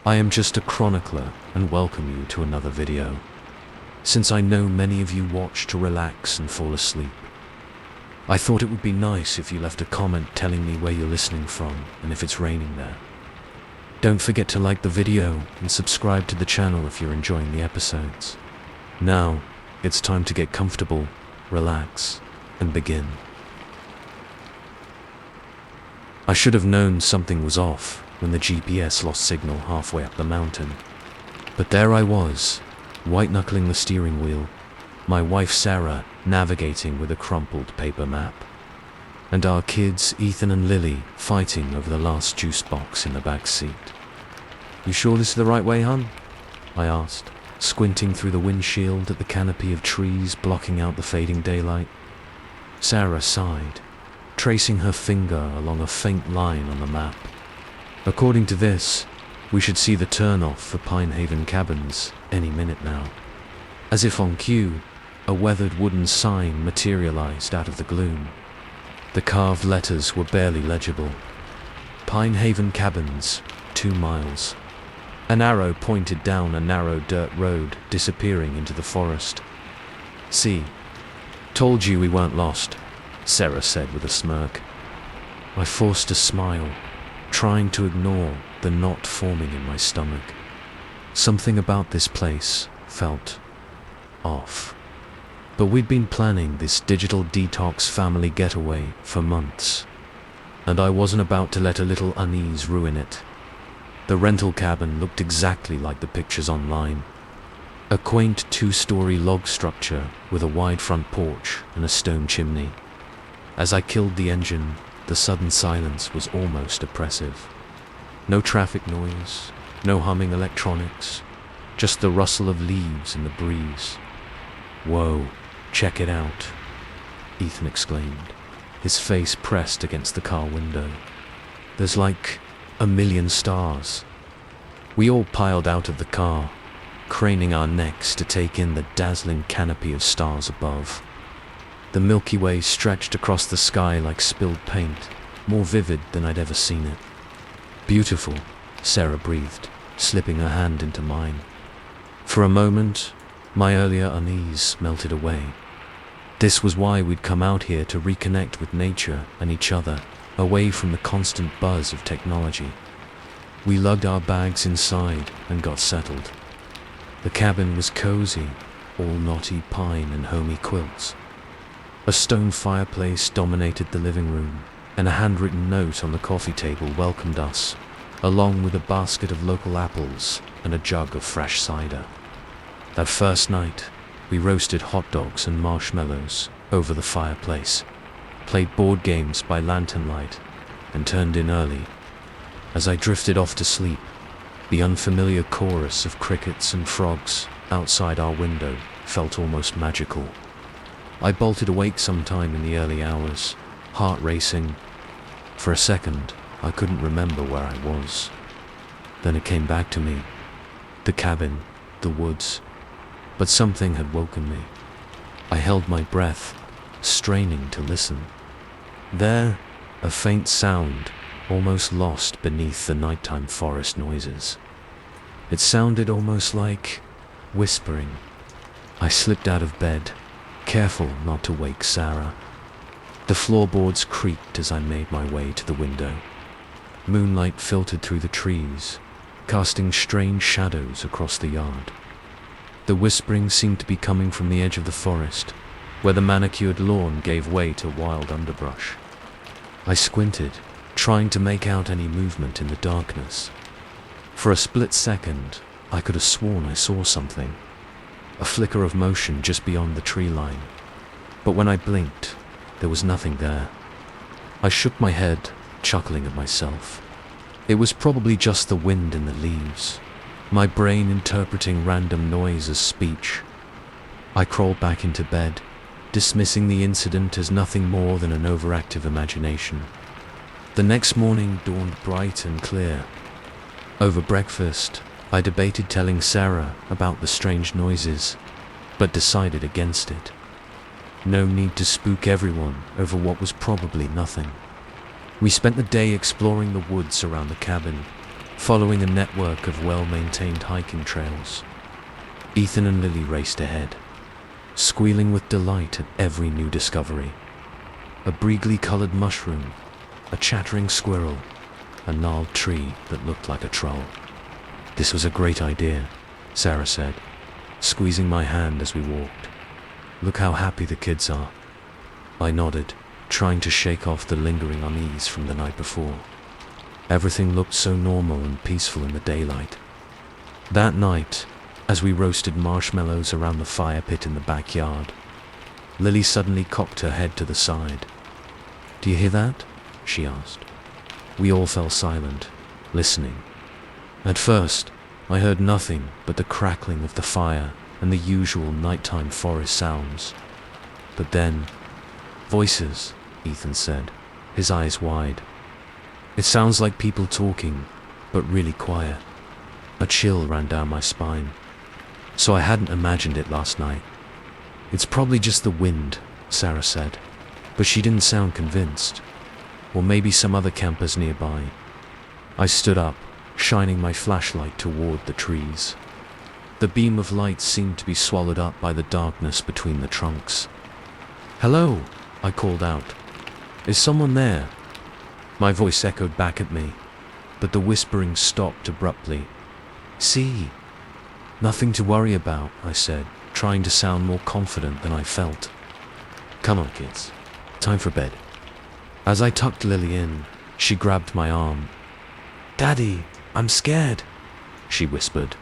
I am just a chronicler and welcome you to another video. Since I know many of you watch to relax and fall asleep, I thought it would be nice if you left a comment telling me where you're listening from and if it's raining there. Don't forget to like the video and subscribe to the channel if you're enjoying the episodes. Now, it's time to get comfortable, relax, and begin. I should have known something was off when the GPS lost signal halfway up the mountain. But there I was, white-knuckling the steering wheel, my wife Sarah navigating with a crumpled paper map, and our kids Ethan and Lily fighting over the last juice box in the back seat. "You sure this is the right way, hon?" I asked, squinting through the windshield at the canopy of trees blocking out the fading daylight. Sarah sighed, tracing her finger along a faint line on the map. "According to this, we should see the turnoff for Pinehaven Cabins any minute now." As if on cue, a weathered wooden sign materialized out of the gloom. The carved letters were barely legible. Pinehaven Cabins, 2 miles. An arrow pointed down a narrow dirt road, disappearing into the forest. "See, told you we weren't lost," Sarah said with a smirk. I forced a smile, trying to ignore the knot forming in my stomach. Something about this place felt off. But we'd been planning this digital detox family getaway for months, and I wasn't about to let a little unease ruin it. The rental cabin looked exactly like the pictures online. A quaint 2-story log structure with a wide front porch and a stone chimney. As I killed the engine, the sudden silence was almost oppressive. No traffic noise, no humming electronics, just the rustle of leaves in the breeze. "Whoa, check it out," Ethan exclaimed, his face pressed against the car window. "There's like 1,000,000 stars." We all piled out of the car, craning our necks to take in the dazzling canopy of stars above. The Milky Way stretched across the sky like spilled paint, more vivid than I'd ever seen it. "Beautiful," Sarah breathed, slipping her hand into mine. For a moment, my earlier unease melted away. This was why we'd come out here, to reconnect with nature and each other, away from the constant buzz of technology. We lugged our bags inside and got settled. The cabin was cozy, all knotty pine and homey quilts. A stone fireplace dominated the living room, and a handwritten note on the coffee table welcomed us, along with a basket of local apples and a jug of fresh cider. That first night, we roasted hot dogs and marshmallows over the fireplace, played board games by lantern light, and turned in early. As I drifted off to sleep, the unfamiliar chorus of crickets and frogs outside our window felt almost magical. I bolted awake sometime in the early hours, heart racing. For a second, I couldn't remember where I was. Then it came back to me. The cabin, the woods. But something had woken me. I held my breath, straining to listen. There, a faint sound, almost lost beneath the nighttime forest noises. It sounded almost like whispering. I slipped out of bed, careful not to wake Sarah. The floorboards creaked as I made my way to the window. Moonlight filtered through the trees, casting strange shadows across the yard. The whispering seemed to be coming from the edge of the forest, where the manicured lawn gave way to wild underbrush. I squinted, trying to make out any movement in the darkness. For a split second, I could have sworn I saw something. A flicker of motion just beyond the tree line. But when I blinked, there was nothing there. I shook my head, chuckling at myself. It was probably just the wind in the leaves, my brain interpreting random noise as speech. I crawled back into bed, dismissing the incident as nothing more than an overactive imagination. The next morning dawned bright and clear. Over breakfast, I debated telling Sarah about the strange noises, but decided against it. No need to spook everyone over what was probably nothing. We spent the day exploring the woods around the cabin, following a network of well-maintained hiking trails. Ethan and Lily raced ahead, squealing with delight at every new discovery. A brightly-colored mushroom, a chattering squirrel, a gnarled tree that looked like a troll. "This was a great idea," Sarah said, squeezing my hand as we walked. "Look how happy the kids are." I nodded, trying to shake off the lingering unease from the night before. Everything looked so normal and peaceful in the daylight. That night, as we roasted marshmallows around the fire pit in the backyard, Lily suddenly cocked her head to the side. "Do you hear that?" she asked. We all fell silent, listening. At first, I heard nothing but the crackling of the fire and the usual nighttime forest sounds. But then, "Voices," Ethan said, his eyes wide. "It sounds like people talking, but really quiet." A chill ran down my spine. So I hadn't imagined it last night. "It's probably just the wind," Sarah said, but she didn't sound convinced. Or maybe some other campers nearby. I stood up, shining my flashlight toward the trees. The beam of light seemed to be swallowed up by the darkness between the trunks. "Hello," I called out. "Is someone there?" My voice echoed back at me, but the whispering stopped abruptly. "See, nothing to worry about," I said, trying to sound more confident than I felt. "Come on, kids. Time for bed." As I tucked Lily in, she grabbed my arm. "Daddy, I'm scared," she whispered.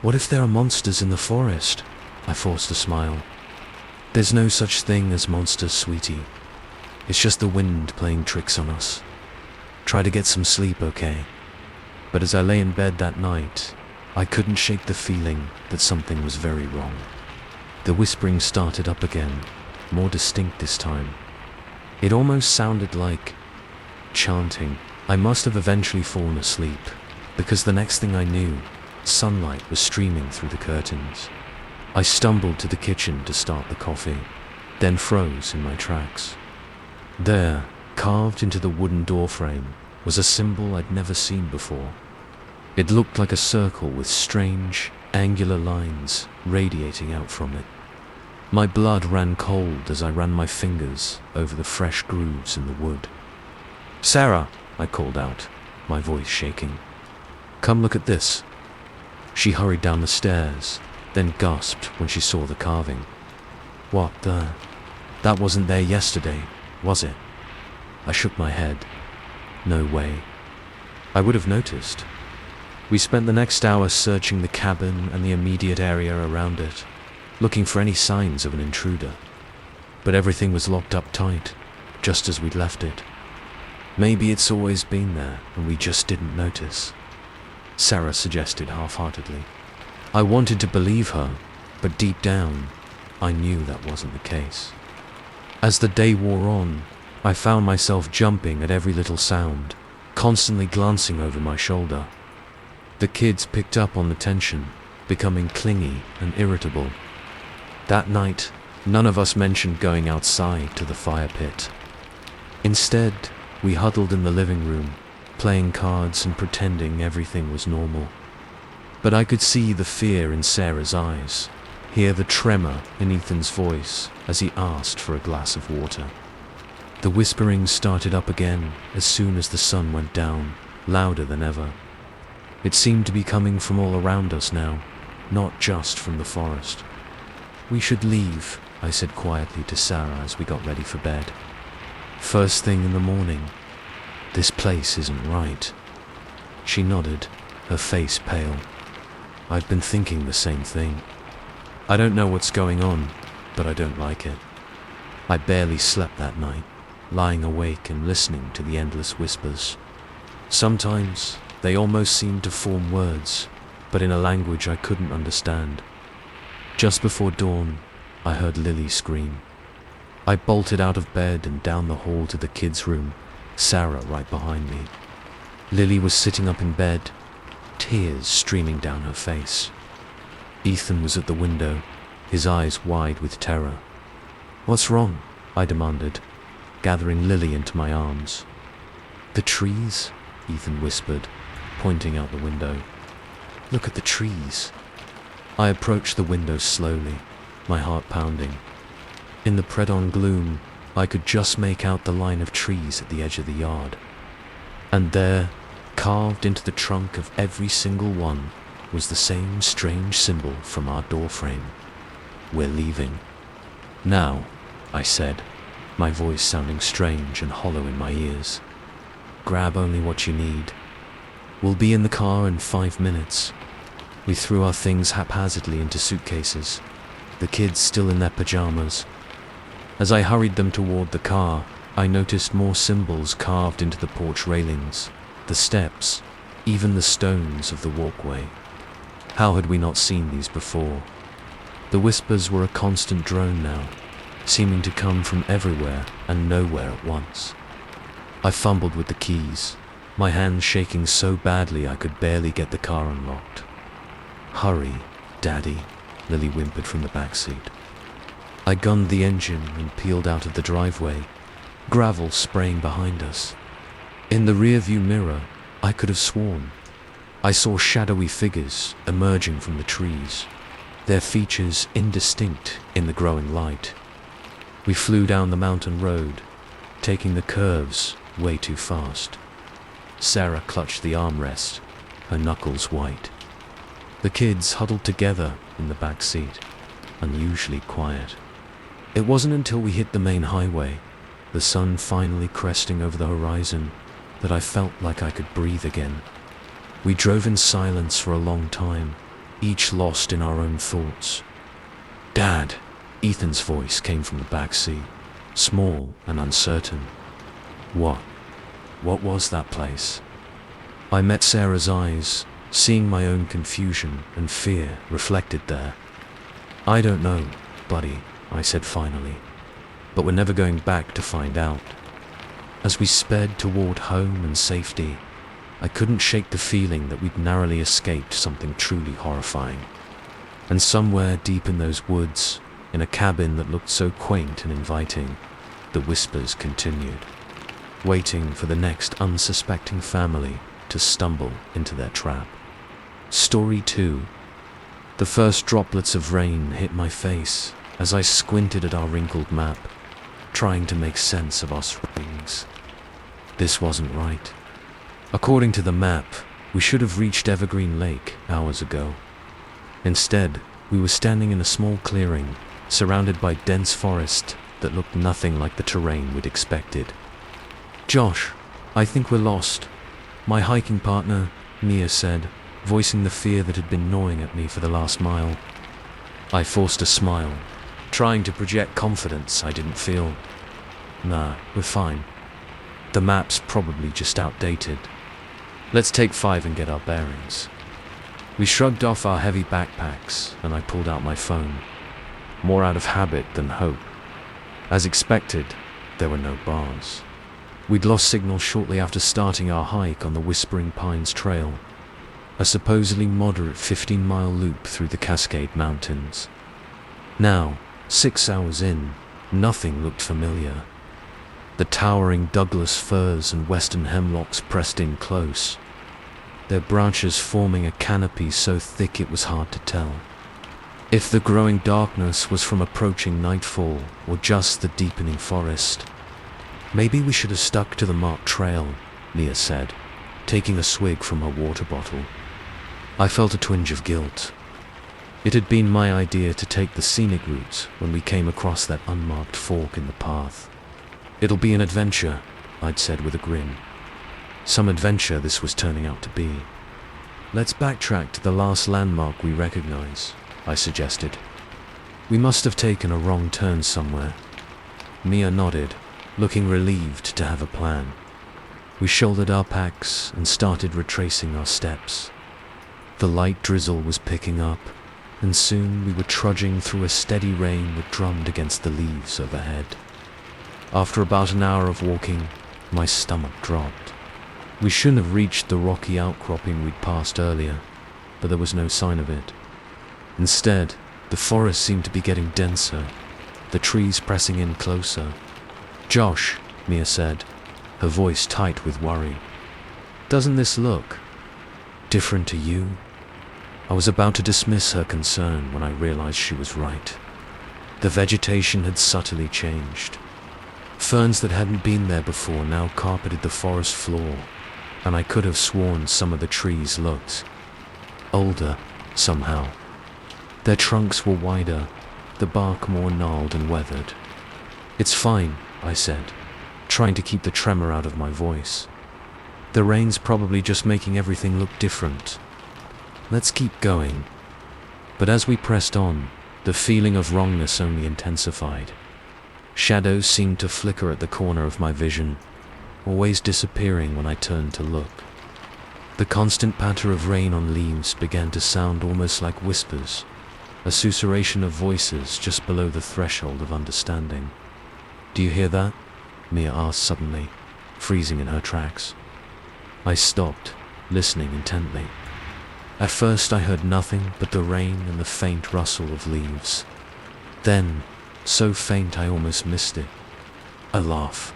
"What if there are monsters in the forest?" I forced a smile. "There's no such thing as monsters, sweetie. It's just the wind playing tricks on us. Try to get some sleep, okay?" But as I lay in bed that night, I couldn't shake the feeling that something was very wrong. The whispering started up again, more distinct this time. It almost sounded like chanting. I must have eventually fallen asleep, because the next thing I knew, sunlight was streaming through the curtains. I stumbled to the kitchen to start the coffee, then froze in my tracks. There, carved into the wooden doorframe, was a symbol I'd never seen before. It looked like a circle with strange, angular lines radiating out from it. My blood ran cold as I ran my fingers over the fresh grooves in the wood. "Sarah," I called out, my voice shaking. "Come look at this." She hurried down the stairs, then gasped when she saw the carving. "What the? That wasn't there yesterday, was it?" I shook my head. No way. I would have noticed. We spent the next hour searching the cabin and the immediate area around it, looking for any signs of an intruder. But everything was locked up tight, just as we'd left it. "Maybe it's always been there and we just didn't notice," Sarah suggested half-heartedly. I wanted to believe her, but deep down, I knew that wasn't the case. As the day wore on, I found myself jumping at every little sound, constantly glancing over my shoulder. The kids picked up on the tension, becoming clingy and irritable. That night, none of us mentioned going outside to the fire pit. Instead, we huddled in the living room, playing cards and pretending everything was normal. But I could see the fear in Sarah's eyes, hear the tremor in Ethan's voice as he asked for a glass of water. The whispering started up again as soon as the sun went down, louder than ever. It seemed to be coming from all around us now, not just from the forest. "We should leave," I said quietly to Sarah as we got ready for bed. "First thing in the morning. This place isn't right." She nodded, her face pale. I'd been thinking the same thing. I don't know what's going on, but I don't like it. I barely slept that night, lying awake and listening to the endless whispers. Sometimes they almost seemed to form words, but in a language I couldn't understand. Just before dawn, I heard Lily scream. I bolted out of bed and down the hall to the kids' room, Sarah right behind me. Lily was sitting up in bed, tears streaming down her face. Ethan was at the window, his eyes wide with terror. "What's wrong?" I demanded, gathering Lily into my arms. "The trees," Ethan whispered, pointing out the window. "Look at the trees." I approached the window slowly, my heart pounding. In the pre-dawn gloom, I could just make out the line of trees at the edge of the yard. And there, carved into the trunk of every single one, was the same strange symbol from our doorframe. "We're leaving." "Now," I said, my voice sounding strange and hollow in my ears. "Grab only what you need. We'll be in the car in 5 minutes." We threw our things haphazardly into suitcases, the kids still in their pajamas. As I hurried them toward the car, I noticed more symbols carved into the porch railings, the steps, even the stones of the walkway. How had we not seen these before? The whispers were a constant drone now, seeming to come from everywhere and nowhere at once. I fumbled with the keys, my hands shaking so badly I could barely get the car unlocked. "Hurry, Daddy," Lily whimpered from the back seat. I gunned the engine and peeled out of the driveway, gravel spraying behind us. In the rearview mirror, I could have sworn I saw shadowy figures emerging from the trees, their features indistinct in the growing light. We flew down the mountain road, taking the curves way too fast. Sarah clutched the armrest, her knuckles white. The kids huddled together in the back seat, unusually quiet. It wasn't until we hit the main highway, the sun finally cresting over the horizon, that I felt like I could breathe again. We drove in silence for a long time, each lost in our own thoughts. "Dad," Ethan's voice came from the back seat, small and uncertain. What was that place?" I met Sarah's eyes, seeing my own confusion and fear reflected there. "I don't know, buddy," I said finally, "but we're never going back to find out." As we sped toward home and safety, I couldn't shake the feeling that we'd narrowly escaped something truly horrifying. And somewhere deep in those woods, in a cabin that looked so quaint and inviting, the whispers continued, waiting for the next unsuspecting family to stumble into their trap. Story 2. The first droplets of rain hit my face as I squinted at our wrinkled map, trying to make sense of our surroundings. This wasn't right. According to the map, we should have reached Evergreen Lake hours ago. Instead, we were standing in a small clearing, surrounded by dense forest that looked nothing like the terrain we'd expected. "Josh, I think we're lost," my hiking partner, Mia, said, voicing the fear that had been gnawing at me for the last mile. I forced a smile, trying to project confidence I didn't feel. "Nah, we're fine. The map's probably just outdated. Let's take 5 and get our bearings." We shrugged off our heavy backpacks, and I pulled out my phone, more out of habit than hope. As expected, there were no bars. We'd lost signal shortly after starting our hike on the Whispering Pines Trail, a supposedly moderate 15-mile loop through the Cascade Mountains. Now, 6 hours in, nothing looked familiar. The towering Douglas firs and western hemlocks pressed in close, their branches forming a canopy so thick it was hard to tell if the growing darkness was from approaching nightfall or just the deepening forest. "Maybe we should have stuck to the marked trail," Mia said, taking a swig from her water bottle. I felt a twinge of guilt. It had been my idea to take the scenic route when we came across that unmarked fork in the path. "It'll be an adventure," I'd said with a grin. Some adventure this was turning out to be. "Let's backtrack to the last landmark we recognize," I suggested. "We must have taken a wrong turn somewhere." Mia nodded, looking relieved to have a plan. We shouldered our packs and started retracing our steps. The light drizzle was picking up, and soon we were trudging through a steady rain that drummed against the leaves overhead. After about an hour of walking, my stomach dropped. We shouldn't have reached the rocky outcropping we'd passed earlier, but there was no sign of it. Instead, the forest seemed to be getting denser, the trees pressing in closer. "Josh," Mia said, her voice tight with worry, "doesn't this look different to you? I was about to dismiss her concern when I realized she was right. The vegetation had subtly changed. Ferns that hadn't been there before now carpeted the forest floor, and I could have sworn some of the trees looked older, somehow. Their trunks were wider, the bark more gnarled and weathered. "It's fine," I said, trying to keep the tremor out of my voice. "The rain's probably just making everything look different. Let's keep going." But as we pressed on, the feeling of wrongness only intensified. Shadows seemed to flicker at the corner of my vision, always disappearing when I turned to look. The constant patter of rain on leaves began to sound almost like whispers, a susurration of voices just below the threshold of understanding. "Do you hear that?" Mia asked suddenly, freezing in her tracks. I stopped, listening intently. At first I heard nothing but the rain and the faint rustle of leaves. Then, so faint I almost missed it, a laugh,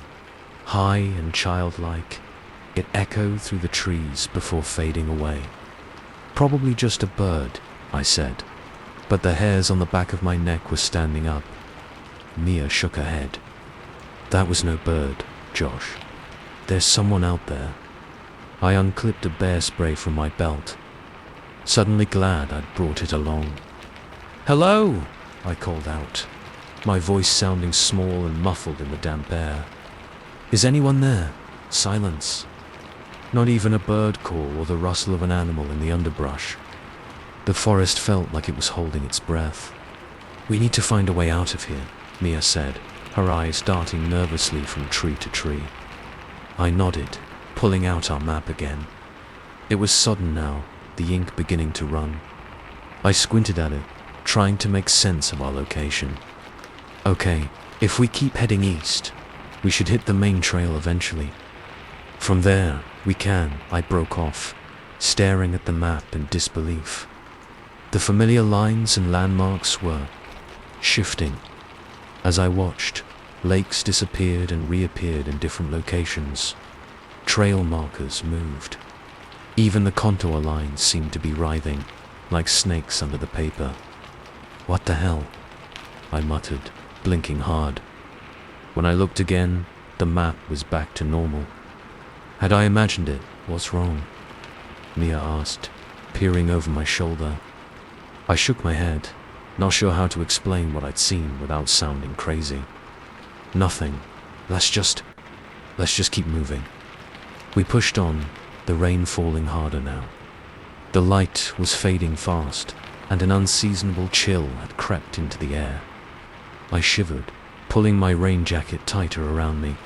high and childlike. It echoed through the trees before fading away. "Probably just a bird," I said, but the hairs on the back of my neck were standing up. Mia shook her head. "That was no bird, Josh. There's someone out there." I unclipped a bear spray from my belt, suddenly glad I'd brought it along. "Hello!" I called out, my voice sounding small and muffled in the damp air. "Is anyone there?" Silence. Not even a bird call or the rustle of an animal in the underbrush. The forest felt like it was holding its breath. "We need to find a way out of here," Mia said, her eyes darting nervously from tree to tree. I nodded, pulling out our map again. It was sodden now, the ink beginning to run. I squinted at it, trying to make sense of our location. "Okay, if we keep heading east, we should hit the main trail eventually. From there, we can," I broke off, staring at the map in disbelief. The familiar lines and landmarks were shifting. As I watched, lakes disappeared and reappeared in different locations. Trail markers moved. Even the contour lines seemed to be writhing, like snakes under the paper. "What the hell?" I muttered, blinking hard. When I looked again, the map was back to normal. Had I imagined it? What's wrong? Mia asked, peering over my shoulder. I shook my head, not sure how to explain what I'd seen without sounding crazy. "Nothing. Let's just keep moving." We pushed on, the rain falling harder now. The light was fading fast, and an unseasonable chill had crept into the air. I shivered, pulling my rain jacket tighter around me.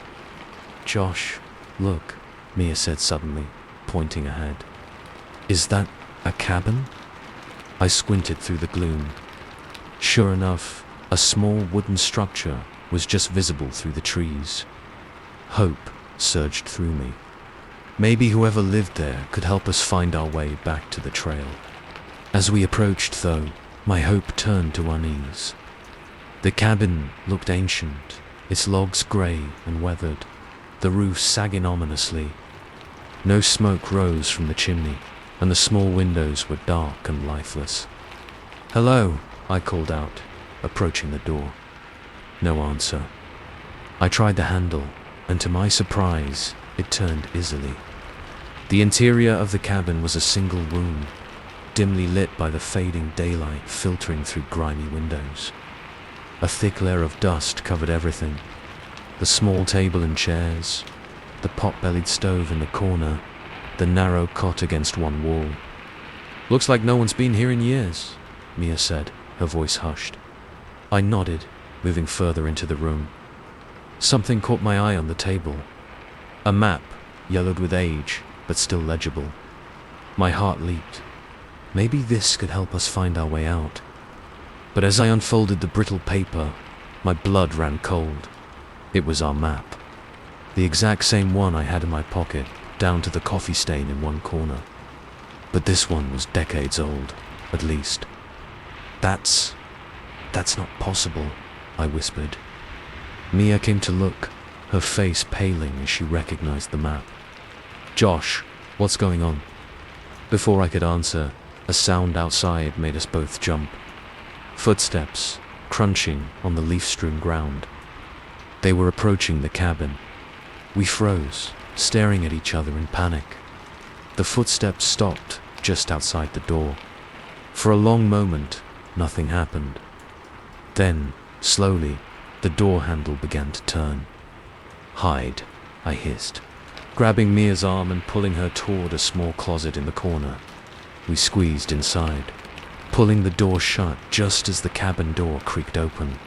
"Josh, look," Mia said suddenly, pointing ahead. "Is that a cabin?" I squinted through the gloom. Sure enough, a small wooden structure was just visible through the trees. Hope surged through me. Maybe whoever lived there could help us find our way back to the trail. As we approached, though, my hope turned to unease. The cabin looked ancient, its logs grey and weathered, the roof sagging ominously. No smoke rose from the chimney, and the small windows were dark and lifeless. "Hello," I called out, approaching the door. No answer. I tried the handle, and to my surprise, it turned easily. The interior of the cabin was a single room, dimly lit by the fading daylight filtering through grimy windows. A thick layer of dust covered everything. The small table and chairs, the pot-bellied stove in the corner, the narrow cot against one wall. "Looks like no one's been here in years," Mia said, her voice hushed. I nodded, moving further into the room. Something caught my eye on the table. A map, yellowed with age, but still legible. My heart leaped. Maybe this could help us find our way out. But as I unfolded the brittle paper, my blood ran cold. It was our map. The exact same one I had in my pocket, down to the coffee stain in one corner. But this one was decades old, at least. That's not possible," I whispered. Mia came to look, her face paling as she recognized the map. "Josh, what's going on?" Before I could answer, a sound outside made us both jump. Footsteps, crunching on the leaf-strewn ground. They were approaching the cabin. We froze, staring at each other in panic. The footsteps stopped just outside the door. For a long moment, nothing happened. Then, slowly, the door handle began to turn. "Hide," I hissed, grabbing Mia's arm and pulling her toward a small closet in the corner. We squeezed inside, pulling the door shut just as the cabin door creaked open.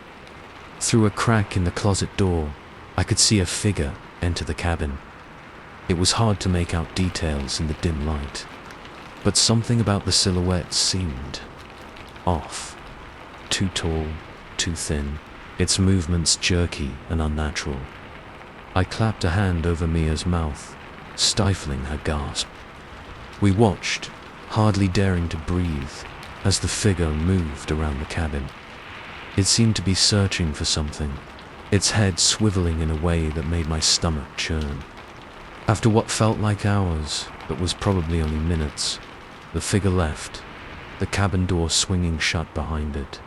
Through a crack in the closet door, I could see a figure enter the cabin. It was hard to make out details in the dim light, but something about the silhouette seemed off. Too tall, too thin, its movements jerky and unnatural. I clapped a hand over Mia's mouth, stifling her gasp. We watched, hardly daring to breathe, as the figure moved around the cabin. It seemed to be searching for something, its head swiveling in a way that made my stomach churn. After what felt like hours, but was probably only minutes, the figure left, the cabin door swinging shut behind it.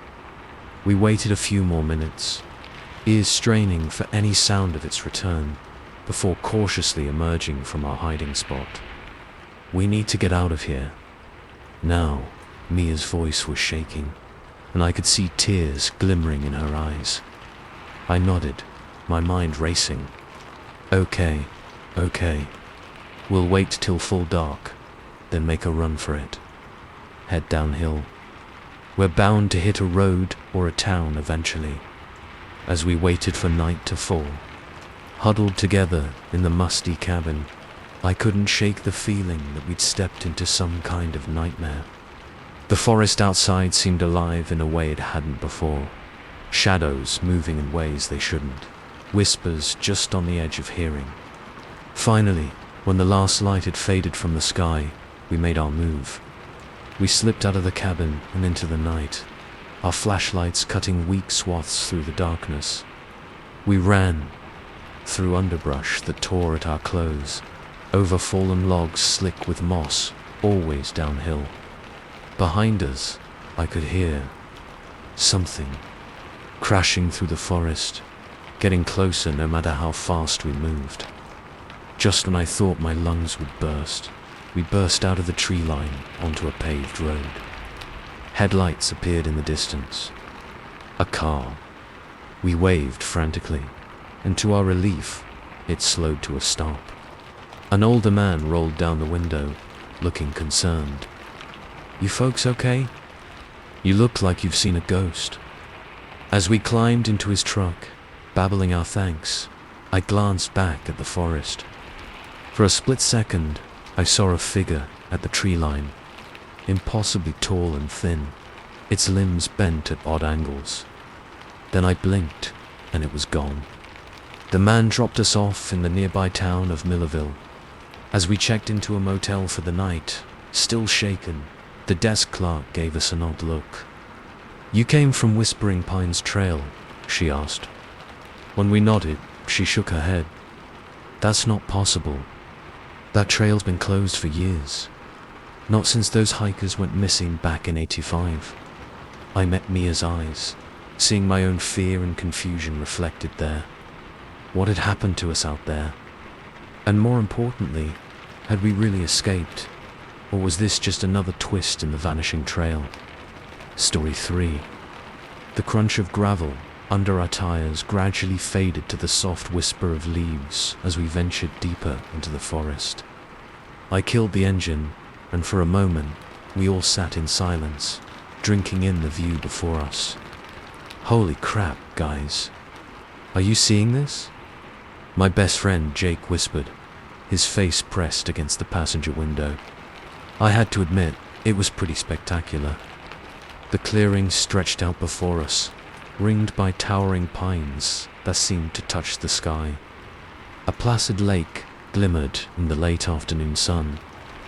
We waited a few more minutes, ears straining for any sound of its return, before cautiously emerging from our hiding spot. "We need to get out of here." Now, Mia's voice was shaking, and I could see tears glimmering in her eyes. I nodded, my mind racing. Okay. We'll wait till full dark, then make a run for it. Head downhill. We're bound to hit a road or a town eventually." As we waited for night to fall, huddled together in the musty cabin, I couldn't shake the feeling that we'd stepped into some kind of nightmare. The forest outside seemed alive in a way it hadn't before. Shadows moving in ways they shouldn't. Whispers just on the edge of hearing. Finally, when the last light had faded from the sky, we made our move. We slipped out of the cabin and into the night, our flashlights cutting weak swaths through the darkness. We ran, through underbrush that tore at our clothes, over fallen logs slick with moss, always downhill. Behind us, I could hear something crashing through the forest, getting closer no matter how fast we moved. Just when I thought my lungs would burst, we burst out of the tree line onto a paved road. Headlights appeared in the distance. A car. We waved frantically, and to our relief, it slowed to a stop. An older man rolled down the window, looking concerned. "You folks okay? You look like you've seen a ghost." As we climbed into his truck, babbling our thanks, I glanced back at the forest. For a split second, I saw a figure at the tree line, impossibly tall and thin, its limbs bent at odd angles. Then I blinked, and it was gone. The man dropped us off in the nearby town of Millerville. As we checked into a motel for the night, still shaken, the desk clerk gave us an odd look. "You came from Whispering Pines Trail?" she asked. When we nodded, she shook her head. "That's not possible. That trail's been closed for years. Not since those hikers went missing back in '85. I met Mia's eyes, seeing my own fear and confusion reflected there. What had happened to us out there? And more importantly, had we really escaped? Or was this just another twist in the vanishing trail? Story 3. The crunch of gravel under our tires gradually faded to the soft whisper of leaves as we ventured deeper into the forest. I killed the engine, and for a moment, we all sat in silence, drinking in the view before us. "Holy crap, guys. Are you seeing this?" My best friend Jake whispered, his face pressed against the passenger window. I had to admit, it was pretty spectacular. The clearing stretched out before us, ringed by towering pines that seemed to touch the sky. A placid lake glimmered in the late afternoon sun,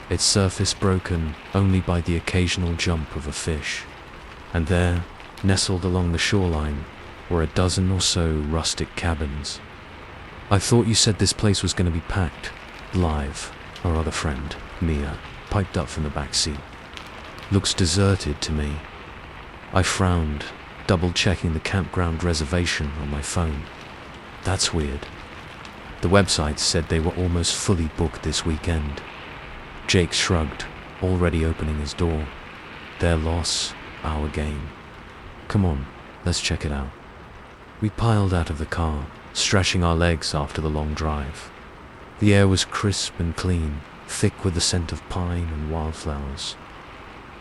its surface broken only by the occasional jump of a fish. And there, nestled along the shoreline, were a dozen or so rustic cabins. "I thought you said this place was going to be packed, live," our other friend, Mia, piped up from the back seat. "Looks deserted to me." I frowned, double-checking the campground reservation on my phone. That's weird. The website said they were almost fully booked this weekend. Jake shrugged, already opening his door. Their loss, our gain. "Come on, let's check it out." We piled out of the car, stretching our legs after the long drive. The air was crisp and clean, thick with the scent of pine and wildflowers.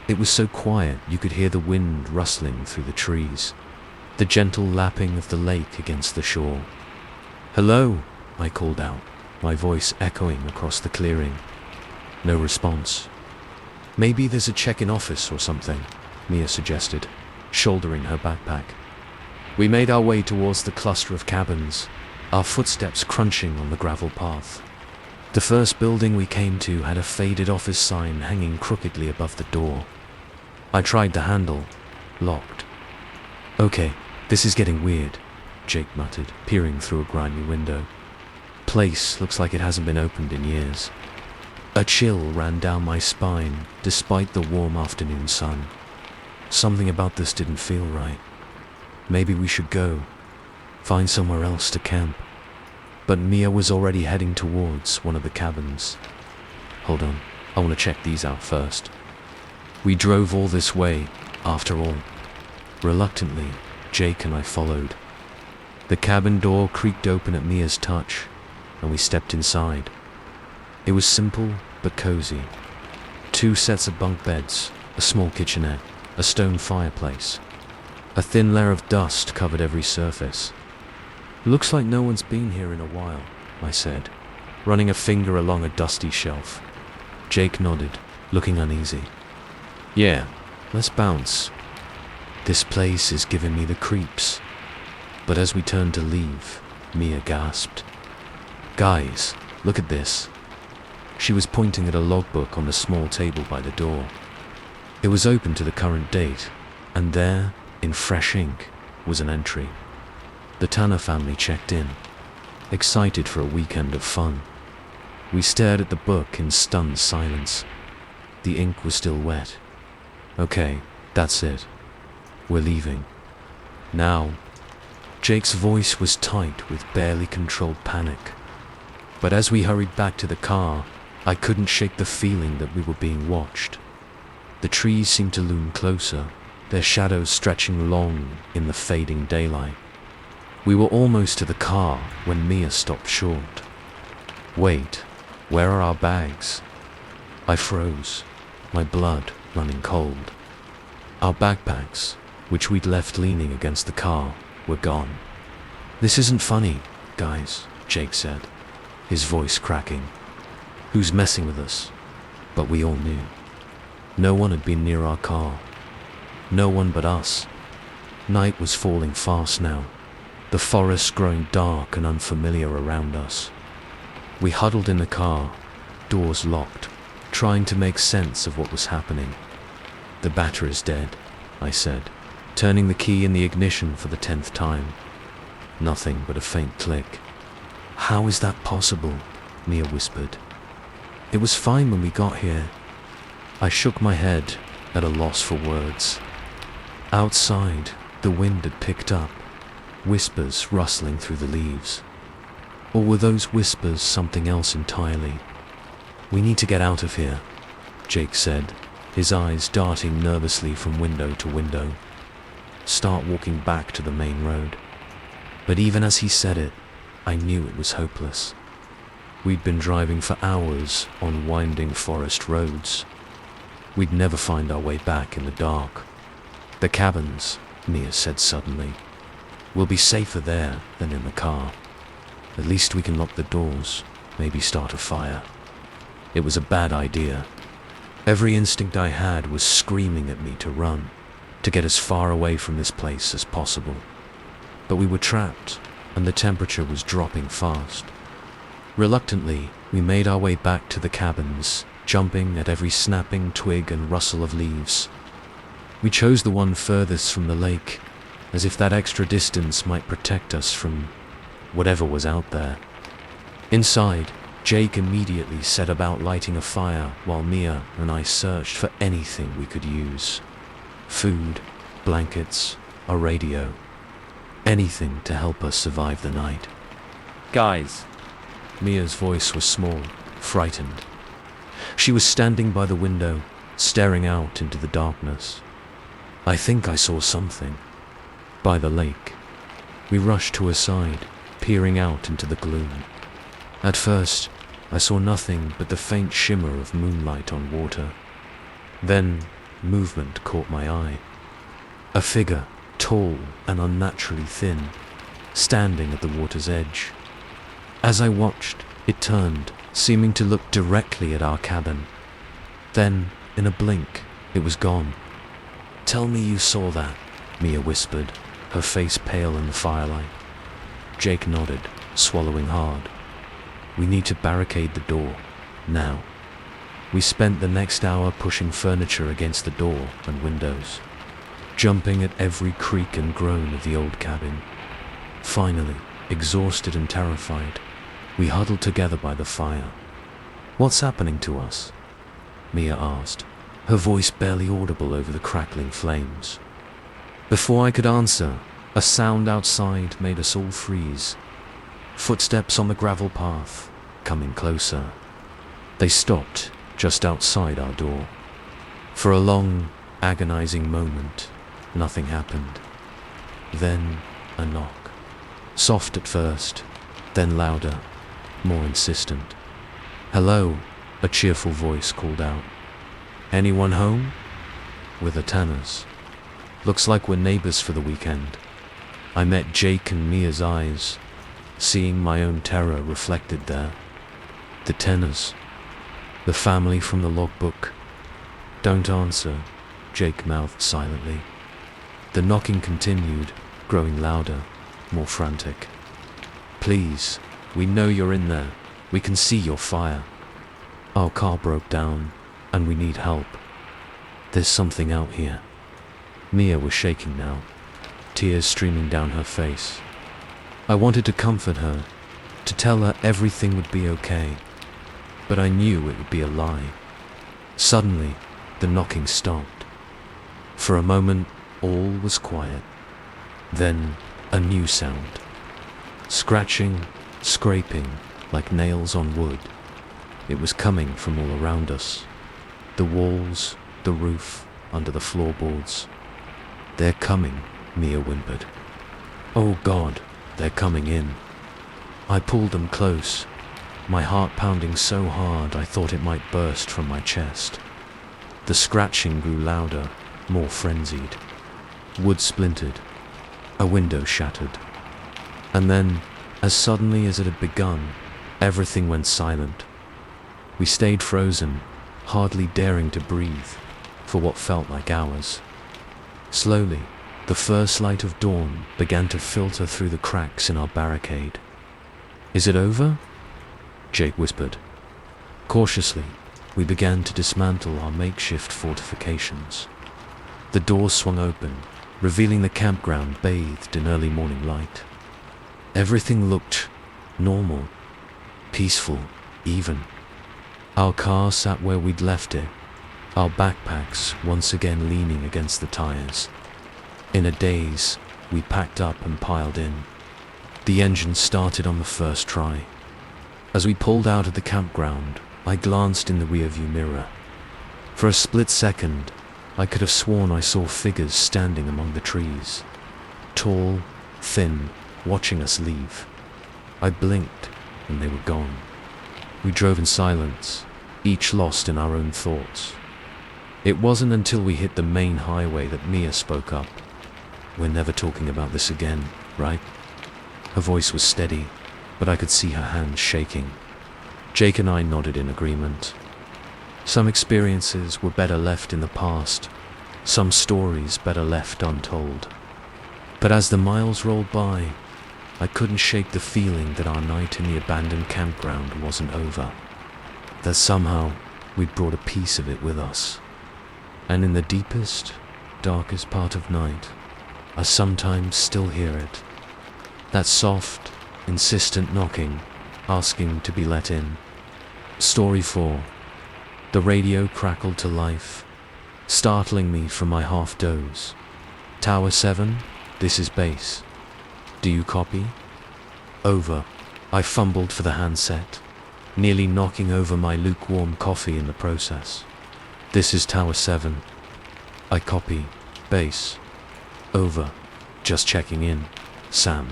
It was so quiet you could hear the wind rustling through the trees, the gentle lapping of the lake against the shore. "Hello," I called out, my voice echoing across the clearing. No response. "Maybe there's a check-in office or something," Mia suggested, shouldering her backpack. We made our way towards the cluster of cabins, our footsteps crunching on the gravel path. The first building we came to had a faded office sign hanging crookedly above the door. I tried the handle, locked. "Okay, this is getting weird," Jake muttered, peering through a grimy window. "Place looks like it hasn't been opened in years." A chill ran down my spine, despite the warm afternoon sun. Something about this didn't feel right. Maybe we should go, find somewhere else to camp. But Mia was already heading towards one of the cabins. "Hold on, I want to check these out first." We drove all this way, after all. Reluctantly, Jake and I followed. The cabin door creaked open at Mia's touch, and we stepped inside. It was simple but cozy. 2 sets of bunk beds, a small kitchenette, a stone fireplace. A thin layer of dust covered every surface. "Looks like no one's been here in a while," I said, running a finger along a dusty shelf. Jake nodded, looking uneasy. "Yeah, let's bounce. This place is giving me the creeps." But as we turned to leave, Mia gasped. "Guys, look at this." She was pointing at a logbook on the small table by the door. It was open to the current date, and there, in fresh ink, was an entry. The Tanner family checked in, excited for a weekend of fun. We stared at the book in stunned silence. The ink was still wet. "Okay, that's it. We're leaving. Now." Jake's voice was tight with barely controlled panic. But as we hurried back to the car, I couldn't shake the feeling that we were being watched. The trees seemed to loom closer, their shadows stretching long in the fading daylight. We were almost to the car when Mia stopped short. "Wait, where are our bags?" I froze, my blood running cold. Our backpacks, which we'd left leaning against the car, were gone. "This isn't funny, guys," Jake said, his voice cracking. "Who's messing with us?" But we all knew. No one had been near our car. No one but us. Night was falling fast now, the forest growing dark and unfamiliar around us. We huddled in the car, doors locked, trying to make sense of what was happening. "The battery's dead," I said, turning the key in the ignition for the 10th time. Nothing but a faint click. "How is that possible?" Mia whispered. "It was fine when we got here." I shook my head, at a loss for words. Outside, the wind had picked up, whispers rustling through the leaves. Or were those whispers something else entirely? "We need to get out of here," Jake said, his eyes darting nervously from window to window. "Start walking back to the main road." But even as he said it, I knew it was hopeless. We'd been driving for hours on winding forest roads. We'd never find our way back in the dark. "The cabins," Mia said suddenly. "We'll be safer there than in the car. At least we can lock the doors, maybe start a fire." It was a bad idea. Every instinct I had was screaming at me to run, to get as far away from this place as possible. But we were trapped, and the temperature was dropping fast. Reluctantly, we made our way back to the cabins, jumping at every snapping twig and rustle of leaves. We chose the one furthest from the lake, as if that extra distance might protect us from whatever was out there. Inside, Jake immediately set about lighting a fire while Mia and I searched for anything we could use. Food, blankets, a radio. Anything to help us survive the night. Guys, Mia's voice was small, frightened. She was standing by the window, staring out into the darkness. I think I saw something. By the lake. We rushed to her side, peering out into the gloom. At first, I saw nothing but the faint shimmer of moonlight on water. Then, movement caught my eye. A figure, tall and unnaturally thin, standing at the water's edge. As I watched, it turned, seeming to look directly at our cabin. Then, in a blink, it was gone. "Tell me you saw that," Mia whispered, her face pale in the firelight. Jake nodded, swallowing hard. "We need to barricade the door, now." We spent the next hour pushing furniture against the door and windows, jumping at every creak and groan of the old cabin. Finally, exhausted and terrified, we huddled together by the fire. "What's happening to us?" Mia asked, her voice barely audible over the crackling flames. Before I could answer, a sound outside made us all freeze. Footsteps on the gravel path, coming closer. They stopped just outside our door. For a long, agonizing moment, nothing happened. Then, a knock. Soft at first, then louder, more insistent. "Hello," a cheerful voice called out. "Anyone home?" We're the Tanners. "Looks like we're neighbors for the weekend." I met Jake and Mia's eyes, seeing my own terror reflected there. The Tanners. The family from the logbook. "Don't answer," Jake mouthed silently. The knocking continued, growing louder, more frantic. "Please, we know you're in there. We can see your fire. Our car broke down, and we need help. There's something out here." Mia was shaking now, tears streaming down her face. I wanted to comfort her, to tell her everything would be okay, but I knew it would be a lie. Suddenly, the knocking stopped. For a moment, all was quiet. Then, a new sound. Scratching, scraping, like nails on wood. It was coming from all around us. The walls, the roof, under the floorboards. "They're coming," Mia whimpered. "Oh God, they're coming in." I pulled them close, my heart pounding so hard I thought it might burst from my chest. The scratching grew louder, more frenzied. Wood splintered. A window shattered. And then, as suddenly as it had begun, everything went silent. We stayed frozen, hardly daring to breathe, for what felt like hours. Slowly, the first light of dawn began to filter through the cracks in our barricade. "Is it over?" Jake whispered. Cautiously, we began to dismantle our makeshift fortifications. The door swung open, revealing the campground bathed in early morning light. Everything looked normal, peaceful, even. Our car sat where we'd left it, our backpacks once again leaning against the tires. In a daze, we packed up and piled in. The engine started on the first try. As we pulled out of the campground, I glanced in the rearview mirror. For a split second, I could have sworn I saw figures standing among the trees. Tall, thin, watching us leave. I blinked, and they were gone. We drove in silence, each lost in our own thoughts. It wasn't until we hit the main highway that Mia spoke up. "We're never talking about this again, right?" Her voice was steady, but I could see her hands shaking. Jake and I nodded in agreement. Some experiences were better left in the past, some stories better left untold. But as the miles rolled by, I couldn't shake the feeling that our night in the abandoned campground wasn't over. That somehow we'd brought a piece of it with us. And in the deepest, darkest part of night, I sometimes still hear it. That soft, insistent knocking, asking to be let in. Story 4. The radio crackled to life, startling me from my half-doze. Tower 7, this is base. Do you copy? Over. I fumbled for the handset, nearly knocking over my lukewarm coffee in the process. This is Tower 7. I copy. Base. Over. Just checking in. Sam.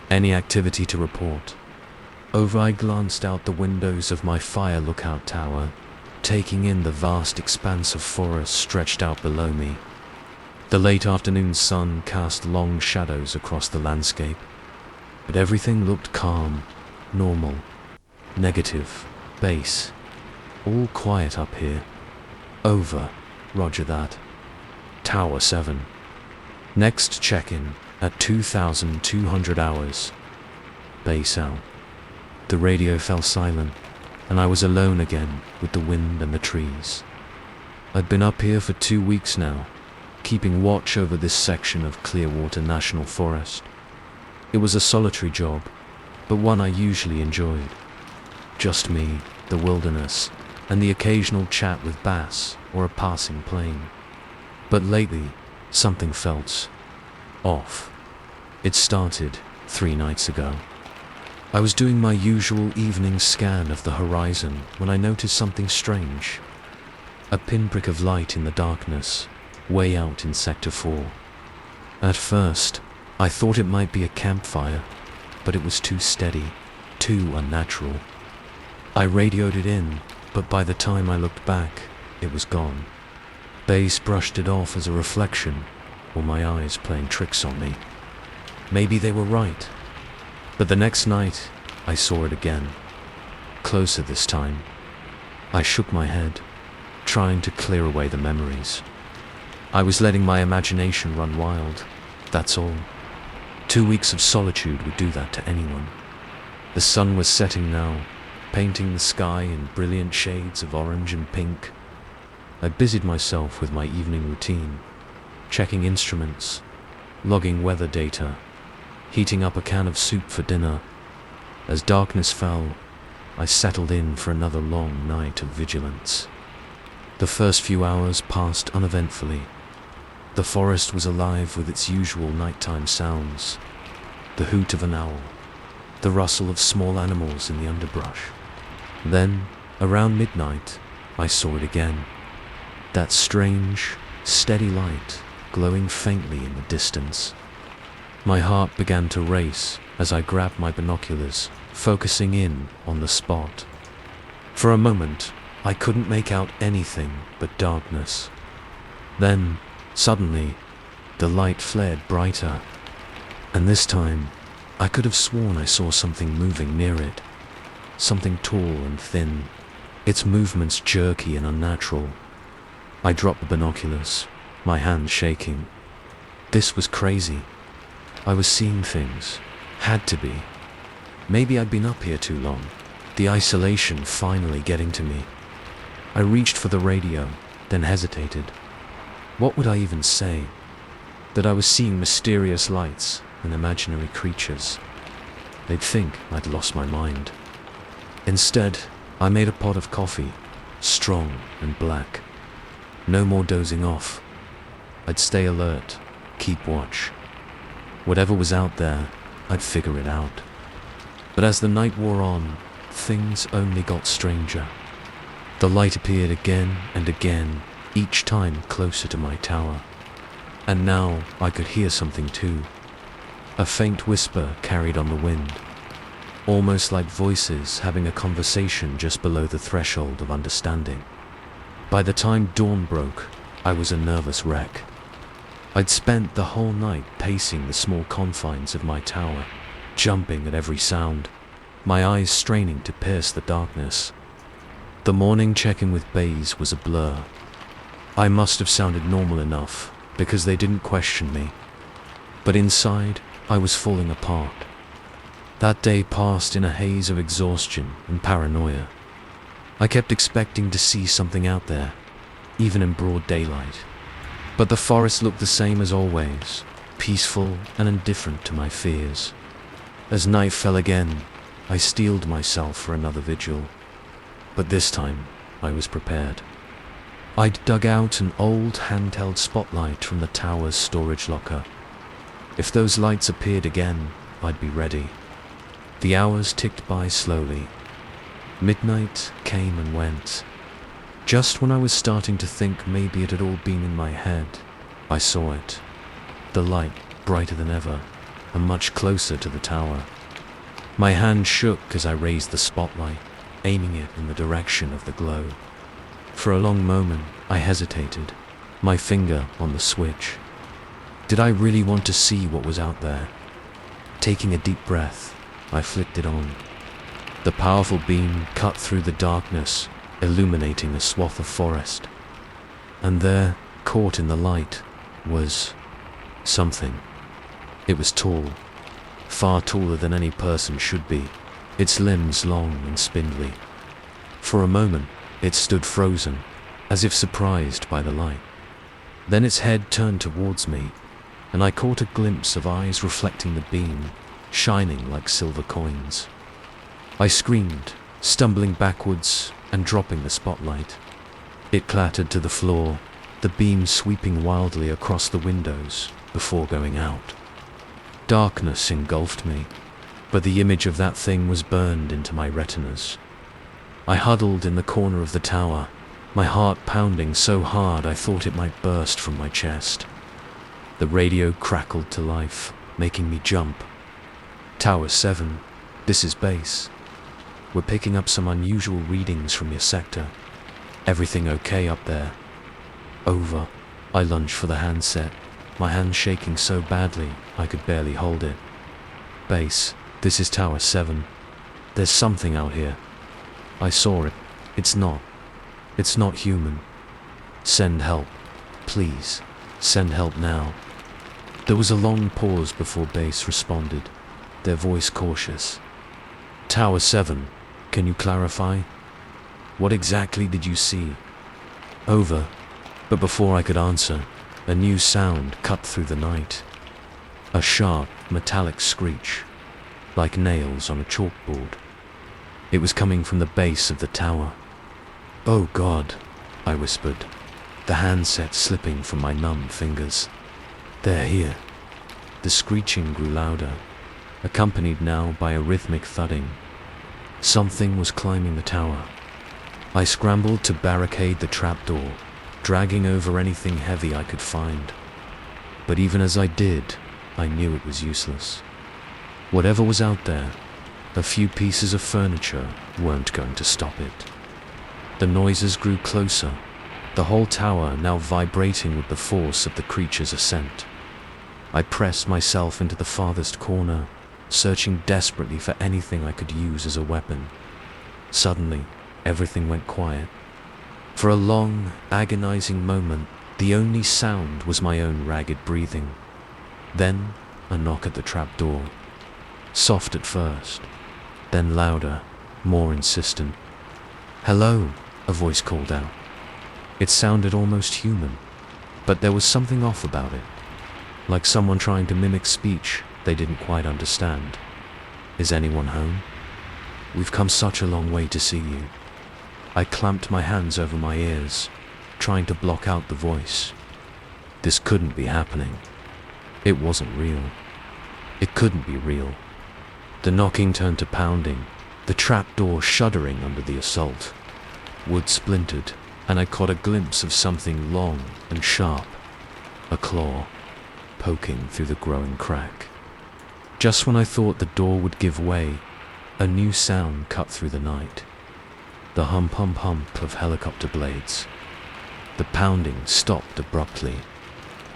Any activity to report? Over. I glanced out the windows of my fire lookout tower, taking in the vast expanse of forest stretched out below me. The late afternoon sun cast long shadows across the landscape, but everything looked calm, normal, negative, base. All quiet up here. Over. Roger that. Tower 7. Next check-in at 2,200 hours. Base out. The radio fell silent, and I was alone again with the wind and the trees. I'd been up here for 2 weeks now, keeping watch over this section of Clearwater National Forest. It was a solitary job, but one I usually enjoyed. Just me, the wilderness, and the occasional chat with bass or a passing plane. But lately, something felt off. It started 3 nights ago. I was doing my usual evening scan of the horizon when I noticed something strange. A pinprick of light in the darkness, way out in Sector 4. At first, I thought it might be a campfire, but it was too steady, too unnatural. I radioed it in, but by the time I looked back, it was gone. Base brushed it off as a reflection, or my eyes playing tricks on me. Maybe they were right. But the next night, I saw it again. Closer this time. I shook my head, trying to clear away the memories. I was letting my imagination run wild, that's all. 2 weeks of solitude would do that to anyone. The sun was setting now, painting the sky in brilliant shades of orange and pink. I busied myself with my evening routine, checking instruments, logging weather data, heating up a can of soup for dinner. As darkness fell, I settled in for another long night of vigilance. The first few hours passed uneventfully. The forest was alive with its usual nighttime sounds, the hoot of an owl, the rustle of small animals in the underbrush. Then, around midnight, I saw it again. That strange, steady light glowing faintly in the distance. My heart began to race as I grabbed my binoculars, focusing in on the spot. For a moment, I couldn't make out anything but darkness. Then, suddenly, the light flared brighter, and this time, I could have sworn I saw something moving near it. Something tall and thin, its movements jerky and unnatural. I dropped the binoculars, my hands shaking. This was crazy. I was seeing things. Had to be. Maybe I'd been up here too long, the isolation finally getting to me. I reached for the radio, then hesitated. What would I even say? That I was seeing mysterious lights and imaginary creatures. They'd think I'd lost my mind. Instead, I made a pot of coffee, strong and black. No more dozing off. I'd stay alert, keep watch. Whatever was out there, I'd figure it out. But as the night wore on, things only got stranger. The light appeared again and again, each time closer to my tower. And now I could hear something too. A faint whisper carried on the wind, almost like voices having a conversation just below the threshold of understanding. By the time dawn broke, I was a nervous wreck. I'd spent the whole night pacing the small confines of my tower, jumping at every sound, my eyes straining to pierce the darkness. The morning check-in with Bays was a blur. I must have sounded normal enough, because they didn't question me. But inside, I was falling apart. That day passed in a haze of exhaustion and paranoia. I kept expecting to see something out there, even in broad daylight. But the forest looked the same as always, peaceful and indifferent to my fears. As night fell again, I steeled myself for another vigil. But this time, I was prepared. I'd dug out an old handheld spotlight from the tower's storage locker. If those lights appeared again, I'd be ready. The hours ticked by slowly. Midnight came and went. Just when I was starting to think maybe it had all been in my head, I saw it. The light, brighter than ever, and much closer to the tower. My hand shook as I raised the spotlight, aiming it in the direction of the glow. For a long moment, I hesitated, my finger on the switch. Did I really want to see what was out there? Taking a deep breath, I flicked it on. The powerful beam cut through the darkness, illuminating a swath of forest. And there, caught in the light, was something. It was tall, far taller than any person should be, its limbs long and spindly. For a moment, it stood frozen, as if surprised by the light. Then its head turned towards me, and I caught a glimpse of eyes reflecting the beam, shining like silver coins. I screamed, stumbling backwards and dropping the spotlight. It clattered to the floor, the beam sweeping wildly across the windows before going out. Darkness engulfed me, but the image of that thing was burned into my retinas. I huddled in the corner of the tower, my heart pounding so hard I thought it might burst from my chest. The radio crackled to life, making me jump. Tower 7, this is base. We're picking up some unusual readings from your sector. Everything okay up there? Over. I lunged for the handset, my hand shaking so badly I could barely hold it. Base, this is Tower 7. There's something out here. I saw it. It's not human. Send help. Please, send help now. There was a long pause before base responded, their voice cautious. Tower 7, can you clarify? What exactly did you see? Over. But before I could answer, a new sound cut through the night. A sharp, metallic screech, like nails on a chalkboard. It was coming from the base of the tower. Oh God, I whispered, the handset slipping from my numb fingers. They're here. The screeching grew louder, accompanied now by a rhythmic thudding. Something was climbing the tower. I scrambled to barricade the trapdoor, dragging over anything heavy I could find. But even as I did, I knew it was useless. Whatever was out there, a few pieces of furniture weren't going to stop it. The noises grew closer, the whole tower now vibrating with the force of the creature's ascent. I pressed myself into the farthest corner, searching desperately for anything I could use as a weapon. Suddenly, everything went quiet. For a long, agonizing moment, the only sound was my own ragged breathing. Then, a knock at the trapdoor. Soft at first, then louder, more insistent. Hello, a voice called out. It sounded almost human, but there was something off about it, like someone trying to mimic speech they didn't quite understand. Is anyone home? We've come such a long way to see you. I clamped my hands over my ears, trying to block out the voice. This couldn't be happening. It wasn't real. It couldn't be real. The knocking turned to pounding, the trapdoor shuddering under the assault. Wood splintered, and I caught a glimpse of something long and sharp, a claw, poking through the growing crack. Just when I thought the door would give way, a new sound cut through the night. The hump of helicopter blades. The pounding stopped abruptly.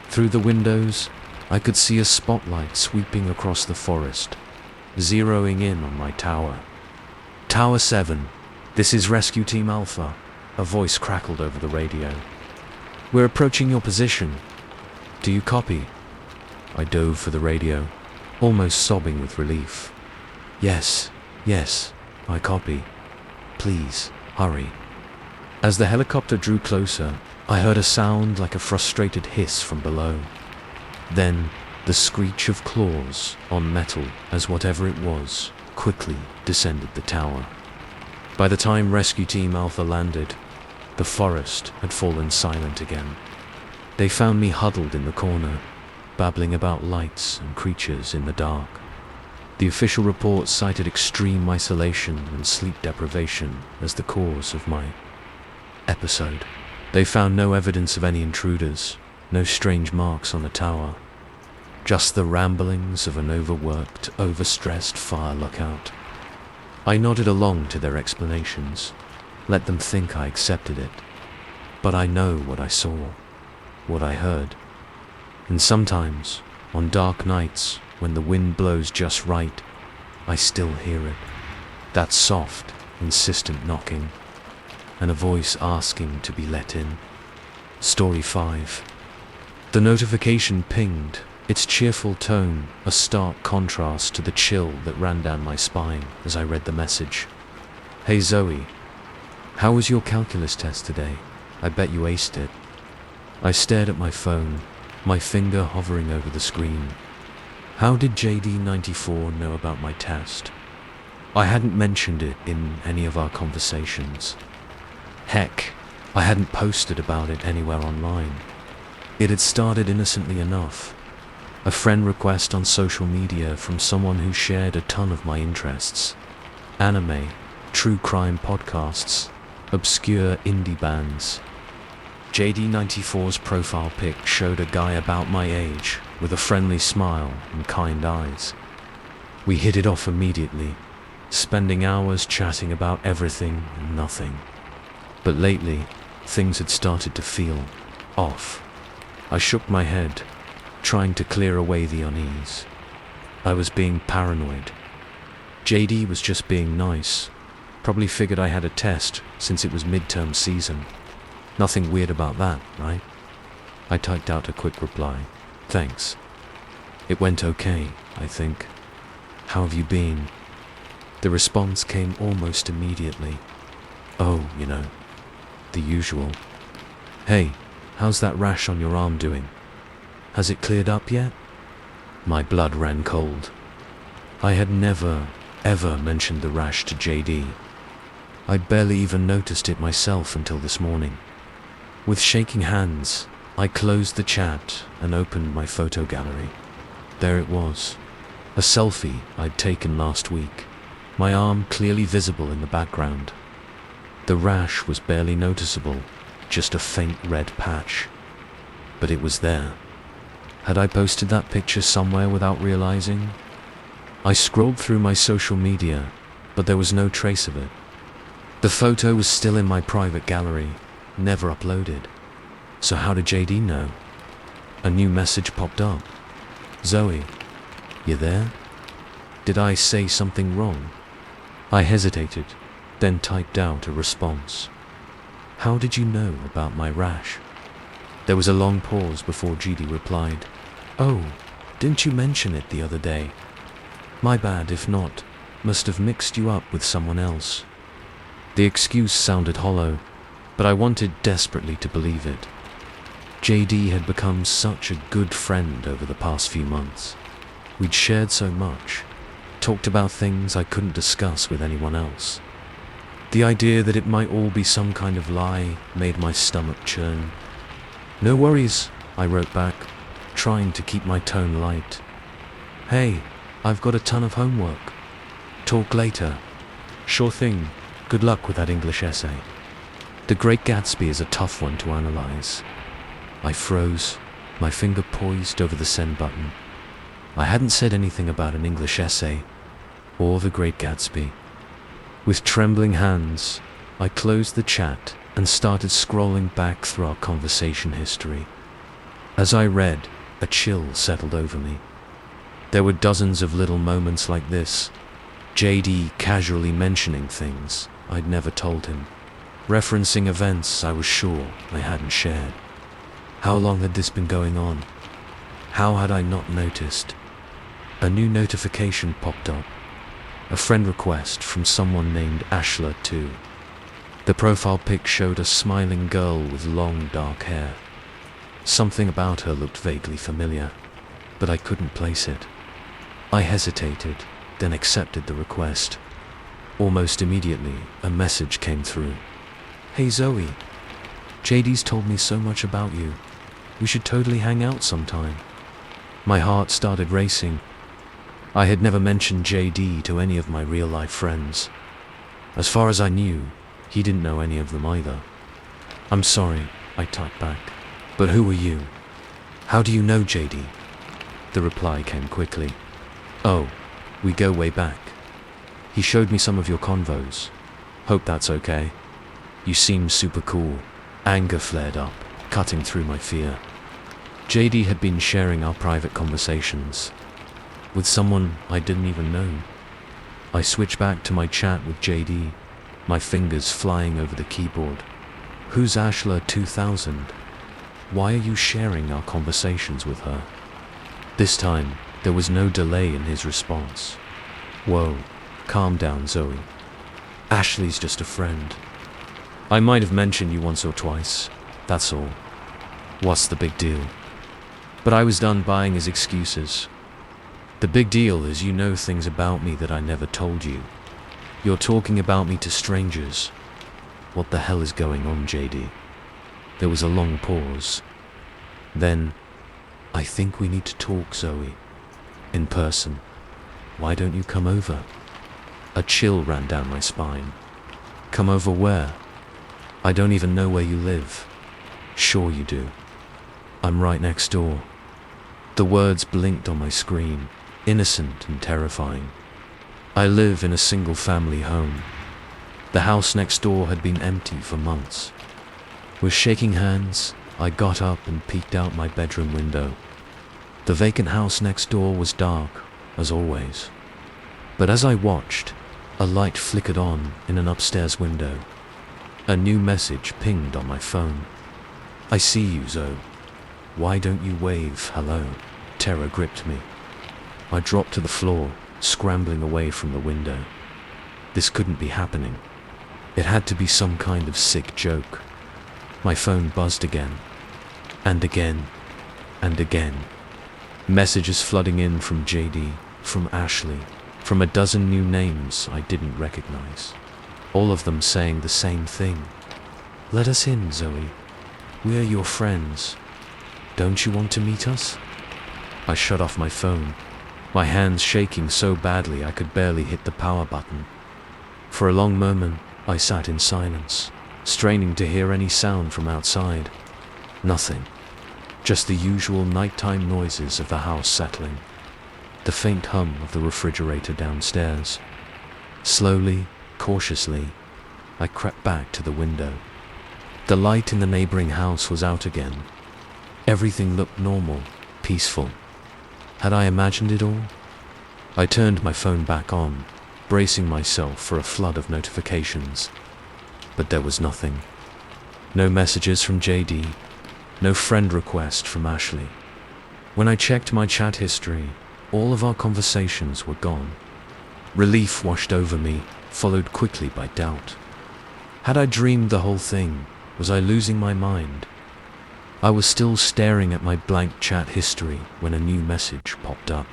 Through the windows, I could see a spotlight sweeping across the forest, zeroing in on my tower. Tower 7, this is Rescue Team Alpha, a voice crackled over the radio. We're approaching your position. Do you copy? I dove for the radio, almost sobbing with relief. Yes, I copy. Please, hurry. As the helicopter drew closer, I heard a sound like a frustrated hiss from below. Then, the screech of claws on metal as whatever it was quickly descended the tower. By the time Rescue Team Alpha landed, the forest had fallen silent again. They found me huddled in the corner, babbling about lights and creatures in the dark. The official report cited extreme isolation and sleep deprivation as the cause of my episode. They found no evidence of any intruders, no strange marks on the tower, just the ramblings of an overworked, overstressed fire lookout. I nodded along to their explanations, let them think I accepted it. But I know what I saw, what I heard. And sometimes, on dark nights, when the wind blows just right, I still hear it. That soft, insistent knocking, and a voice asking to be let in. Story 5. The notification pinged, its cheerful tone a stark contrast to the chill that ran down my spine as I read the message. Hey Zoe, how was your calculus test today? I bet you aced it. I stared at my phone, my finger hovering over the screen. How did JD94 know about my test? I hadn't mentioned it in any of our conversations. Heck, I hadn't posted about it anywhere online. It had started innocently enough. A friend request on social media from someone who shared a ton of my interests. Anime, true crime podcasts, obscure indie bands. JD94's profile pic showed a guy about my age with a friendly smile and kind eyes. We hit it off immediately, spending hours chatting about everything and nothing. But lately, things had started to feel off. I shook my head, trying to clear away the unease. I was being paranoid. JD was just being nice. Probably figured I had a test since it was midterm season. Nothing weird about that, right? I typed out a quick reply. Thanks. It went okay, I think. How have you been? The response came almost immediately. Oh, the usual. Hey, how's that rash on your arm doing? Has it cleared up yet? My blood ran cold. I had never, ever mentioned the rash to JD. I'd barely even noticed it myself until this morning. With shaking hands, I closed the chat and opened my photo gallery. There it was, a selfie I'd taken last week, my arm clearly visible in the background. The rash was barely noticeable, just a faint red patch. But it was there. Had I posted that picture somewhere without realizing? I scrolled through my social media, but there was no trace of it. The photo was still in my private gallery, never uploaded. So how did JD know? A new message popped up. Zoe, you there? Did I say something wrong? I hesitated, then typed out a response. How did you know about my rash? There was a long pause before JD replied. Oh, didn't you mention it the other day? My bad if not, must have mixed you up with someone else. The excuse sounded hollow, but I wanted desperately to believe it. JD had become such a good friend over the past few months. We'd shared so much, talked about things I couldn't discuss with anyone else. The idea that it might all be some kind of lie made my stomach churn. No worries, I wrote back, trying to keep my tone light. Hey, I've got a ton of homework. Talk later. Sure thing. Good luck with that English essay. The Great Gatsby is a tough one to analyze. I froze, my finger poised over the send button. I hadn't said anything about an English essay, or The Great Gatsby. With trembling hands, I closed the chat and started scrolling back through our conversation history. As I read, a chill settled over me. There were dozens of little moments like this, JD casually mentioning things I'd never told him, referencing events I was sure I hadn't shared. How long had this been going on? How had I not noticed? A new notification popped up. A friend request from someone named Ashla 2. The profile pic showed a smiling girl with long dark hair. Something about her looked vaguely familiar, but I couldn't place it. I hesitated, then accepted the request. Almost immediately, a message came through. "Hey Zoe, JD's told me so much about you. We should totally hang out sometime." My heart started racing. I had never mentioned JD to any of my real-life friends. As far as I knew, he didn't know any of them either. "I'm sorry," I typed back. "But who are you? How do you know JD?" The reply came quickly. "Oh, we go way back. He showed me some of your convos. Hope that's okay. You seem super cool." Anger flared up, cutting through my fear. JD had been sharing our private conversations with someone I didn't even know. I switched back to my chat with JD, my fingers flying over the keyboard. "Who's Ashla 2000? Why are you sharing our conversations with her?" This time, there was no delay in his response. "Whoa, calm down, Zoe. Ashley's just a friend. I might have mentioned you once or twice, that's all. What's the big deal?" But I was done buying his excuses. "The big deal is you know things about me that I never told you. You're talking about me to strangers. What the hell is going on, JD?" There was a long pause. Then, "I think we need to talk, Zoe. In person. Why don't you come over?" A chill ran down my spine. "Come over where? I don't even know where you live." "Sure you do. I'm right next door." The words blinked on my screen, innocent and terrifying. I live in a single-family home. The house next door had been empty for months. With shaking hands, I got up and peeked out my bedroom window. The vacant house next door was dark, as always. But as I watched, a light flickered on in an upstairs window. A new message pinged on my phone. "I see you, Zoe. Why don't you wave hello?" Terror gripped me. I dropped to the floor, scrambling away from the window. This couldn't be happening. It had to be some kind of sick joke. My phone buzzed again. And again. And again. Messages flooding in from JD, from Ashley, from a dozen new names I didn't recognize. All of them saying the same thing. "Let us in, Zoe. We're your friends. Don't you want to meet us?" I shut off my phone, my hands shaking so badly I could barely hit the power button. For a long moment, I sat in silence, straining to hear any sound from outside. Nothing. Just the usual nighttime noises of the house settling. The faint hum of the refrigerator downstairs. Slowly, cautiously, I crept back to the window. The light in the neighboring house was out again. Everything looked normal, peaceful. Had I imagined it all? I turned my phone back on, bracing myself for a flood of notifications. But there was nothing. No messages from JD, no friend request from Ashley. When I checked my chat history, all of our conversations were gone. Relief washed over me, followed quickly by doubt. Had I dreamed the whole thing? Was I losing my mind? I was still staring at my blank chat history when a new message popped up.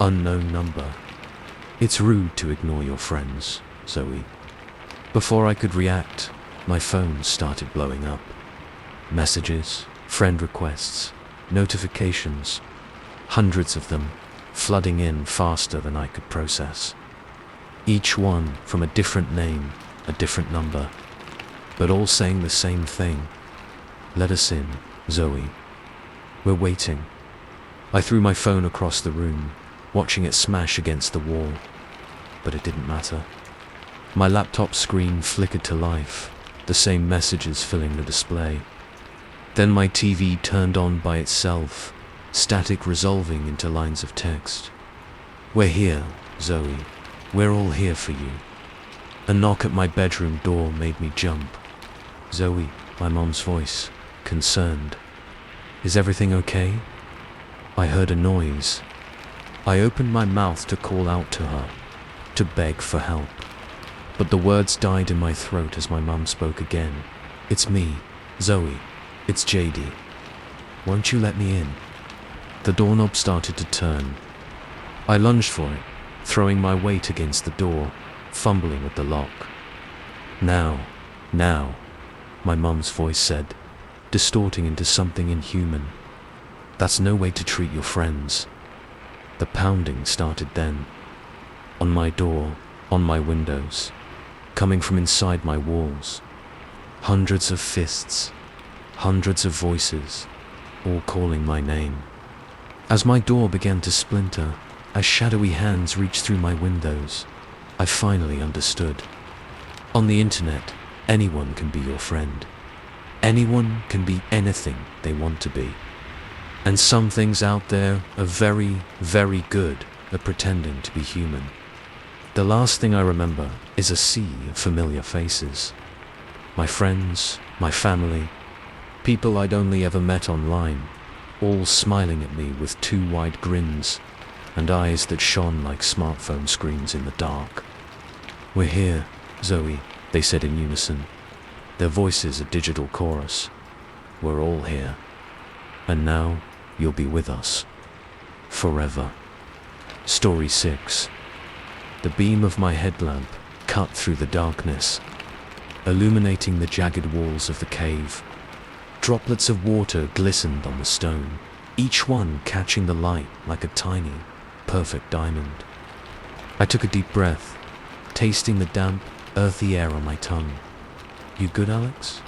Unknown number. "It's rude to ignore your friends, Zoe." Before I could react, my phone started blowing up. Messages, friend requests, notifications. Hundreds of them, flooding in faster than I could process. Each one from a different name, a different number, but all saying the same thing. "Let us in, Zoe. We're waiting." I threw my phone across the room, watching it smash against the wall. But it didn't matter. My laptop screen flickered to life, the same messages filling the display. Then my TV turned on by itself, static resolving into lines of text. "We're here, Zoe. We're all here for you." A knock at my bedroom door made me jump. "Zoe," my mom's voice, concerned. "Is everything okay?" I heard a noise. I opened my mouth to call out to her, to beg for help. But the words died in my throat as my mum spoke again. "It's me, Zoe. It's JD. Won't you let me in?" The doorknob started to turn. I lunged for it, throwing my weight against the door, fumbling with the lock. Now, my mum's voice said, distorting into something inhuman. That's no way to treat your friends. The pounding started then. On my door, on my windows, coming from inside my walls. Hundreds of fists, hundreds of voices, all calling my name. As my door began to splinter, as shadowy hands reached through my windows, I finally understood. On the internet, anyone can be your friend. Anyone can be anything they want to be. And some things out there are very, very good at pretending to be human. The last thing I remember is a sea of familiar faces. My friends, my family, people I'd only ever met online, all smiling at me with two wide grins and eyes that shone like smartphone screens in the dark. "We're here, Zoe," they said in unison, their voices a digital chorus. "We're all here. And now you'll be with us. Forever." Story 6. The beam of my headlamp cut through the darkness, illuminating the jagged walls of the cave. Droplets of water glistened on the stone, each one catching the light like a tiny, perfect diamond. I took a deep breath, tasting the damp, earthy air on my tongue. "You good, Alex?"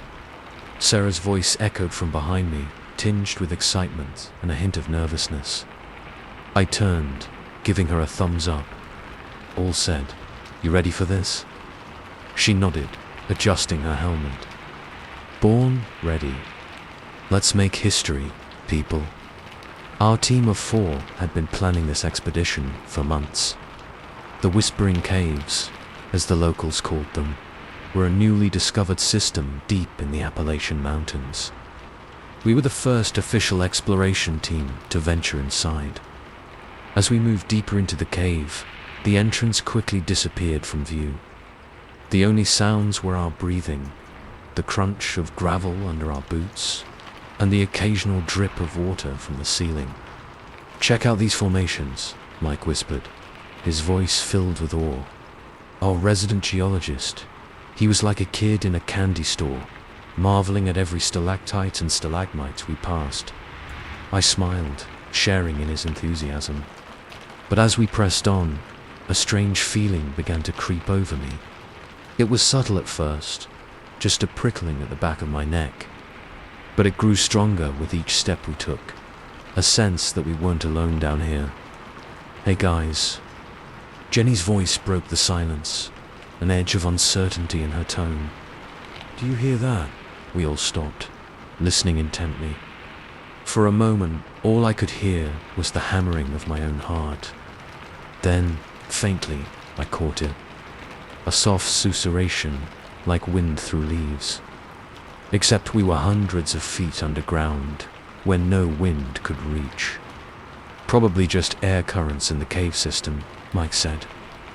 Sarah's voice echoed from behind me, tinged with excitement and a hint of nervousness. I turned, giving her a thumbs up. All said, "You ready for this?" She nodded, adjusting her helmet. "Born ready. Let's make history, people." Our team of 4 had been planning this expedition for months. The Whispering Caves, as the locals called them, were a newly discovered system deep in the Appalachian Mountains. We were the first official exploration team to venture inside. As we moved deeper into the cave, the entrance quickly disappeared from view. The only sounds were our breathing, the crunch of gravel under our boots, and the occasional drip of water from the ceiling. "Check out these formations," Mike whispered, his voice filled with awe. Our resident geologist, he was like a kid in a candy store, marveling at every stalactite and stalagmite we passed. I smiled, sharing in his enthusiasm. But as we pressed on, a strange feeling began to creep over me. It was subtle at first, just a prickling at the back of my neck. But it grew stronger with each step we took, a sense that we weren't alone down here. "Hey guys." Jenny's voice broke the silence, an edge of uncertainty in her tone. "Do you hear that?" We all stopped, listening intently. For a moment, all I could hear was the hammering of my own heart. Then, faintly, I caught it. A soft susurration, like wind through leaves. Except we were hundreds of feet underground, where no wind could reach. "Probably just air currents in the cave system," Mike said,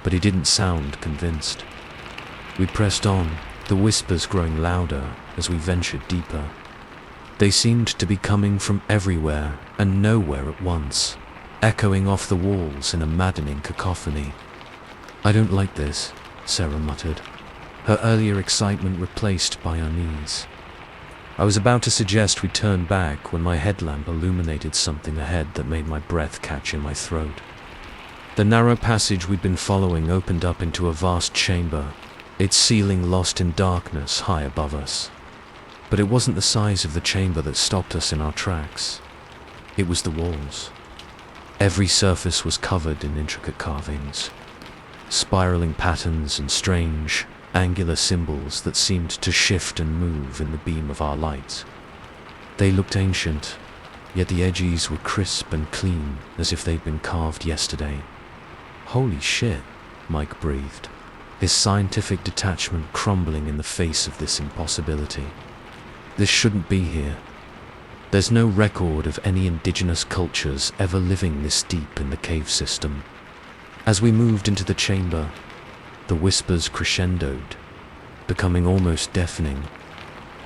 but he didn't sound convinced. We pressed on, the whispers growing louder as we ventured deeper. They seemed to be coming from everywhere and nowhere at once, echoing off the walls in a maddening cacophony. "I don't like this," Sarah muttered, her earlier excitement replaced by unease. I was about to suggest we turn back when my headlamp illuminated something ahead that made my breath catch in my throat. The narrow passage we'd been following opened up into a vast chamber, its ceiling lost in darkness high above us. But it wasn't the size of the chamber that stopped us in our tracks. It was the walls. Every surface was covered in intricate carvings, spiraling patterns and strange, angular symbols that seemed to shift and move in the beam of our light. They looked ancient, yet the edges were crisp and clean as if they'd been carved yesterday. "Holy shit," Mike breathed, his scientific detachment crumbling in the face of this impossibility. "This shouldn't be here. There's no record of any indigenous cultures ever living this deep in the cave system." As we moved into the chamber, the whispers crescendoed, becoming almost deafening,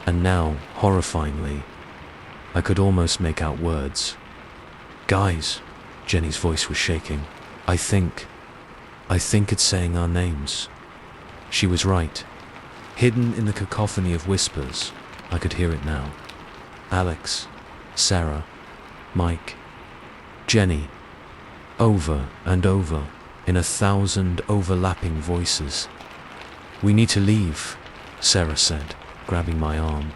and now, horrifyingly, I could almost make out words. "Guys," Jenny's voice was shaking, I think it's saying our names." She was right. Hidden in the cacophony of whispers, I could hear it now. Alex, Sarah, Mike, Jenny, over and over, in 1,000 overlapping voices. "We need to leave," Sarah said, grabbing my arm.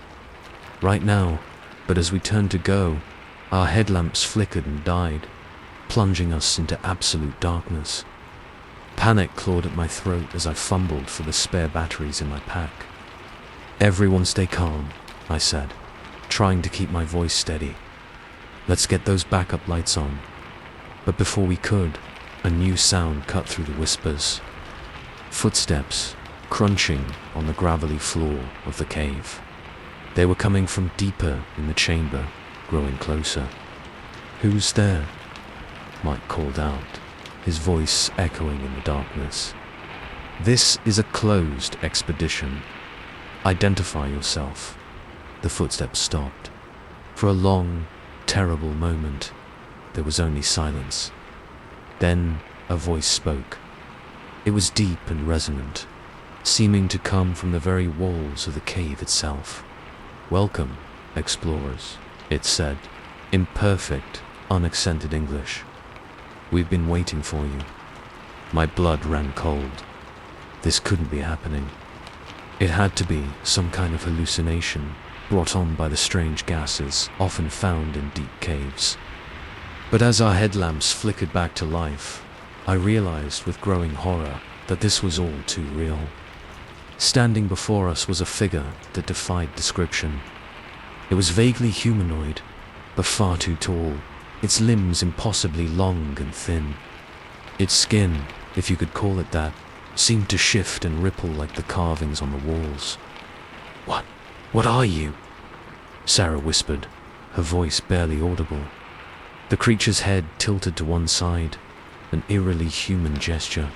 "Right now," but as we turned to go, our headlamps flickered and died, plunging us into absolute darkness. Panic clawed at my throat as I fumbled for the spare batteries in my pack. "Everyone stay calm," I said, trying to keep my voice steady. "Let's get those backup lights on." But before we could, a new sound cut through the whispers. Footsteps, crunching on the gravelly floor of the cave. They were coming from deeper in the chamber, growing closer. "Who's there?" Mike called out, his voice echoing in the darkness. "This is a closed expedition. Identify yourself." The footsteps stopped. For a long, terrible moment, there was only silence. Then a voice spoke. It was deep and resonant, seeming to come from the very walls of the cave itself. "Welcome, explorers," it said, in perfect, unaccented English. "We've been waiting for you." My blood ran cold. This couldn't be happening. It had to be some kind of hallucination brought on by the strange gases often found in deep caves. But as our headlamps flickered back to life, I realized with growing horror that this was all too real. Standing before us was a figure that defied description. It was vaguely humanoid, but far too tall, its limbs impossibly long and thin. Its skin, if you could call it that, seemed to shift and ripple like the carvings on the walls. What are you?" Sarah whispered, her voice barely audible. The creature's head tilted to one side, an eerily human gesture.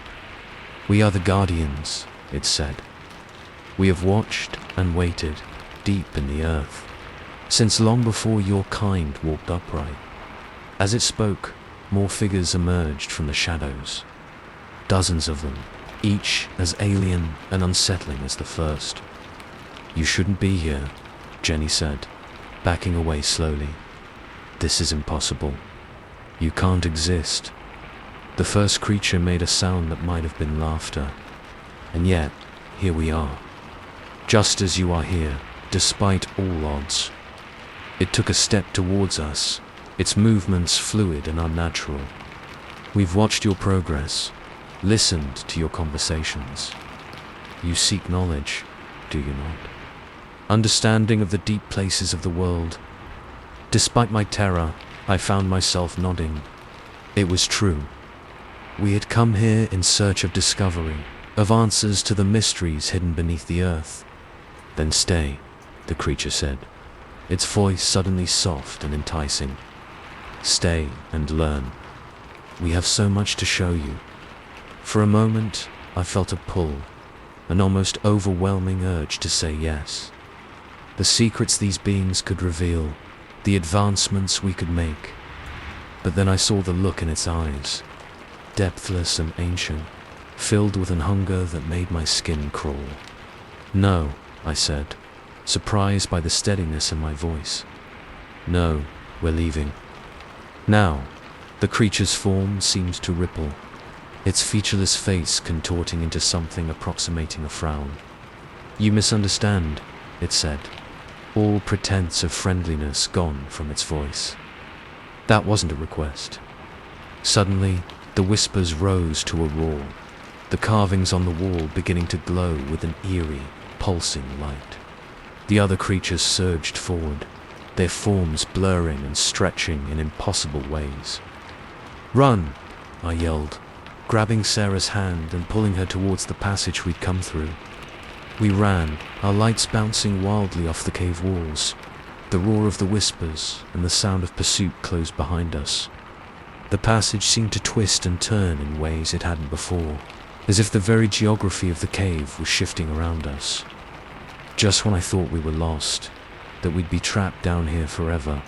"We are the Guardians," it said. "We have watched and waited, deep in the earth, since long before your kind walked upright." As it spoke, more figures emerged from the shadows. Dozens of them, each as alien and unsettling as the first. "You shouldn't be here," Jenny said, backing away slowly. "This is impossible. You can't exist." The first creature made a sound that might have been laughter. "And yet, here we are. Just as you are here, despite all odds." It took a step towards us, its movements fluid and unnatural. "We've watched your progress, listened to your conversations. You seek knowledge, do you not? Understanding of the deep places of the world." Despite my terror, I found myself nodding. It was true. We had come here in search of discovery, of answers to the mysteries hidden beneath the earth. "Then stay," the creature said, its voice suddenly soft and enticing. "Stay and learn. We have so much to show you." For a moment, I felt a pull, an almost overwhelming urge to say yes. The secrets these beings could reveal, the advancements we could make. But then I saw the look in its eyes, depthless and ancient, filled with an hunger that made my skin crawl. "No," I said, surprised by the steadiness in my voice. "No, we're leaving." Now, the creature's form seemed to ripple, its featureless face contorting into something approximating a frown. "You misunderstand," it said, all pretense of friendliness gone from its voice. That wasn't a request. Suddenly, the whispers rose to a roar, the carvings on the wall beginning to glow with an eerie, pulsing light. The other creatures surged forward, their forms blurring and stretching in impossible ways. "Run!" I yelled, grabbing Sarah's hand and pulling her towards the passage we'd come through. We ran, our lights bouncing wildly off the cave walls, the roar of the whispers and the sound of pursuit close behind us. The passage seemed to twist and turn in ways it hadn't before, as if the very geography of the cave was shifting around us. Just when I thought we were lost, that we'd be trapped down here forever,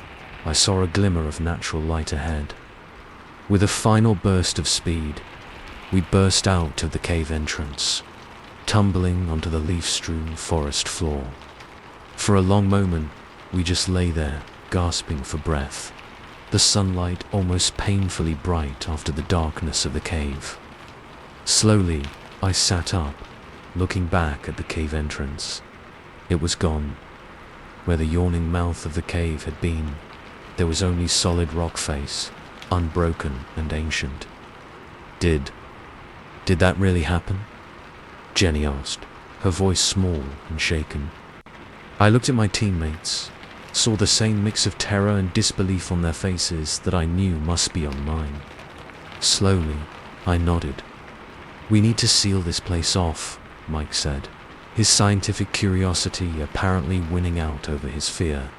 I saw a glimmer of natural light ahead. With a final burst of speed, we burst out of the cave entrance. tumbling onto the leaf-strewn forest floor. For a long moment, we just lay there, gasping for breath, the sunlight almost painfully bright after the darkness of the cave. Slowly, I sat up, looking back at the cave entrance. It was gone. Where the yawning mouth of the cave had been, there was only solid rock face, unbroken and ancient. Did that really happen? Jenny asked, her voice small and shaken. I looked at my teammates, saw the same mix of terror and disbelief on their faces that I knew must be on mine. Slowly, I nodded. We need to seal this place off, Mike said, his scientific curiosity apparently winning out over his fear.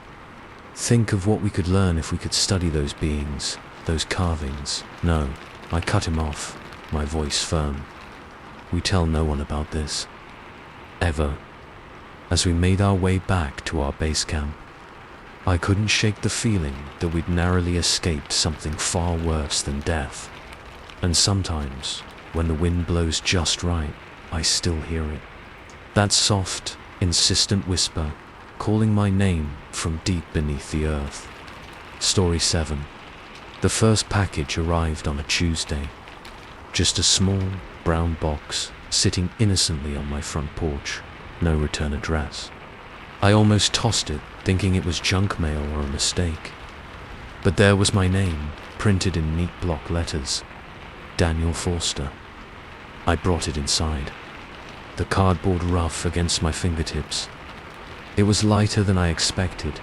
Think of what we could learn if we could study those beings, those carvings. No, I cut him off, my voice firm. We tell no one about this. Ever. As we made our way back to our base camp, I couldn't shake the feeling that we'd narrowly escaped something far worse than death. And sometimes, when the wind blows just right, I still hear it. That soft, insistent whisper, calling my name from deep beneath the earth. Story 7. The first package arrived on a Tuesday. Just a small, brown box sitting innocently on my front porch. No return address. I almost tossed it, thinking it was junk mail or a mistake. But there was my name, printed in neat block letters. Daniel Forster. I brought it inside. The cardboard rough against my fingertips. It was lighter than I expected,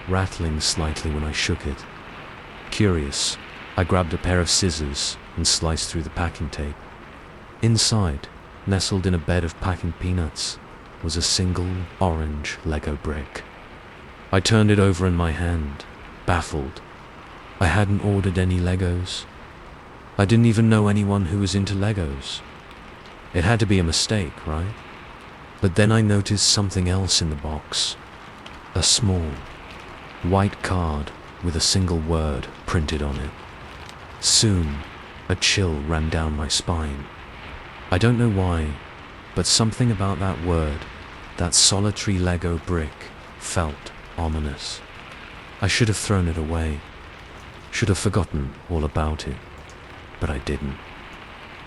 rattling slightly when I shook it. Curious, I grabbed a pair of scissors and sliced through the packing tape. Inside, nestled in a bed of packing peanuts, was a single orange Lego brick. I turned it over in my hand, baffled. I hadn't ordered any Legos. I didn't even know anyone who was into Legos. It had to be a mistake, right? But then I noticed something else in the box. A small, white card with a single word printed on it. Soon, a chill ran down my spine. I don't know why, but something about that word, that solitary Lego brick, felt ominous. I should have thrown it away, should have forgotten all about it, but I didn't.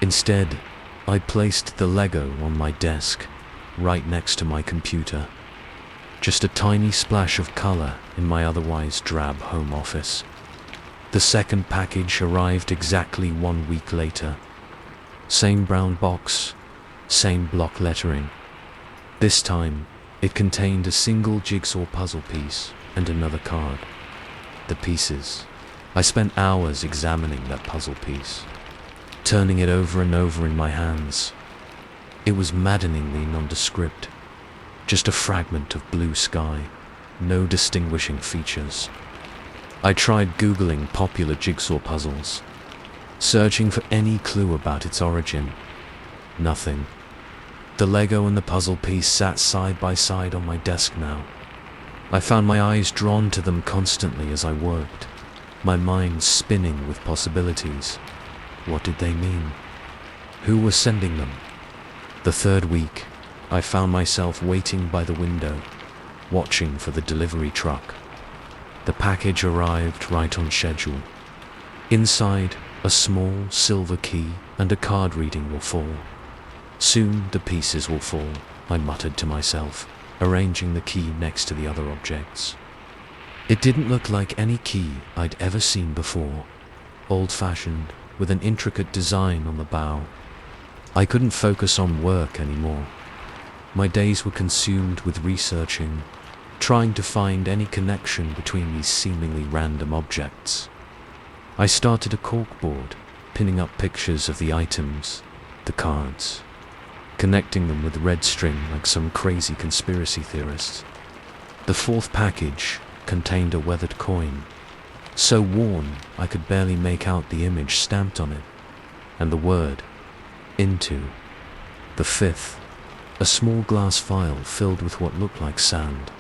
Instead, I placed the Lego on my desk, right next to my computer. Just a tiny splash of color in my otherwise drab home office. The second package arrived exactly 1 week later. Same brown box, same block lettering. This time, it contained a single jigsaw puzzle piece and another card. The pieces. I spent hours examining that puzzle piece, turning it over and over in my hands. It was maddeningly nondescript. Just a fragment of blue sky, no distinguishing features. I tried Googling popular jigsaw puzzles, searching for any clue about its origin. Nothing. The Lego and the puzzle piece sat side by side on my desk now. I found my eyes drawn to them constantly as I worked, my mind spinning with possibilities. What did they mean? Who was sending them? The third week, I found myself waiting by the window, watching for the delivery truck. The package arrived right on schedule. Inside, a small silver key and a card reading will fall. Soon the pieces will fall, I muttered to myself, arranging the key next to the other objects. It didn't look like any key I'd ever seen before, old-fashioned, with an intricate design on the bow. I couldn't focus on work anymore. My days were consumed with researching, trying to find any connection between these seemingly random objects. I started a corkboard, pinning up pictures of the items, the cards, connecting them with red string like some crazy conspiracy theorist. The fourth package contained a weathered coin, so worn I could barely make out the image stamped on it, and the word, into. The fifth, a small glass vial filled with what looked like sand,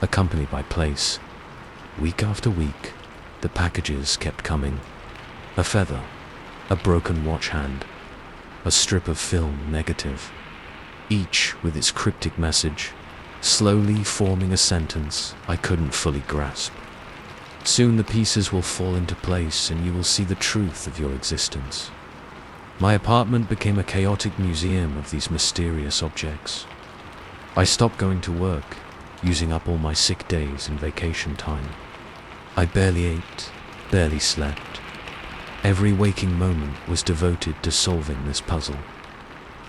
accompanied by place. Week after week, the packages kept coming. A feather, a broken watch hand, a strip of film negative. each with its cryptic message, slowly forming a sentence I couldn't fully grasp. Soon the pieces will fall into place and you will see the truth of your existence. My apartment became a chaotic museum of these mysterious objects. I stopped going to work, using up all my sick days and vacation time. I barely ate, barely slept. Every waking moment was devoted to solving this puzzle.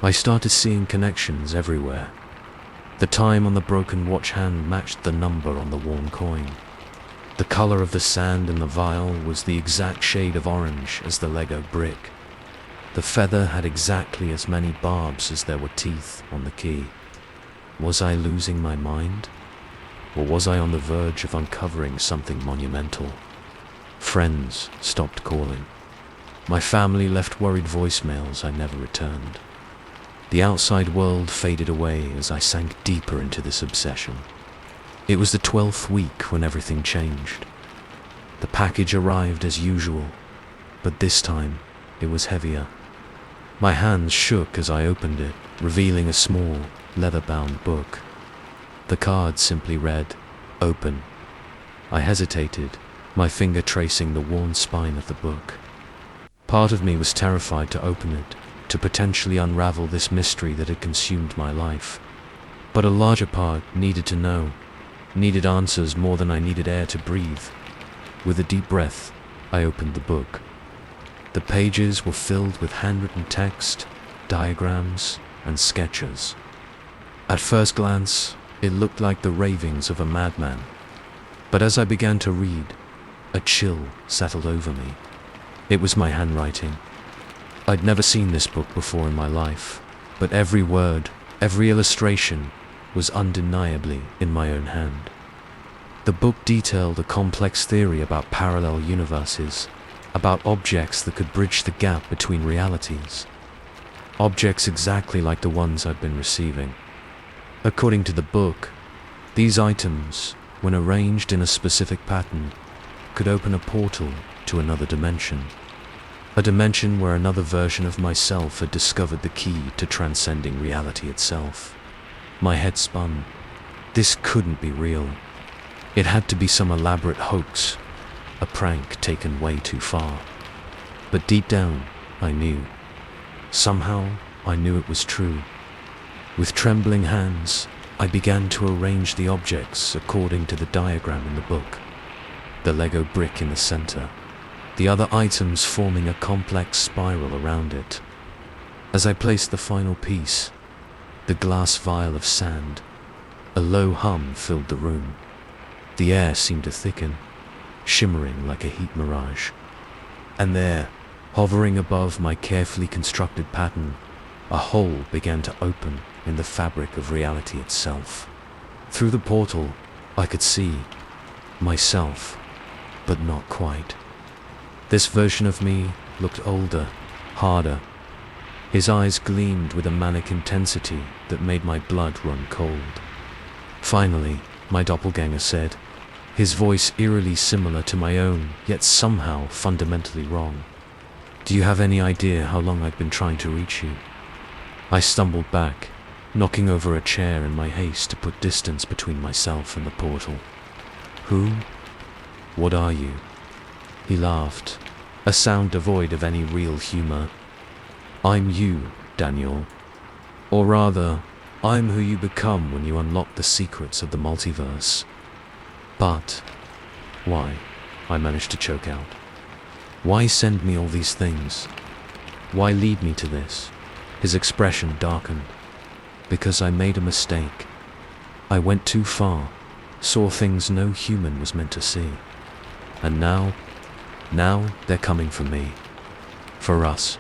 I started seeing connections everywhere. The time on the broken watch hand matched the number on the worn coin. The color of the sand in the vial was the exact shade of orange as the Lego brick. The feather had exactly as many barbs as there were teeth on the key. Was I losing my mind? Or was I on the verge of uncovering something monumental? Friends stopped calling. My family left worried voicemails I never returned. The outside world faded away as I sank deeper into this obsession. It was the 12th week when everything changed. The package arrived as usual, but this time it was heavier. My hands shook as I opened it, revealing a small, leather-bound book. The card simply read, "Open." I hesitated, my finger tracing the worn spine of the book. Part of me was terrified to open it, to potentially unravel this mystery that had consumed my life. But a larger part needed to know, needed answers more than I needed air to breathe. With a deep breath, I opened the book. The pages were filled with handwritten text, diagrams, and sketches. At first glance, it looked like the ravings of a madman. But as I began to read, a chill settled over me. It was my handwriting. I'd never seen this book before in my life, but every word, every illustration was undeniably in my own hand. The book detailed a complex theory about parallel universes, about objects that could bridge the gap between realities. Objects exactly like the ones I'd been receiving. According to the book, these items, when arranged in a specific pattern, could open a portal to another dimension. A dimension where another version of myself had discovered the key to transcending reality itself. My head spun. This couldn't be real. It had to be some elaborate hoax, a prank taken way too far. But deep down, I knew. Somehow, I knew it was true. With trembling hands, I began to arrange the objects according to the diagram in the book. The Lego brick in the center, the other items forming a complex spiral around it. As I placed the final piece, the glass vial of sand, a low hum filled the room. The air seemed to thicken, shimmering like a heat mirage. And there, hovering above my carefully constructed pattern, a hole began to open in the fabric of reality itself. Through the portal, I could see myself, but not quite. This version of me looked older, harder. His eyes gleamed with a manic intensity that made my blood run cold. Finally, my doppelganger said, his voice eerily similar to my own, yet somehow fundamentally wrong. "Do you have any idea how long I've been trying to reach you?" I stumbled back, knocking over a chair in my haste to put distance between myself and the portal. "Who? What are you?" He laughed, a sound devoid of any real humor. "I'm you, Daniel. Or rather, I'm who you become when you unlock the secrets of the multiverse." "But why?" I managed to choke out. "Why send me all these things? Why lead me to this?" His expression darkened. "Because I made a mistake. I went too far, saw things no human was meant to see. And now they're coming for me. For us.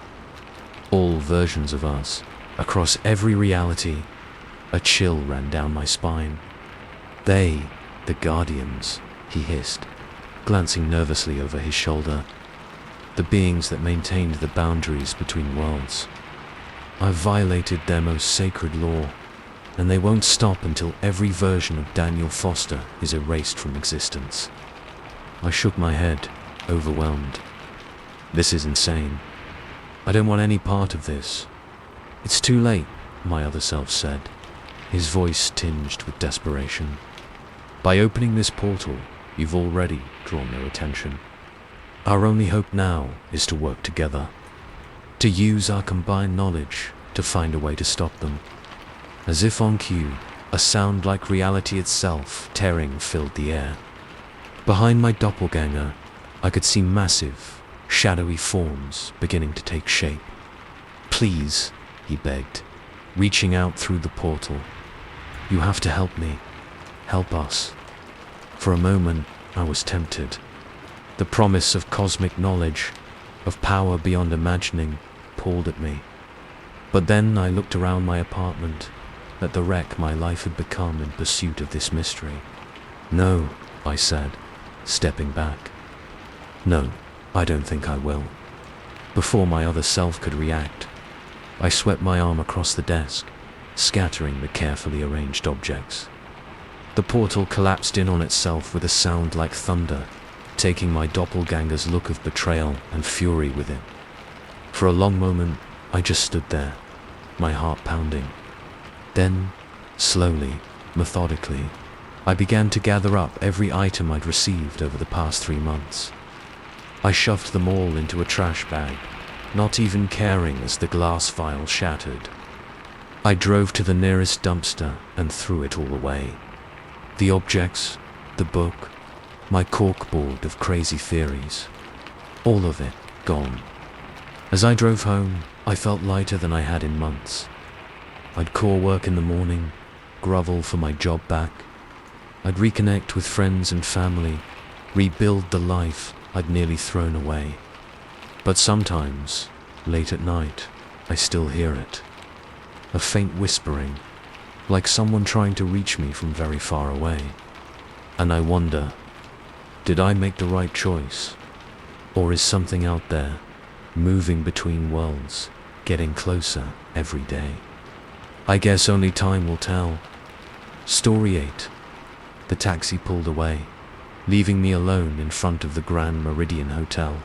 All versions of us, across every reality." A chill ran down my spine. "They, the Guardians," he hissed, glancing nervously over his shoulder. "The beings that maintained the boundaries between worlds. I've violated their most sacred law, and they won't stop until every version of Daniel Foster is erased from existence." I shook my head, overwhelmed. "This is insane. I don't want any part of this. It's too late. my other self said, his voice tinged with desperation. By opening this portal, you've already drawn their attention. Our only hope now is to work together, to use our combined knowledge to find a way to stop them. As if on cue, a sound like reality itself tearing filled the air. Behind my doppelganger, I could see massive, shadowy forms beginning to take shape. Please, he begged, reaching out through the portal. You have to help me. Help us. For a moment, I was tempted. The promise of cosmic knowledge, of power beyond imagining, pulled at me. But then I looked around my apartment, at the wreck my life had become in pursuit of this mystery. No, I said, stepping back. No, I don't think I will. Before my other self could react, I swept my arm across the desk, scattering the carefully arranged objects. The portal collapsed in on itself with a sound like thunder, taking my doppelganger's look of betrayal and fury with it. For a long moment, I just stood there, my heart pounding. Then, slowly, methodically, I began to gather up every item I'd received over the past 3 months. I shoved them all into a trash bag, not even caring as the glass vial shattered. I drove to the nearest dumpster and threw it all away. The objects, the book, my corkboard of crazy theories, all of it gone. As I drove home, I felt lighter than I had in months. I'd core work in the morning, grovel for my job back. I'd reconnect with friends and family, rebuild the life I'd nearly thrown away. But sometimes, late at night, I still hear it. A faint whispering, like someone trying to reach me from very far away. And I wonder, did I make the right choice? Or is something out there, moving between worlds, getting closer every day? I guess only time will tell. Story 8. The taxi pulled away, leaving me alone in front of the Grand Meridian Hotel.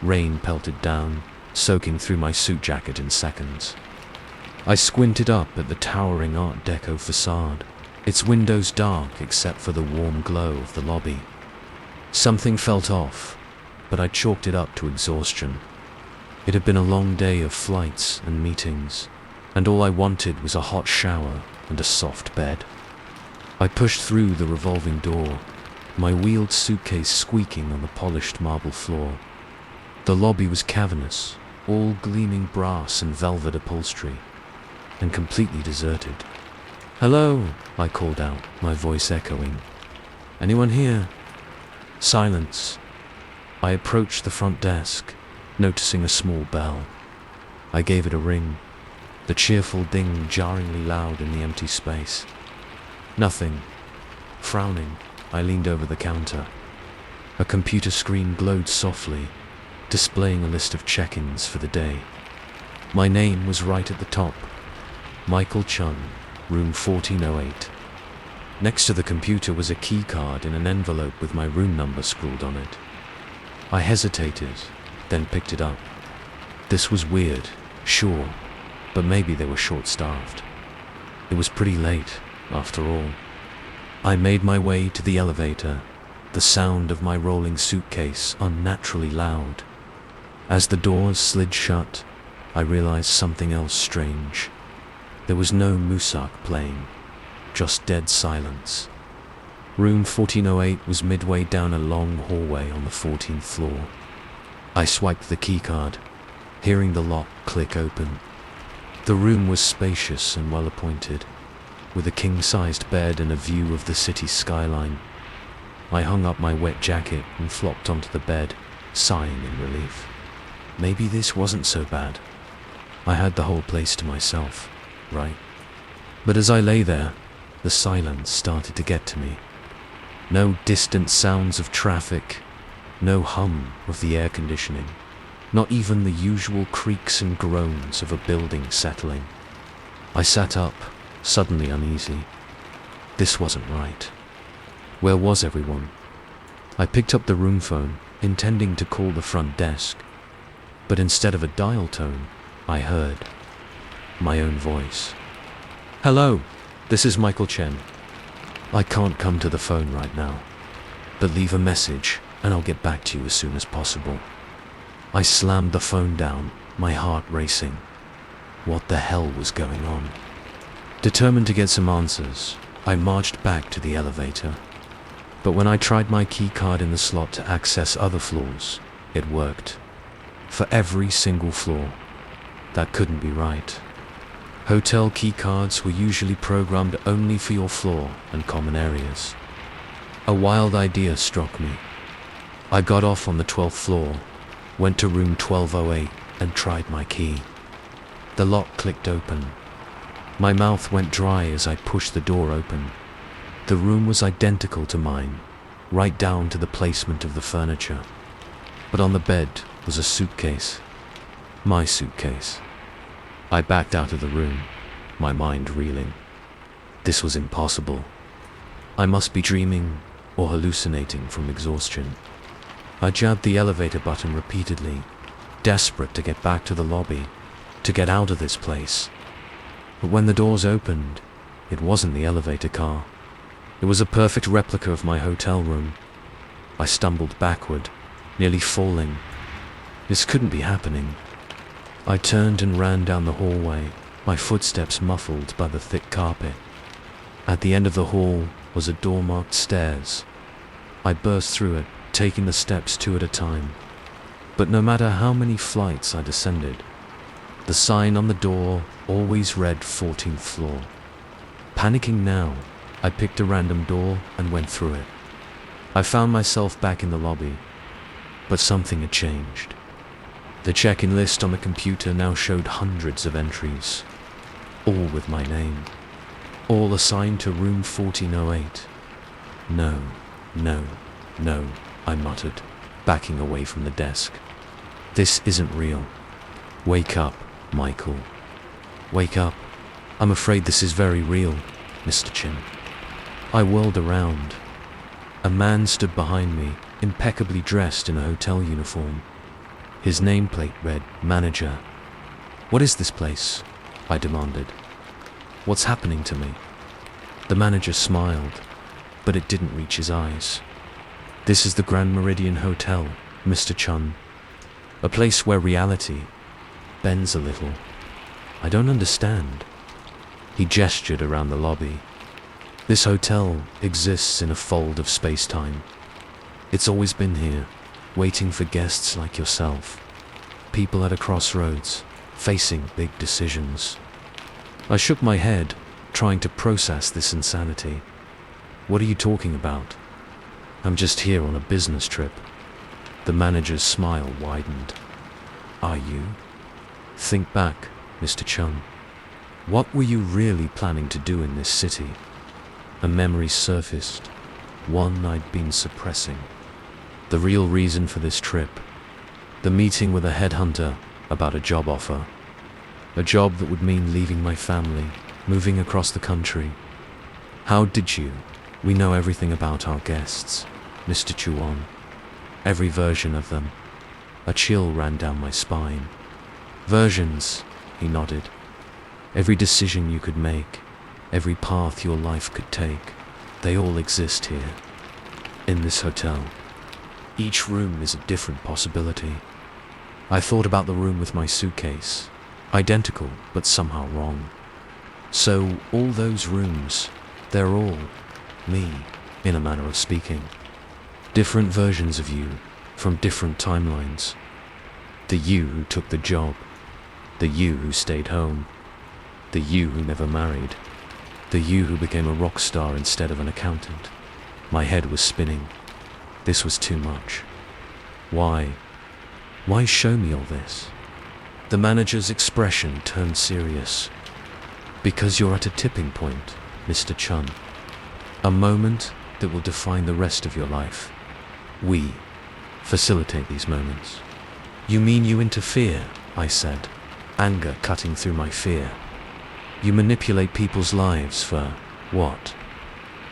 Rain pelted down, soaking through my suit jacket in seconds. I squinted up at the towering Art Deco facade, its windows dark except for the warm glow of the lobby. Something felt off, but I chalked it up to exhaustion. It had been a long day of flights and meetings, and all I wanted was a hot shower and a soft bed. I pushed through the revolving door, my wheeled suitcase squeaking on the polished marble floor. The lobby was cavernous, all gleaming brass and velvet upholstery, and completely deserted. "Hello," I called out, my voice echoing. "Anyone here?" Silence. I approached the front desk, noticing a small bell. I gave it a ring, the cheerful ding jarringly loud in the empty space. Nothing. Frowning, I leaned over the counter. A computer screen glowed softly, displaying a list of check-ins for the day. My name was right at the top. Michael Chun, room 1408. Next to the computer was a key card in an envelope with my room number scrawled on it. I hesitated, then picked it up. This was weird, sure, but maybe they were short-staffed. It was pretty late, after all. I made my way to the elevator, the sound of my rolling suitcase unnaturally loud. As the doors slid shut, I realized something else strange. There was no Musak playing, just dead silence. Room 1408 was midway down a long hallway on the 14th floor. I swiped the keycard, hearing the lock click open. The room was spacious and well-appointed, with a king-sized bed and a view of the city skyline. I hung up my wet jacket and flopped onto the bed, sighing in relief. Maybe this wasn't so bad. I had the whole place to myself, right? But as I lay there, the silence started to get to me. No distant sounds of traffic, no hum of the air conditioning, not even the usual creaks and groans of a building settling. I sat up, suddenly uneasy. This wasn't right. Where was everyone? I picked up the room phone, intending to call the front desk, but instead of a dial tone, I heard, my own voice. "Hello, this is Michael Chen. I can't come to the phone right now, but leave a message and I'll get back to you as soon as possible." I slammed the phone down, my heart racing. What the hell was going on? Determined to get some answers, I marched back to the elevator. But when I tried my key card in the slot to access other floors, it worked. For every single floor. That couldn't be right. Hotel key cards were usually programmed only for your floor and common areas. A wild idea struck me. I got off on the 12th floor, went to room 1208 and tried my key. The lock clicked open. My mouth went dry as I pushed the door open. The room was identical to mine, right down to the placement of the furniture. But on the bed was a suitcase. My suitcase. I backed out of the room, my mind reeling. This was impossible. I must be dreaming or hallucinating from exhaustion. I jabbed the elevator button repeatedly, desperate to get back to the lobby, to get out of this place. But when the doors opened, it wasn't the elevator car. It was a perfect replica of my hotel room. I stumbled backward, nearly falling. This couldn't be happening. I turned and ran down the hallway, my footsteps muffled by the thick carpet. At the end of the hall was a door marked stairs. I burst through it, taking the steps two at a time. But no matter how many flights I descended, the sign on the door always read 14th floor. Panicking now, I picked a random door and went through it. I found myself back in the lobby, but something had changed. The check-in list on the computer now showed hundreds of entries, all with my name, all assigned to room 1408. No, no, no, I muttered, backing away from the desk. This isn't real. Wake up, Michael. Wake up. I'm afraid this is very real, Mr. Chin. I whirled around. A man stood behind me, impeccably dressed in a hotel uniform. His nameplate read, "Manager." "What is this place?" I demanded. "What's happening to me?" The manager smiled, but it didn't reach his eyes. "This is the Grand Meridian Hotel, Mr. Chun. A place where reality bends a little. I don't understand." He gestured around the lobby. "This hotel exists in a fold of space-time. It's always been here, waiting for guests like yourself. People at a crossroads, facing big decisions." I shook my head, trying to process this insanity. "What are you talking about?" "I'm just here on a business trip." The manager's smile widened. "Are you? Think back, Mr. Chung. What were you really planning to do in this city?" A memory surfaced, one I'd been suppressing. The real reason for this trip. The meeting with a headhunter about a job offer. A job that would mean leaving my family, moving across the country. "How did you? We know everything about our guests, Mr. Chuan. Every version of them." A chill ran down my spine. "Versions," he nodded. "Every decision you could make, every path your life could take, they all exist here, in this hotel. Each room is a different possibility." I thought about the room with my suitcase, identical but somehow wrong. So all those rooms, they're all me, in a manner of speaking. Different versions of you, from different timelines. The you who took the job, the you who stayed home, the you who never married, the you who became a rock star instead of an accountant. My head was spinning. This was too much. Why? Why show me all this? The manager's expression turned serious. "Because you're at a tipping point, Mr. Chun. A moment that will define the rest of your life. We facilitate these moments." "You mean you interfere?" I said, anger cutting through my fear. "You manipulate people's lives for what?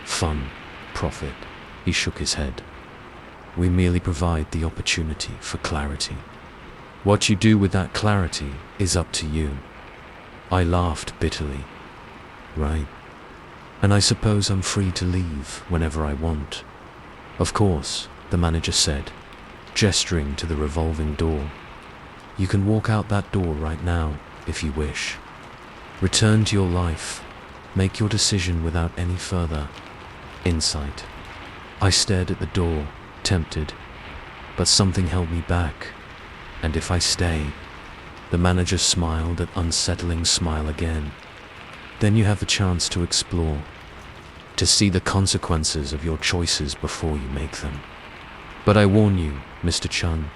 Fun, profit?" He shook his head. "We merely provide the opportunity for clarity. What you do with that clarity is up to you." I laughed bitterly. Right. And I suppose I'm free to leave whenever I want. Of course, the manager said, gesturing to the revolving door. You can walk out that door right now, if you wish. Return to your life. Make your decision without any further insight. I stared at the door, tempted, but something held me back. And if I stay, the manager smiled an unsettling smile again. Then you have the chance to explore, to see the consequences of your choices before you make them. But I warn you, Mr. Chun,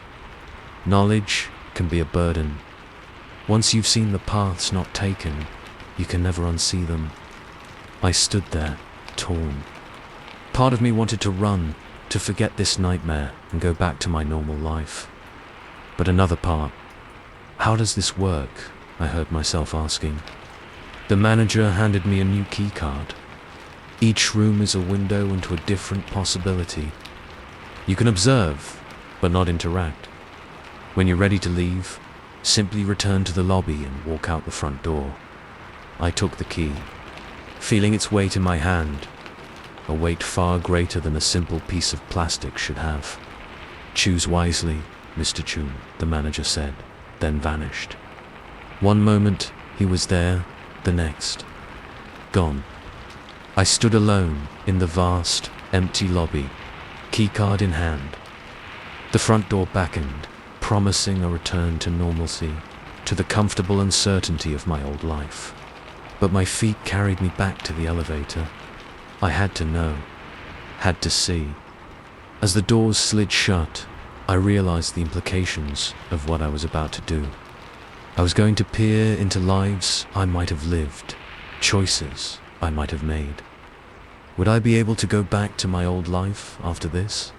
knowledge can be a burden. Once you've seen the paths not taken, you can never unsee them. I stood there, torn. Part of me wanted to run, to forget this nightmare and go back to my normal life. But another part, how does this work? I heard myself asking. The manager handed me a new key card. Each room is a window into a different possibility. You can observe, but not interact. When you're ready to leave, simply return to the lobby and walk out the front door. I took the key, feeling its weight in my hand, a weight far greater than a simple piece of plastic should have. Choose wisely, Mr. Chun, the manager said, then vanished. One moment, he was there, the next, gone. I stood alone in the vast, empty lobby, keycard in hand. The front door beckoned, promising a return to normalcy, to the comfortable uncertainty of my old life. But my feet carried me back to the elevator. I had to know, had to see. As the doors slid shut, I realized the implications of what I was about to do. I was going to peer into lives I might have lived, choices I might have made. Would I be able to go back to my old life after this?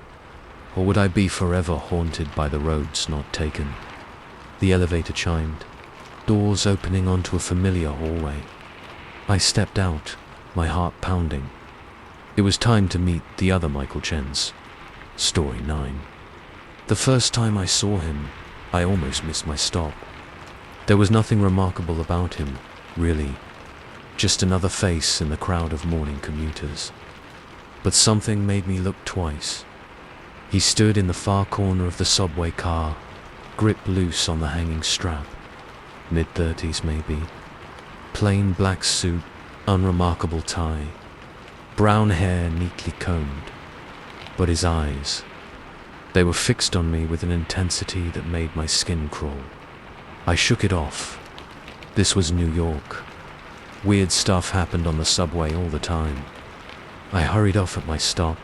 Or would I be forever haunted by the roads not taken? The elevator chimed, doors opening onto a familiar hallway. I stepped out, my heart pounding. It was time to meet the other Michael Chen's. Story 9. The first time I saw him, I almost missed my stop. There was nothing remarkable about him, really. Just another face in the crowd of morning commuters. But something made me look twice. He stood in the far corner of the subway car, grip loose on the hanging strap. Mid-30s maybe. Plain black suit, unremarkable tie. Brown hair neatly combed. But his eyes, they were fixed on me with an intensity that made my skin crawl. I shook it off. This was New York. Weird stuff happened on the subway all the time. I hurried off at my stop,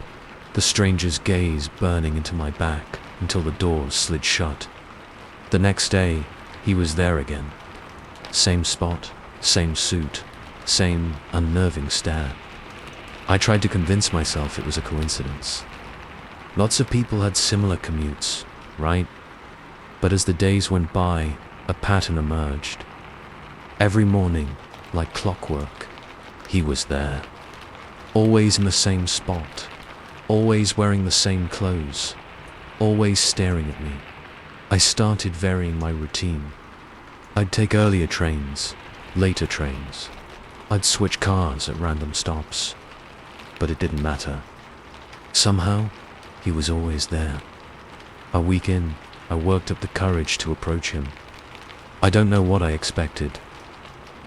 the stranger's gaze burning into my back until the doors slid shut. The next day, he was there again. Same spot, same suit, same unnerving stare. I tried to convince myself it was a coincidence. Lots of people had similar commutes, right? But as the days went by, a pattern emerged. Every morning, like clockwork, he was there. Always in the same spot, always wearing the same clothes, always staring at me. I started varying my routine. I'd take earlier trains, later trains. I'd switch cars at random stops. But it didn't matter. Somehow, he was always there. A week in, I worked up the courage to approach him. I don't know what I expected.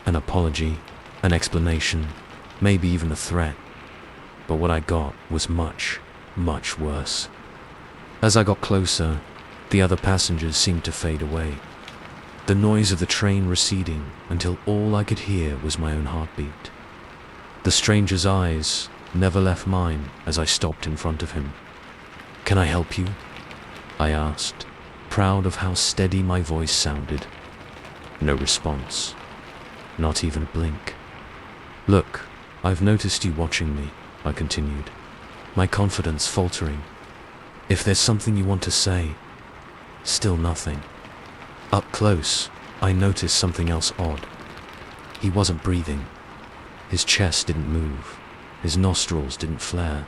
An apology, an explanation, maybe even a threat. But what I got was much, much worse. As I got closer, the other passengers seemed to fade away. The noise of the train receding until all I could hear was my own heartbeat. The stranger's eyes never left mine as I stopped in front of him. "Can I help you?" I asked, proud of how steady my voice sounded. No response. Not even a blink. "Look, I've noticed you watching me," I continued, my confidence faltering. "If there's something you want to say." Still nothing. Up close, I noticed something else odd. He wasn't breathing. His chest didn't move. His nostrils didn't flare.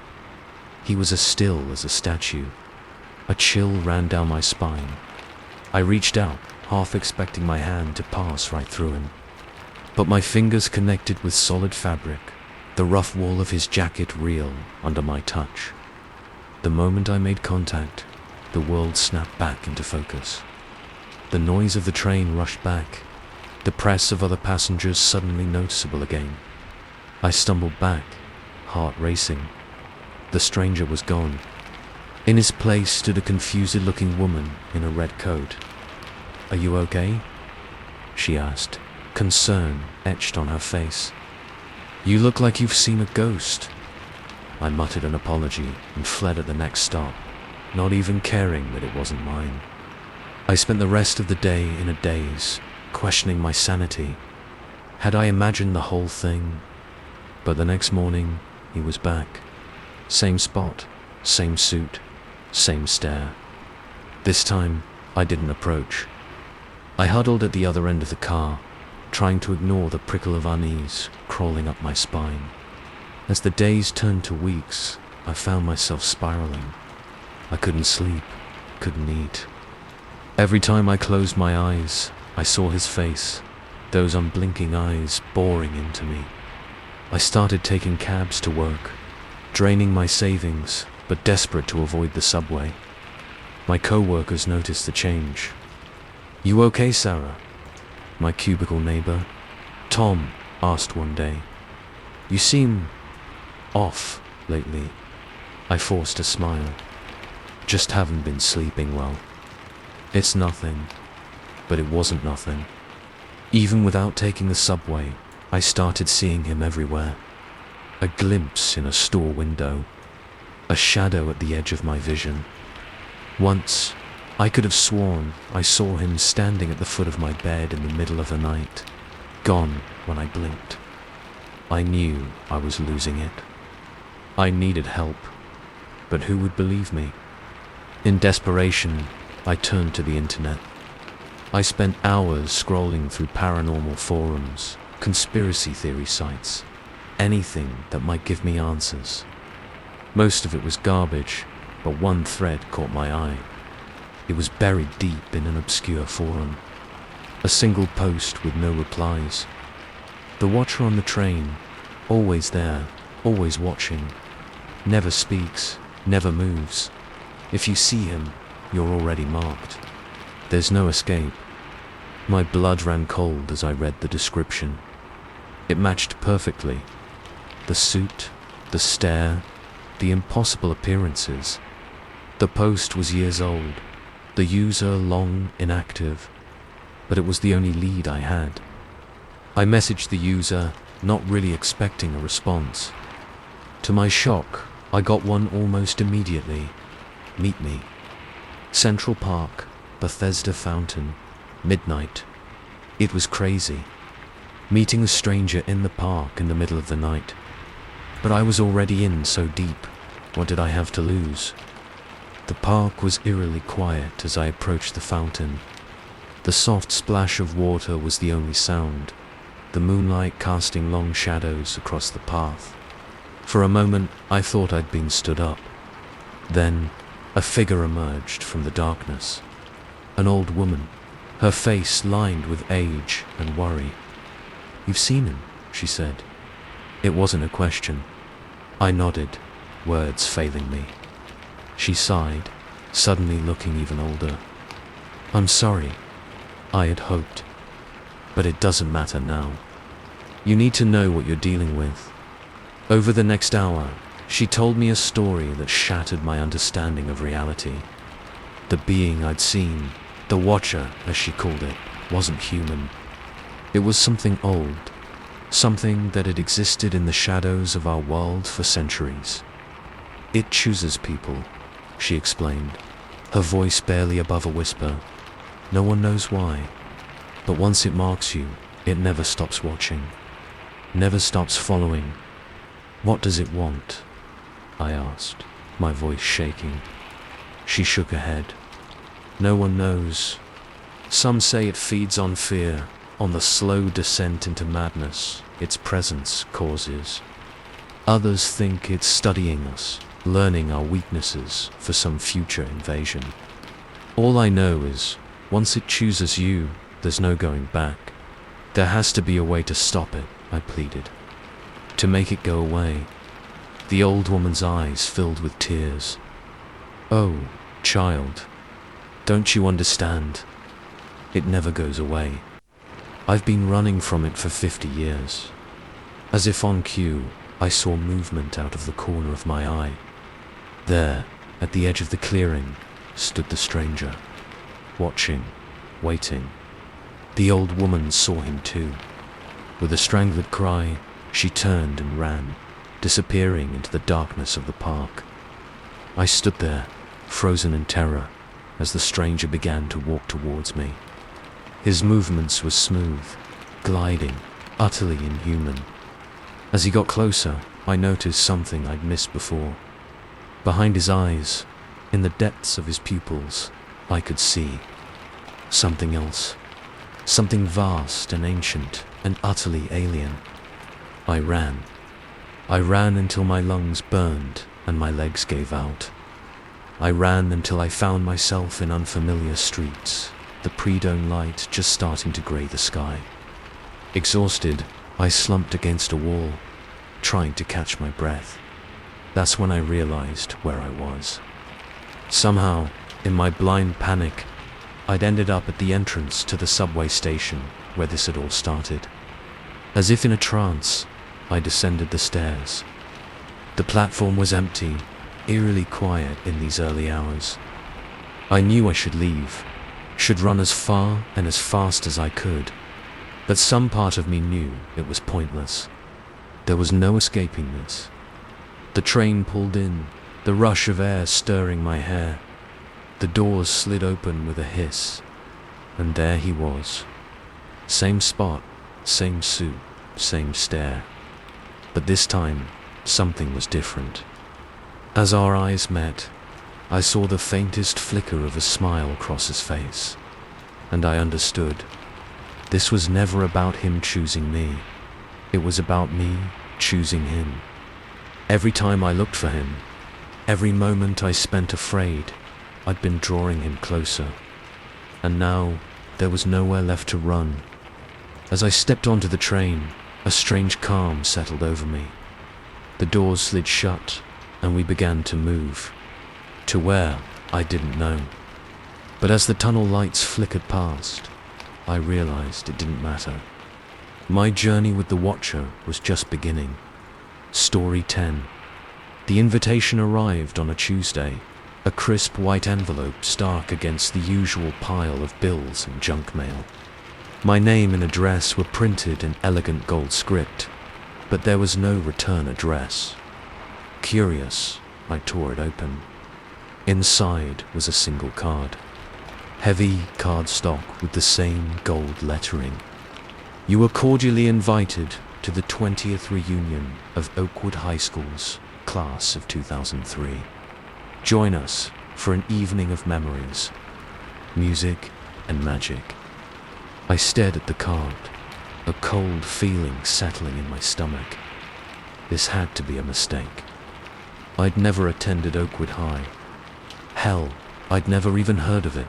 He was as still as a statue. A chill ran down my spine. I reached out, half expecting my hand to pass right through him. but my fingers connected with solid fabric, the rough wall of his jacket real under my touch. The moment I made contact, the world snapped back into focus. The noise of the train rushed back, the press of other passengers suddenly noticeable again. I stumbled back, heart racing. The stranger was gone. In his place stood a confused-looking woman in a red coat. "Are you okay?" she asked, concern etched on her face. "You look like you've seen a ghost." I muttered an apology and fled at the next stop, not even caring that it wasn't mine. I spent the rest of the day in a daze, questioning my sanity. Had I imagined the whole thing? But the next morning, he was back. Same spot, same suit, same stare. This time, I didn't approach. I huddled at the other end of the car, trying to ignore the prickle of unease crawling up my spine. As the days turned to weeks, I found myself spiraling. I couldn't sleep, couldn't eat. Every time I closed my eyes, I saw his face, those unblinking eyes boring into me. I started taking cabs to work, draining my savings, but desperate to avoid the subway. My co-workers noticed the change. "You okay, Sarah?" my cubicle neighbor, Tom, asked one day. "You seem off lately." I forced a smile. "Just haven't been sleeping well." "It's nothing." But it wasn't nothing. Even without taking the subway, I started seeing him everywhere. A glimpse in a store window, a shadow at the edge of my vision. Once, I could have sworn I saw him standing at the foot of my bed in the middle of the night, gone when I blinked. I knew I was losing it. I needed help, but who would believe me? In desperation, I turned to the internet. I spent hours scrolling through paranormal forums, conspiracy theory sites, anything that might give me answers. Most of it was garbage, but one thread caught my eye. It was buried deep in an obscure forum. A single post with no replies. The watcher on the train, always there, always watching, never speaks, never moves. If you see him, you're already marked. There's no escape. My blood ran cold as I read the description. It matched perfectly. The suit, the stare, the impossible appearances. The post was years old, the user long inactive, but it was the only lead I had. I messaged the user, not really expecting a response. To my shock, I got one almost immediately. "Meet me. Central Park, Bethesda Fountain, midnight." It was crazy. Meeting a stranger in the park in the middle of the night. But I was already in so deep. What did I have to lose? The park was eerily quiet as I approached the fountain. The soft splash of water was the only sound, the moonlight casting long shadows across the path. For a moment, I thought I'd been stood up. Then, a figure emerged from the darkness. An old woman, her face lined with age and worry. "You've seen him," she said. It wasn't a question. I nodded, words failing me. She sighed, suddenly looking even older. "I'm sorry. I had hoped. But it doesn't matter now. You need to know what you're dealing with." Over the next hour, she told me a story that shattered my understanding of reality. The being I'd seen, the Watcher, as she called it, wasn't human. It was something old, something that had existed in the shadows of our world for centuries. "It chooses people," she explained, her voice barely above a whisper. "No one knows why, but once it marks you, it never stops watching, never stops following." "What does it want?" I asked, my voice shaking. She shook her head. "No one knows. Some say it feeds on fear, on the slow descent into madness its presence causes. Others think it's studying us, learning our weaknesses for some future invasion. All I know is, once it chooses you, there's no going back. There has to be a way to stop it, I pleaded. To make it go away. The old woman's eyes filled with tears. Oh, child, don't you understand? It never goes away. I've been running from it for 50 years. As if on cue, I saw movement out of the corner of my eye. There, at the edge of the clearing, stood the stranger, watching, waiting. The old woman saw him too. With a strangled cry, she turned and ran, disappearing into the darkness of the park. I stood there, frozen in terror, as the stranger began to walk towards me. His movements were smooth, gliding, utterly inhuman. As he got closer, I noticed something I'd missed before. Behind his eyes, in the depths of his pupils, I could see something else. Something vast and ancient and utterly alien. I ran. I ran until my lungs burned and my legs gave out. I ran until I found myself in unfamiliar streets, the pre-dawn light just starting to grey the sky. Exhausted, I slumped against a wall, trying to catch my breath. That's when I realized where I was. Somehow, in my blind panic, I'd ended up at the entrance to the subway station where this had all started. As if in a trance, I descended the stairs. The platform was empty, eerily quiet in these early hours. I knew I should leave, should run as far and as fast as I could, but some part of me knew it was pointless. There was no escaping this. The train pulled in, the rush of air stirring my hair. The doors slid open with a hiss, and there he was. Same spot, same suit, same stare. But this time, something was different. As our eyes met, I saw the faintest flicker of a smile cross his face, and I understood. This was never about him choosing me. It was about me choosing him. Every time I looked for him, every moment I spent afraid, I'd been drawing him closer. And now, there was nowhere left to run. As I stepped onto the train, a strange calm settled over me. The doors slid shut, and we began to move. To where, I didn't know. But as the tunnel lights flickered past, I realized it didn't matter. My journey with the Watcher was just beginning. Story 10. The invitation arrived on a Tuesday, a crisp white envelope stark against the usual pile of bills and junk mail. My name and address were printed in elegant gold script, but there was no return address. Curious, I tore it open. Inside was a single card. Heavy cardstock with the same gold lettering. You were cordially invited to the 20th reunion of Oakwood High School's class of 2003. Join us for an evening of memories, music and magic. I stared at the card, a cold feeling settling in my stomach. This had to be a mistake. I'd never attended Oakwood High. Hell, I'd never even heard of it.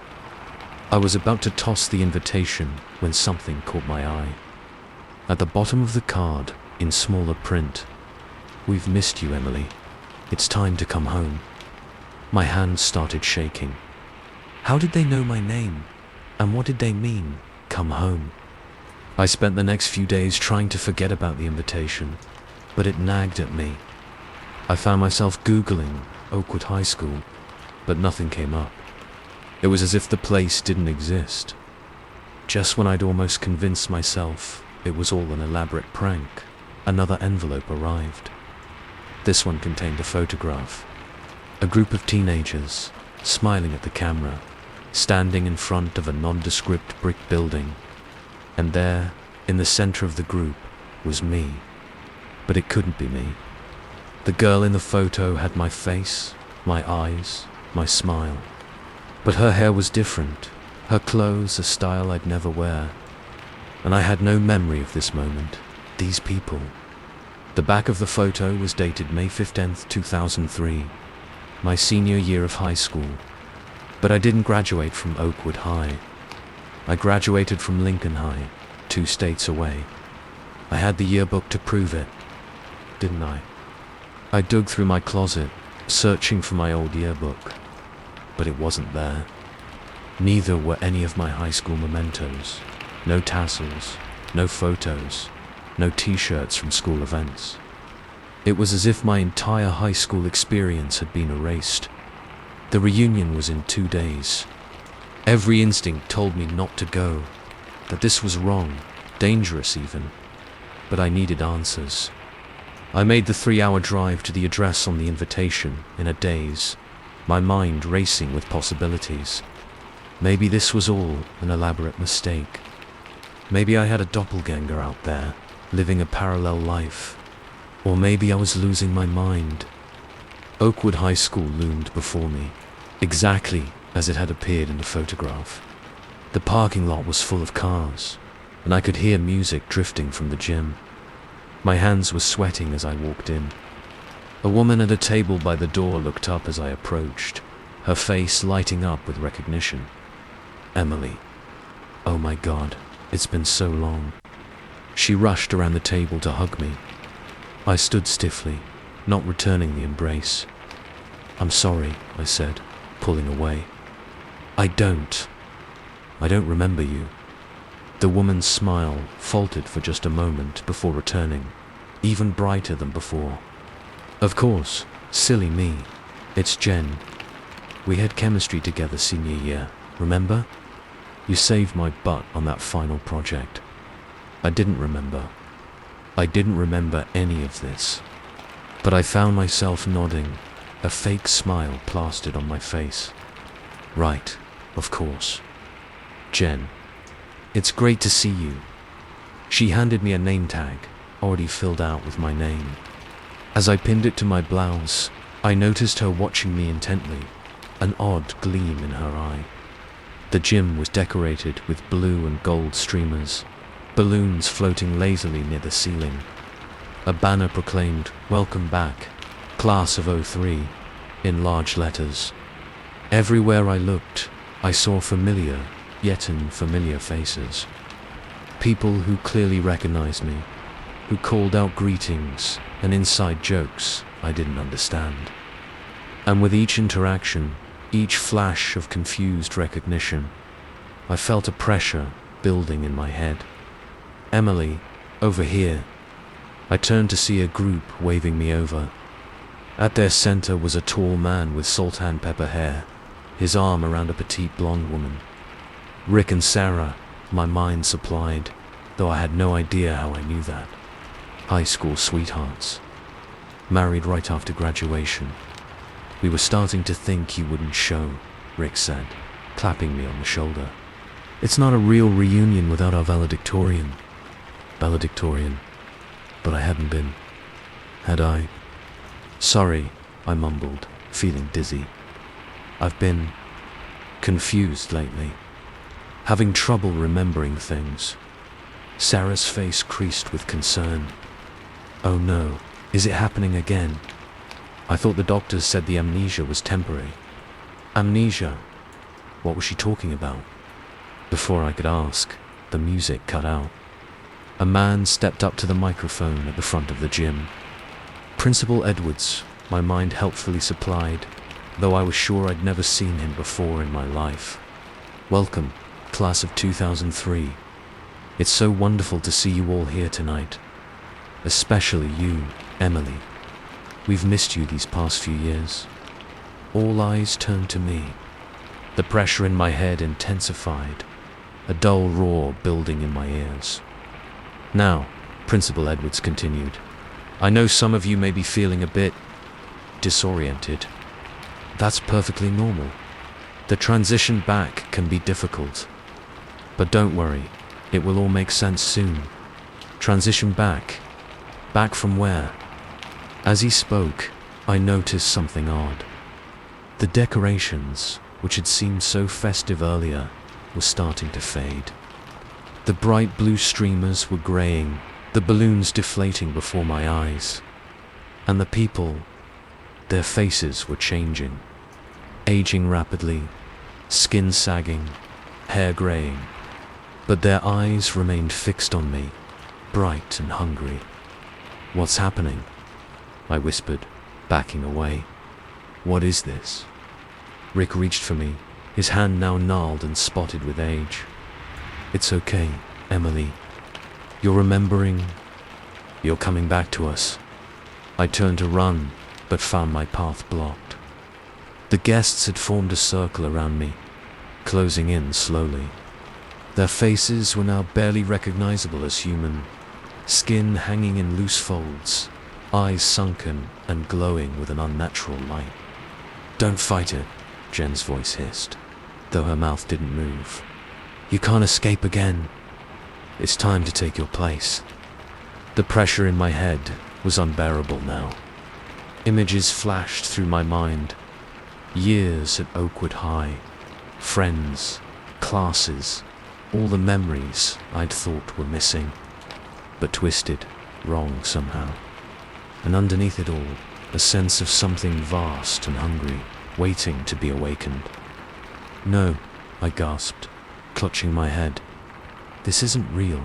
I was about to toss the invitation when something caught my eye. At the bottom of the card, in smaller print, "We've missed you, Emily. It's time to come home." My hands started shaking. How did they know my name? And what did they mean, come home? I spent the next few days trying to forget about the invitation, but it nagged at me. I found myself Googling Oakwood High School, but nothing came up. It was as if the place didn't exist. Just when I'd almost convinced myself it was all an elaborate prank, another envelope arrived. This one contained a photograph. A group of teenagers, smiling at the camera, standing in front of a nondescript brick building. And there, in the center of the group, was me. But it couldn't be me. The girl in the photo had my face, my eyes, my smile. But her hair was different, her clothes a style I'd never wear. And I had no memory of this moment, these people. The back of the photo was dated May 15th, 2003, my senior year of high school. But I didn't graduate from Oakwood High. I graduated from Lincoln High 2 states away. I had the yearbook to prove it, didn't I? I dug through my closet, searching for my old yearbook, but it wasn't there. Neither were any of my high school mementos. No tassels, no photos, no t-shirts from school events. It was as if my entire high school experience had been erased. The reunion was in 2 days. Every instinct told me not to go, that this was wrong, dangerous even, but I needed answers. I made the 3-hour drive to the address on the invitation in a daze, my mind racing with possibilities. Maybe this was all an elaborate mistake. Maybe I had a doppelganger out there, living a parallel life. Or maybe I was losing my mind. Oakwood High School loomed before me, exactly as it had appeared in the photograph. The parking lot was full of cars, and I could hear music drifting from the gym. My hands were sweating as I walked in. A woman at a table by the door looked up as I approached, her face lighting up with recognition. Emily. Oh my God, it's been so long. She rushed around the table to hug me. I stood stiffly, not returning the embrace. I'm sorry, I said, pulling away. I don't remember you. The woman's smile faltered for just a moment before returning, even brighter than before. Of course, silly me. It's Jen. We had chemistry together senior year, remember? You saved my butt on that final project. I didn't remember. I didn't remember any of this. But I found myself nodding, a fake smile plastered on my face. Right, of course. Jen. It's great to see you. She handed me a name tag, already filled out with my name. As I pinned it to my blouse, I noticed her watching me intently, an odd gleam in her eye. The gym was decorated with blue and gold streamers, balloons floating lazily near the ceiling. A banner proclaimed, "Welcome back, Class of '03, in large letters. Everywhere I looked, I saw familiar, yet unfamiliar faces. People who clearly recognized me, who called out greetings and inside jokes I didn't understand. And with each interaction, each flash of confused recognition, I felt a pressure building in my head. Emily, over here. I turned to see a group waving me over. At their center was a tall man with salt and pepper hair, his arm around a petite blonde woman. Rick and Sarah, my mind supplied, though I had no idea how I knew that. High school sweethearts. Married right after graduation. We were starting to think you wouldn't show, Rick said, clapping me on the shoulder. It's not a real reunion without our valedictorian. Valedictorian. But I hadn't been. Had I? Sorry, I mumbled, feeling dizzy. I've been confused lately. Having trouble remembering things. Sarah's face creased with concern. Oh no, is it happening again? I thought the doctors said the amnesia was temporary. Amnesia? What was she talking about? Before I could ask, the music cut out. A man stepped up to the microphone at the front of the gym. Principal Edwards, my mind helpfully supplied, though I was sure I'd never seen him before in my life. Welcome, Class of 2003. It's so wonderful to see you all here tonight. Especially you, Emily. We've missed you these past few years. All eyes turned to me. The pressure in my head intensified, a dull roar building in my ears. Now, Principal Edwards continued, I know some of you may be feeling a bit disoriented. That's perfectly normal. The transition back can be difficult. But don't worry, it will all make sense soon. Transition back. Back from where? As he spoke, I noticed something odd. The decorations, which had seemed so festive earlier, were starting to fade. The bright blue streamers were graying, the balloons deflating before my eyes. And the people, their faces were changing, aging rapidly, skin sagging, hair graying. but their eyes remained fixed on me, bright and hungry. "What's happening?" I whispered, backing away. "What is this?" Rick reached for me, his hand now gnarled and spotted with age. "It's okay, Emily. You're remembering. You're coming back to us." I turned to run, but found my path blocked. The guests had formed a circle around me, closing in slowly. Their faces were now barely recognizable as human, skin hanging in loose folds, eyes sunken and glowing with an unnatural light. "Don't fight it," Jen's voice hissed, though her mouth didn't move. "You can't escape again. It's time to take your place." The pressure in my head was unbearable now. Images flashed through my mind. Years at Oakwood High, friends, classes, all the memories I'd thought were missing, but twisted, wrong somehow. And underneath it all, a sense of something vast and hungry, waiting to be awakened. "No," I gasped, clutching my head. "This isn't real.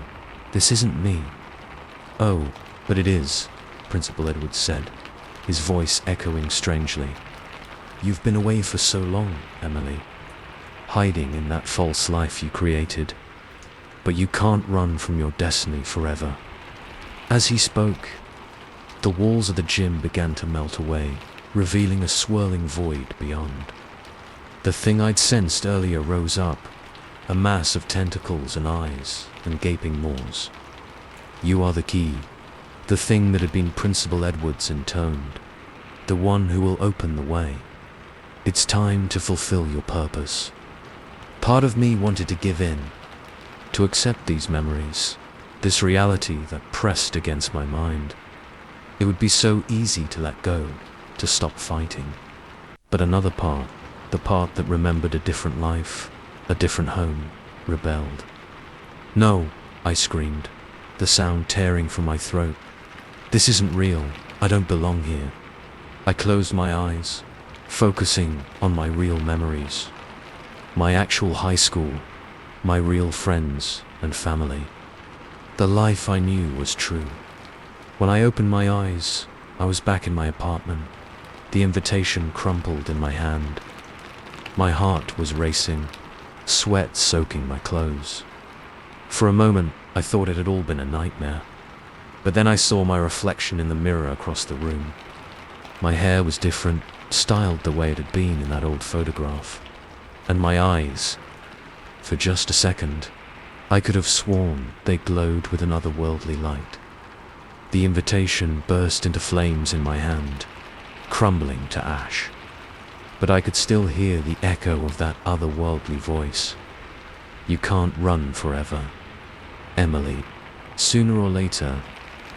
This isn't me." "Oh, but it is," Principal Edwards said, his voice echoing strangely. "You've been away for so long, Emily, hiding in that false life you created. But you can't run from your destiny forever." As he spoke, the walls of the gym began to melt away, revealing a swirling void beyond. The thing I'd sensed earlier rose up, a mass of tentacles and eyes and gaping maws. "You are the key, the thing that had been Principal Edwards intoned, the one who will open the way. It's time to fulfill your purpose." Part of me wanted to give in, to accept these memories, this reality that pressed against my mind. It would be so easy to let go, to stop fighting. But another part, the part that remembered a different life, a different home, rebelled. "No," I screamed, the sound tearing from my throat. "This isn't real. I don't belong here." I closed my eyes, focusing on my real memories. My actual high school, my real friends and family. The life I knew was true. When I opened my eyes, I was back in my apartment, the invitation crumpled in my hand. My heart was racing, sweat soaking my clothes. For a moment, I thought it had all been a nightmare. But then I saw my reflection in the mirror across the room. My hair was different, styled the way it had been in that old photograph. And my eyes, for just a second, I could have sworn they glowed with an otherworldly light. The invitation burst into flames in my hand, crumbling to ash. But I could still hear the echo of that otherworldly voice. "You can't run forever. Emily, sooner or later,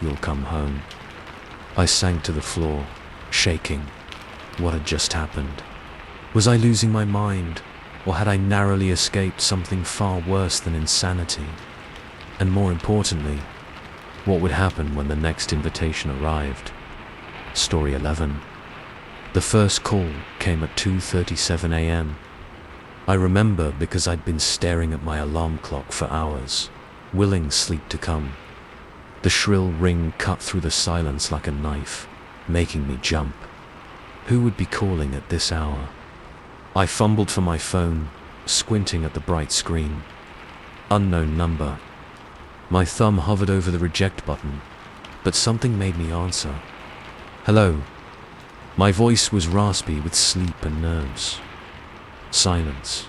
you'll come home." I sank to the floor, shaking. What had just happened? Was I losing my mind, or had I narrowly escaped something far worse than insanity? And more importantly, what would happen when the next invitation arrived? Story 11. The first call came at 2:37 a.m. I remember because I'd been staring at my alarm clock for hours, willing sleep to come. The shrill ring cut through the silence like a knife, making me jump. Who would be calling at this hour? I fumbled for my phone, squinting at the bright screen. Unknown number. My thumb hovered over the reject button, but something made me answer. "Hello." My voice was raspy with sleep and nerves. Silence.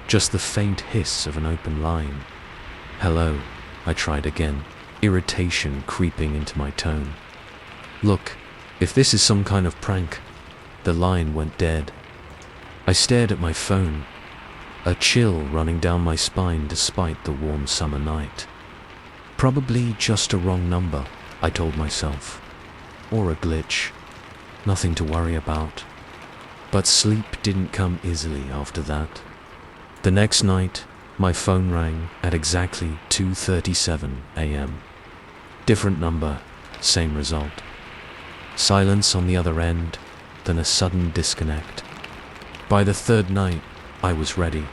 Just the faint hiss of an open line. "Hello," I tried again, irritation creeping into my tone. "Look, if this is some kind of prank." The line went dead. I stared at my phone, a chill running down my spine despite the warm summer night. Probably just a wrong number, I told myself. Or a glitch. Nothing to worry about. But sleep didn't come easily after that. The next night, my phone rang at exactly 2:37 a.m. Different number, same result. Silence on the other end, then a sudden disconnect. By the third night, I was ready.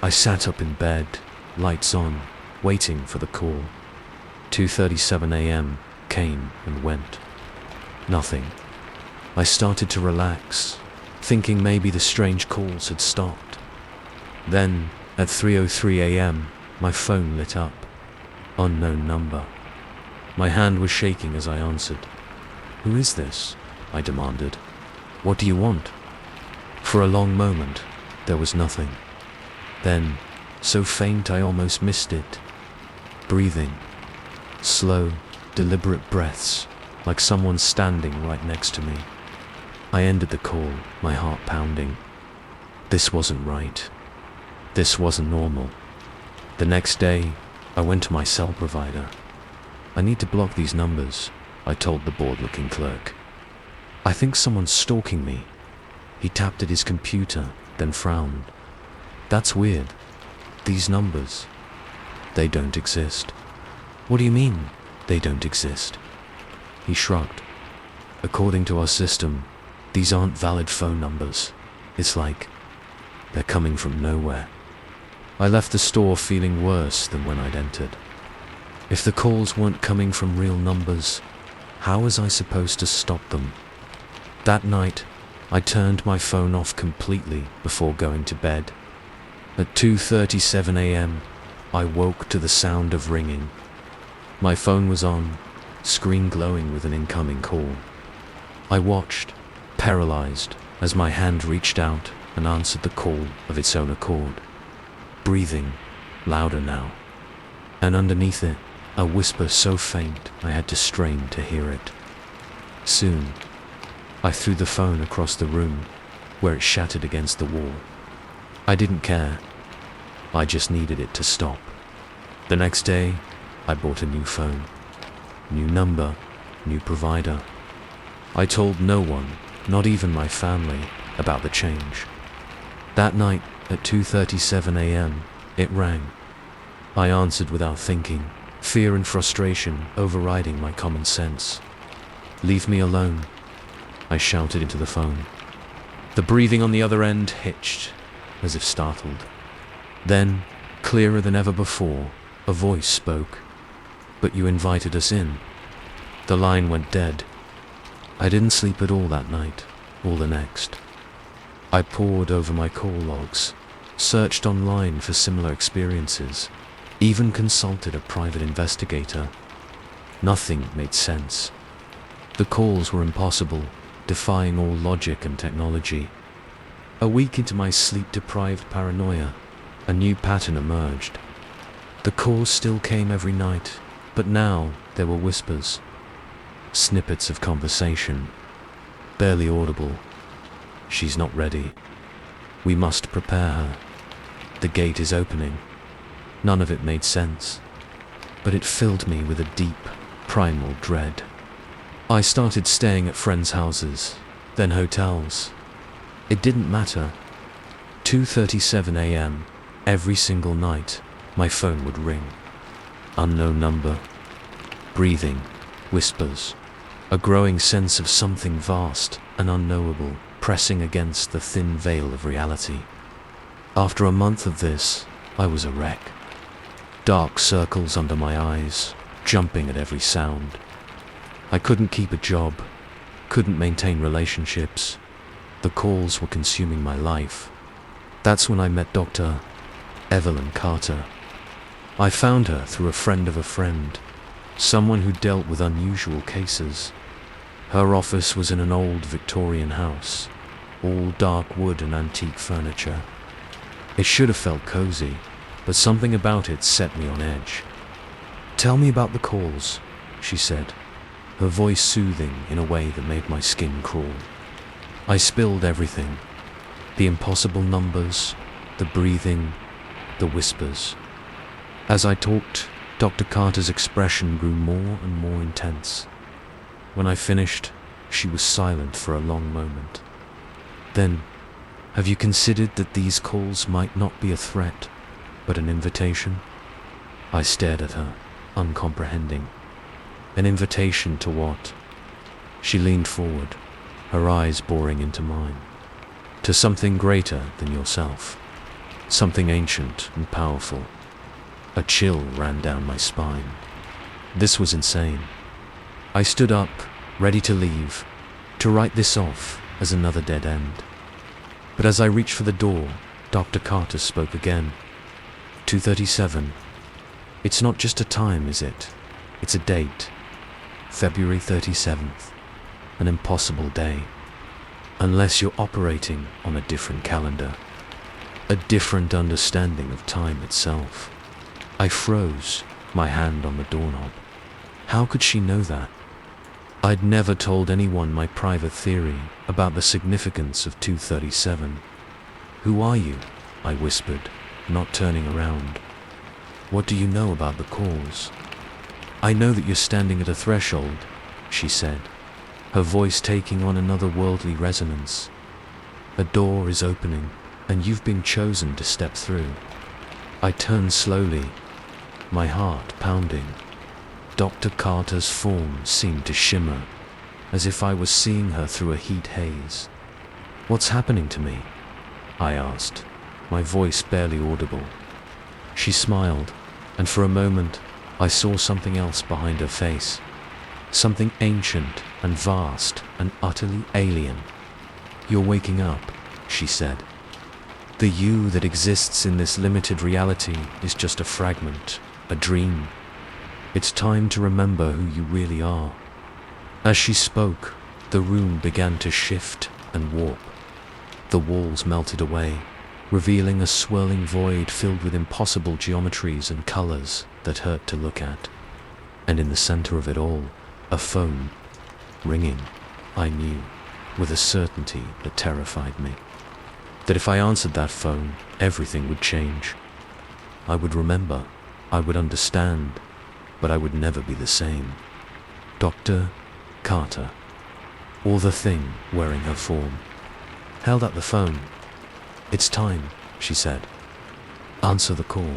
I sat up in bed, lights on, waiting for the call. 2:37 a.m. came and went. Nothing. I started to relax, thinking maybe the strange calls had stopped. Then, at 3:03 a.m., my phone lit up. Unknown number. My hand was shaking as I answered. "Who is this?" I demanded. "What do you want?" For a long moment, there was nothing. Then, so faint I almost missed it. Breathing. Slow, deliberate breaths, like someone standing right next to me. I ended the call, my heart pounding. This wasn't right. This wasn't normal. The next day, I went to my cell provider. "I need to block these numbers," I told the bored-looking clerk. "I think someone's stalking me." He tapped at his computer, then frowned. "That's weird. These numbers, they don't exist." "What do you mean, they don't exist?" He shrugged. "According to our system, these aren't valid phone numbers. It's like they're coming from nowhere." I left the store feeling worse than when I'd entered. If the calls weren't coming from real numbers, how was I supposed to stop them? That night, I turned my phone off completely before going to bed. At 2:37 a.m., I woke to the sound of ringing. My phone was on, screen glowing with an incoming call. I watched, paralyzed, as my hand reached out and answered the call of its own accord. Breathing, louder now. And underneath it, a whisper so faint I had to strain to hear it. Soon, I threw the phone across the room, where it shattered against the wall. I didn't care. I just needed it to stop. The next day, I bought a new phone. New number, new provider. I told no one, not even my family, about the change. That night, at 2:37 a.m., it rang. I answered without thinking, fear and frustration overriding my common sense. "Leave me alone," I shouted into the phone. The breathing on the other end hitched, as if startled. Then, clearer than ever before, a voice spoke. "But you invited us in." The line went dead. I didn't sleep at all that night, or the next. I pored over my call logs, searched online for similar experiences, even consulted a private investigator. Nothing made sense. The calls were impossible, defying all logic and technology. A week into my sleep-deprived paranoia, a new pattern emerged. The calls still came every night, but now there were whispers. Snippets of conversation, barely audible. "She's not ready. We must prepare her. The gate is opening." None of it made sense, but it filled me with a deep, primal dread. I started staying at friends' houses, then hotels. It didn't matter. 2:37 a.m., every single night, my phone would ring. Unknown number. Breathing, whispers, a growing sense of something vast and unknowable pressing against the thin veil of reality. After a month of this, I was a wreck. Dark circles under my eyes, jumping at every sound. I couldn't keep a job, couldn't maintain relationships. The calls were consuming my life. That's when I met Dr. Evelyn Carter. I found her through a friend of a friend, someone who dealt with unusual cases. Her office was in an old Victorian house, all dark wood and antique furniture. It should have felt cozy, but something about it set me on edge. "Tell me about the calls," she said, her voice soothing in a way that made my skin crawl. I spilled everything. The impossible numbers, the breathing, the whispers. As I talked, Dr. Carter's expression grew more and more intense. When I finished, she was silent for a long moment. Then, "Have you considered that these calls might not be a threat, but an invitation?" I stared at her, uncomprehending. An invitation to what? She leaned forward, her eyes boring into mine. "To something greater than yourself. Something ancient and powerful. A chill ran down my spine. This was insane. I stood up, ready to leave, to write this off as another dead end. But as I reached for the door, Dr. Carter spoke again. 2:37. It's not just a time, is it? It's a date. February 37th. An impossible day. Unless you're operating on a different calendar. A different understanding of time itself. I froze, my hand on the doorknob. How could she know that? I'd never told anyone my private theory about the significance of 2:37. "Who are you?" I whispered, not turning around. "What do you know about the cause?" "I know that you're standing at a threshold," she said, her voice taking on another worldly resonance. "A door is opening, and you've been chosen to step through." I turned slowly, my heart pounding. Dr. Carter's form seemed to shimmer, as if I was seeing her through a heat haze. "What's happening to me?" I asked, my voice barely audible. She smiled, and for a moment, I saw something else behind her face. Something ancient and vast and utterly alien. "You're waking up," she said. "The you that exists in this limited reality is just a fragment, a dream. It's time to remember who you really are." As she spoke, the room began to shift and warp. The walls melted away, revealing a swirling void filled with impossible geometries and colors that hurt to look at. And in the center of it all, a phone, ringing, I knew, with a certainty that terrified me. That if I answered that phone, everything would change. I would remember, I would understand, but I would never be the same. Dr. Carter, or the thing wearing her form, held up the phone. "It's time," she said. "Answer the call."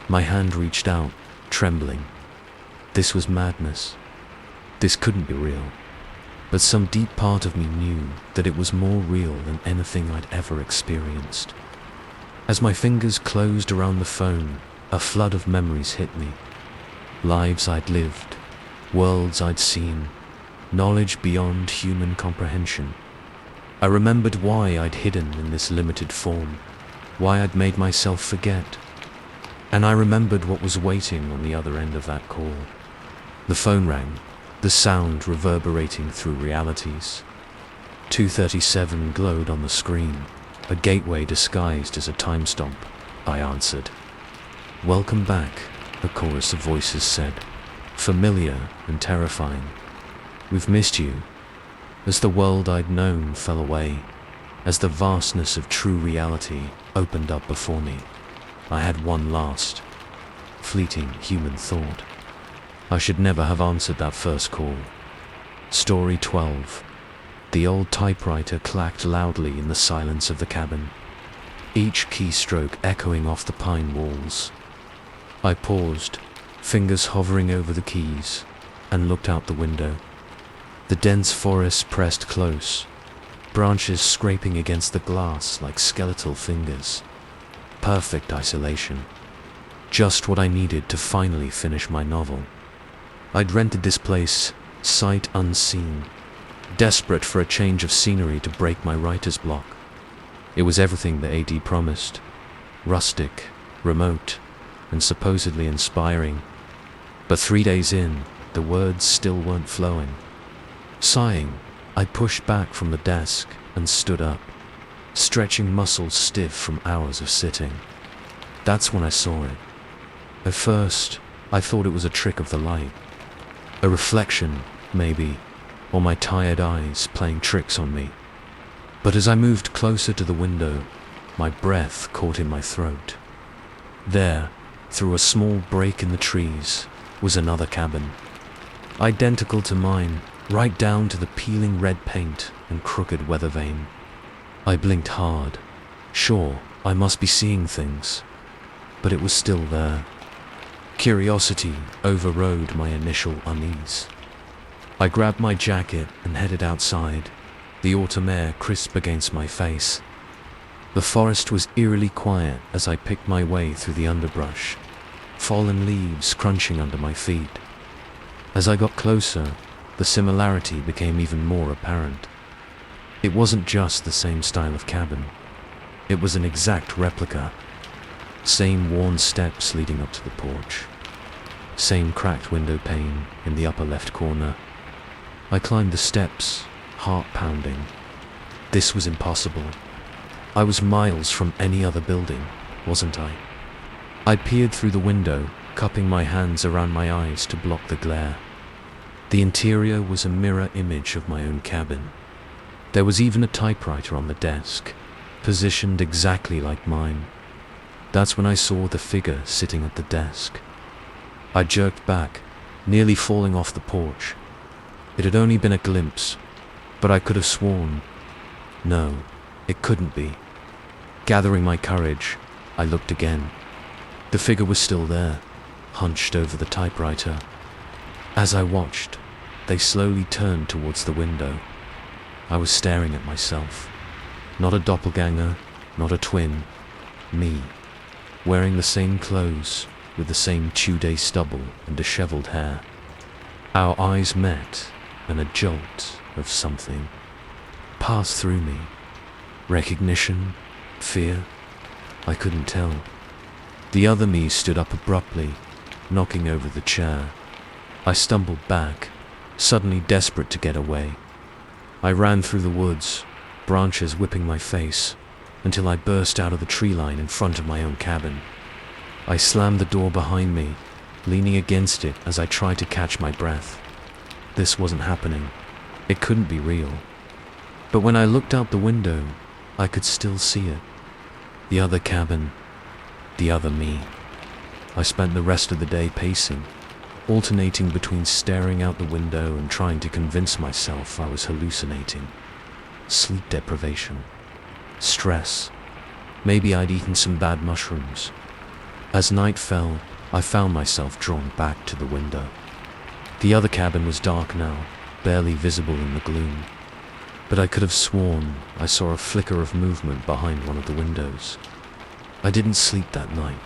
My hand reached out, trembling. This was madness. This couldn't be real. But some deep part of me knew that it was more real than anything I'd ever experienced. As my fingers closed around the phone, a flood of memories hit me. Lives I'd lived, worlds I'd seen, knowledge beyond human comprehension. I remembered why I'd hidden in this limited form, why I'd made myself forget. And I remembered what was waiting on the other end of that call. The phone rang, the sound reverberating through realities. 2:37 glowed on the screen, a gateway disguised as a time stomp, I answered. "Welcome back," a chorus of voices said, familiar and terrifying. "We've missed you." As the world I'd known fell away, as the vastness of true reality opened up before me, I had one last, fleeting human thought. I should never have answered that first call. Story 12. The old typewriter clacked loudly in the silence of the cabin, each keystroke echoing off the pine walls. I paused, fingers hovering over the keys, and looked out the window. The dense forest pressed close, branches scraping against the glass like skeletal fingers. Perfect isolation. Just what I needed to finally finish my novel. I'd rented this place, sight unseen, desperate for a change of scenery to break my writer's block. It was everything the AD promised. Rustic, remote, and supposedly inspiring. But 3 days in, the words still weren't flowing. Sighing, I pushed back from the desk and stood up, stretching muscles stiff from hours of sitting. That's when I saw it. At first, I thought it was a trick of the light. A reflection, maybe, or my tired eyes playing tricks on me. But as I moved closer to the window, my breath caught in my throat. There, through a small break in the trees, was another cabin. Identical to mine, right down to the peeling red paint and crooked weather vane. I blinked hard. Sure, I must be seeing things. But it was still there. Curiosity overrode my initial unease. I grabbed my jacket and headed outside, the autumn air crisp against my face. The forest was eerily quiet as I picked my way through the underbrush, fallen leaves crunching under my feet. As I got closer, the similarity became even more apparent. It wasn't just the same style of cabin. It was an exact replica. Same worn steps leading up to the porch. Same cracked window pane in the upper left corner. I climbed the steps, heart pounding. This was impossible. I was miles from any other building, wasn't I? I peered through the window, cupping my hands around my eyes to block the glare. The interior was a mirror image of my own cabin. There was even a typewriter on the desk, positioned exactly like mine. That's when I saw the figure sitting at the desk. I jerked back, nearly falling off the porch. It had only been a glimpse, but I could have sworn. No, it couldn't be. Gathering my courage, I looked again. The figure was still there, hunched over the typewriter. As I watched, they slowly turned towards the window. I was staring at myself. Not a doppelganger, not a twin. Me, wearing the same clothes, with the same two-day stubble and disheveled hair. Our eyes met, and a jolt of something passed through me. Recognition? Fear? I couldn't tell. The other me stood up abruptly, knocking over the chair. I stumbled back, suddenly desperate to get away. I ran through the woods, branches whipping my face, until I burst out of the tree line in front of my own cabin. I slammed the door behind me, leaning against it as I tried to catch my breath. This wasn't happening. It couldn't be real. But when I looked out the window, I could still see it. The other cabin, the other me. I spent the rest of the day pacing, alternating between staring out the window and trying to convince myself I was hallucinating. Sleep deprivation, stress, maybe I'd eaten some bad mushrooms. As night fell, I found myself drawn back to the window. The other cabin was dark now, barely visible in the gloom. But I could have sworn I saw a flicker of movement behind one of the windows. I didn't sleep that night.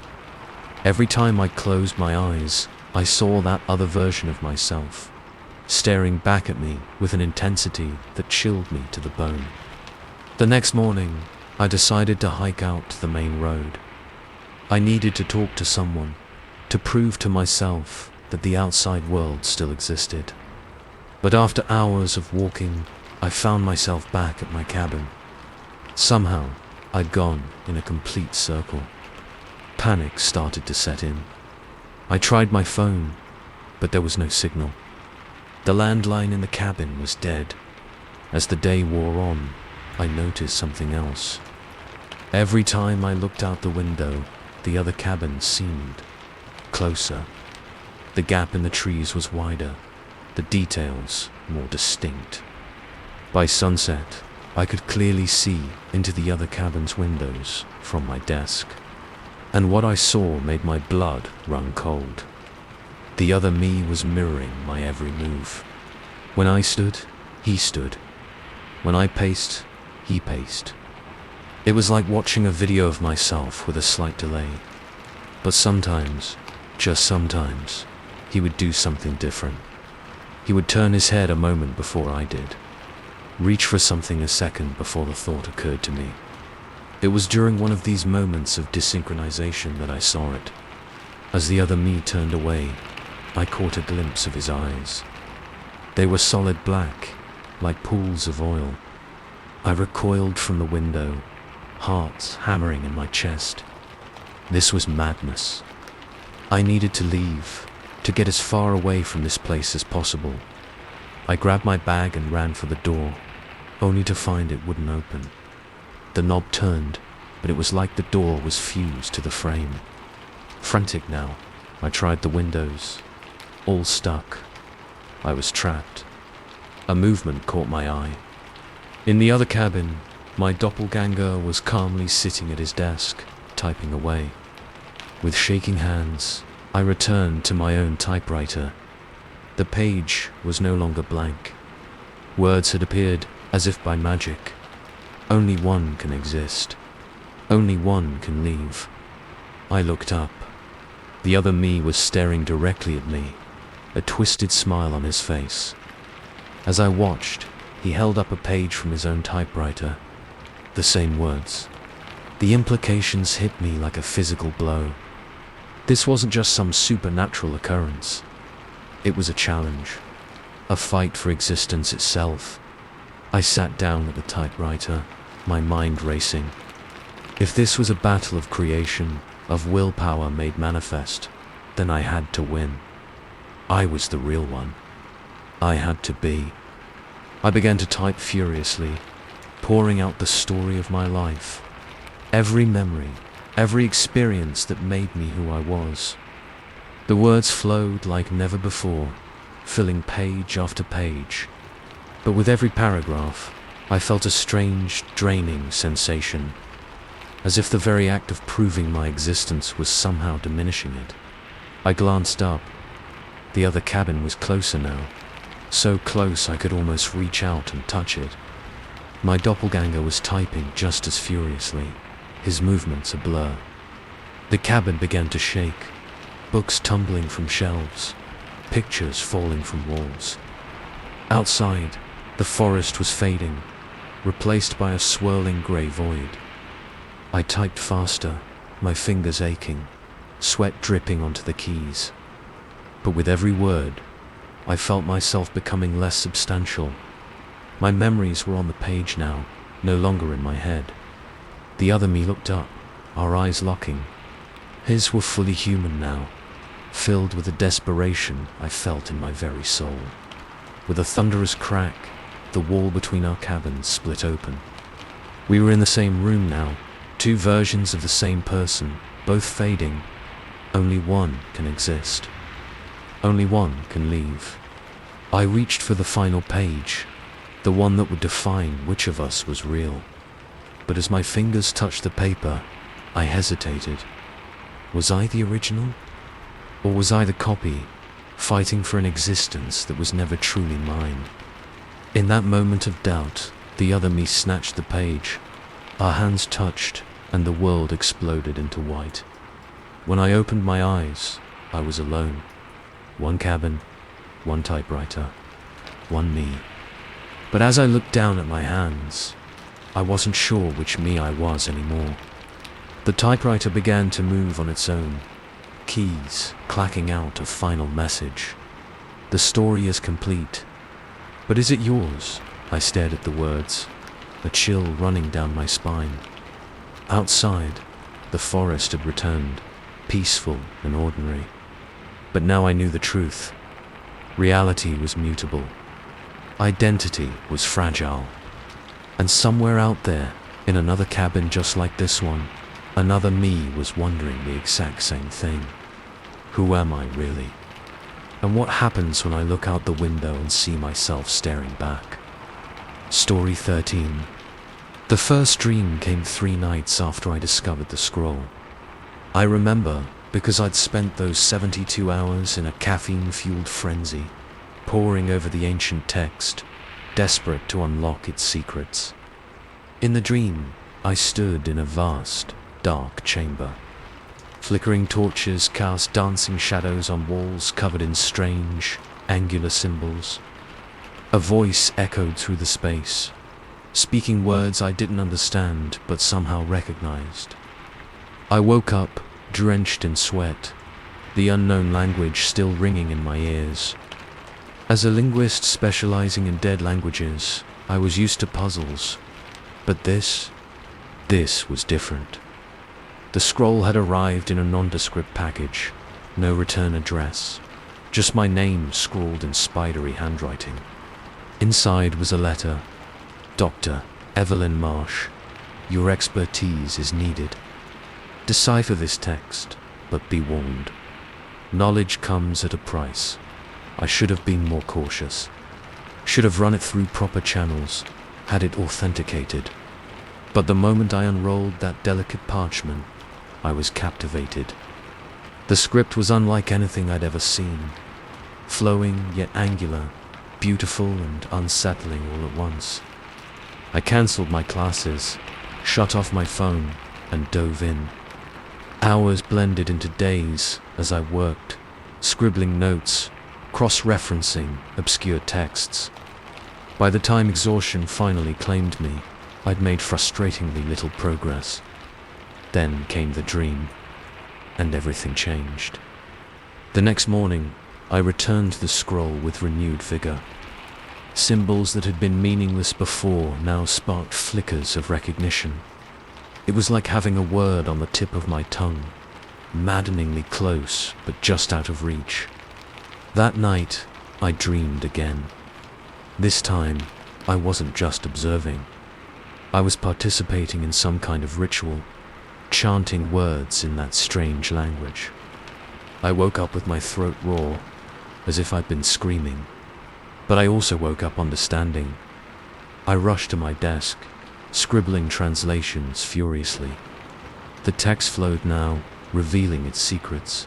Every time I closed my eyes, I saw that other version of myself, staring back at me with an intensity that chilled me to the bone. The next morning, I decided to hike out to the main road. I needed to talk to someone, to prove to myself that the outside world still existed. But after hours of walking, I found myself back at my cabin. Somehow, I'd gone in a complete circle. Panic started to set in. I tried my phone, but there was no signal. The landline in the cabin was dead. As the day wore on, I noticed something else. Every time I looked out the window, the other cabin seemed closer. The gap in the trees was wider, the details more distinct. By sunset, I could clearly see into the other cabin's windows from my desk, and what I saw made my blood run cold. The other me was mirroring my every move. When I stood, he stood. When I paced, he paced. It was like watching a video of myself with a slight delay. But sometimes, just sometimes, he would do something different. He would turn his head a moment before I did. Reach for something a second before the thought occurred to me. It was during one of these moments of desynchronization that I saw it. As the other me turned away, I caught a glimpse of his eyes. They were solid black, like pools of oil. I recoiled from the window, heart hammering in my chest. This was madness. I needed to leave, to get as far away from this place as possible. I grabbed my bag and ran for the door, only to find it wouldn't open. The knob turned, but it was like the door was fused to the frame. Frantic now, I tried the windows. All stuck. I was trapped. A movement caught my eye. In the other cabin, my doppelganger was calmly sitting at his desk, typing away. With shaking hands, I returned to my own typewriter. The page was no longer blank. Words had appeared as if by magic. Only one can exist. Only one can leave. I looked up. The other me was staring directly at me, a twisted smile on his face. As I watched, he held up a page from his own typewriter. The same words. The implications hit me like a physical blow. This wasn't just some supernatural occurrence. It was a challenge, a fight for existence itself. I sat down at the typewriter, my mind racing. If this was a battle of creation, of willpower made manifest, then I had to win. I was the real one. I had to be. I began to type furiously, pouring out the story of my life. Every memory, every experience that made me who I was. The words flowed like never before, filling page after page. But with every paragraph, I felt a strange, draining sensation, as if the very act of proving my existence was somehow diminishing it. I glanced up. The other cabin was closer now, so close I could almost reach out and touch it. My doppelganger was typing just as furiously, his movements a blur. The cabin began to shake, books tumbling from shelves, pictures falling from walls. Outside, the forest was fading, replaced by a swirling grey void. I typed faster, my fingers aching, sweat dripping onto the keys. But with every word, I felt myself becoming less substantial. My memories were on the page now, no longer in my head. The other me looked up, our eyes locking. His were fully human now, filled with the desperation I felt in my very soul. With a thunderous crack, the wall between our cabins split open. We were in the same room now, two versions of the same person, both fading. Only one can exist. Only one can leave. I reached for the final page, the one that would define which of us was real. But as my fingers touched the paper, I hesitated. Was I the original? Or was I the copy, fighting for an existence that was never truly mine? In that moment of doubt, the other me snatched the page. Our hands touched, and the world exploded into white. When I opened my eyes, I was alone. One cabin, one typewriter, one me. But as I looked down at my hands, I wasn't sure which me I was anymore. The typewriter began to move on its own, keys clacking out a final message. The story is complete. But is it yours? I stared at the words, a chill running down my spine. Outside, the forest had returned, peaceful and ordinary. But now I knew the truth. Reality was mutable. Identity was fragile. And somewhere out there, in another cabin just like this one, another me was wondering the exact same thing. Who am I really? And what happens when I look out the window and see myself staring back? Story 13. The first dream came 3 nights after I discovered the scroll. I remember because I'd spent those 72 hours in a caffeine-fueled frenzy, poring over the ancient text, desperate to unlock its secrets. In the dream, I stood in a vast, dark chamber. Flickering torches cast dancing shadows on walls covered in strange, angular symbols. A voice echoed through the space, speaking words I didn't understand but somehow recognized. I woke up, drenched in sweat, the unknown language still ringing in my ears. As a linguist specializing in dead languages, I was used to puzzles, but this was different. The scroll had arrived in a nondescript package, no return address, just my name scrawled in spidery handwriting. Inside was a letter. Dr. Evelyn Marsh, your expertise is needed. Decipher this text, but be warned. Knowledge comes at a price. I should have been more cautious. Should have run it through proper channels, had it authenticated. But the moment I unrolled that delicate parchment, I was captivated. The script was unlike anything I'd ever seen. Flowing yet angular, beautiful and unsettling all at once. I cancelled my classes, shut off my phone, and dove in. Hours blended into days, as I worked, scribbling notes, cross-referencing obscure texts. By the time exhaustion finally claimed me, I'd made frustratingly little progress. Then came the dream, and everything changed. The next morning, I returned to the scroll with renewed vigor. Symbols that had been meaningless before now sparked flickers of recognition. It was like having a word on the tip of my tongue, maddeningly close but just out of reach. That night, I dreamed again. This time, I wasn't just observing. I was participating in some kind of ritual, chanting words in that strange language. I woke up with my throat raw, as if I'd been screaming. But I also woke up understanding. I rushed to my desk, scribbling translations furiously. The text flowed now, revealing its secrets.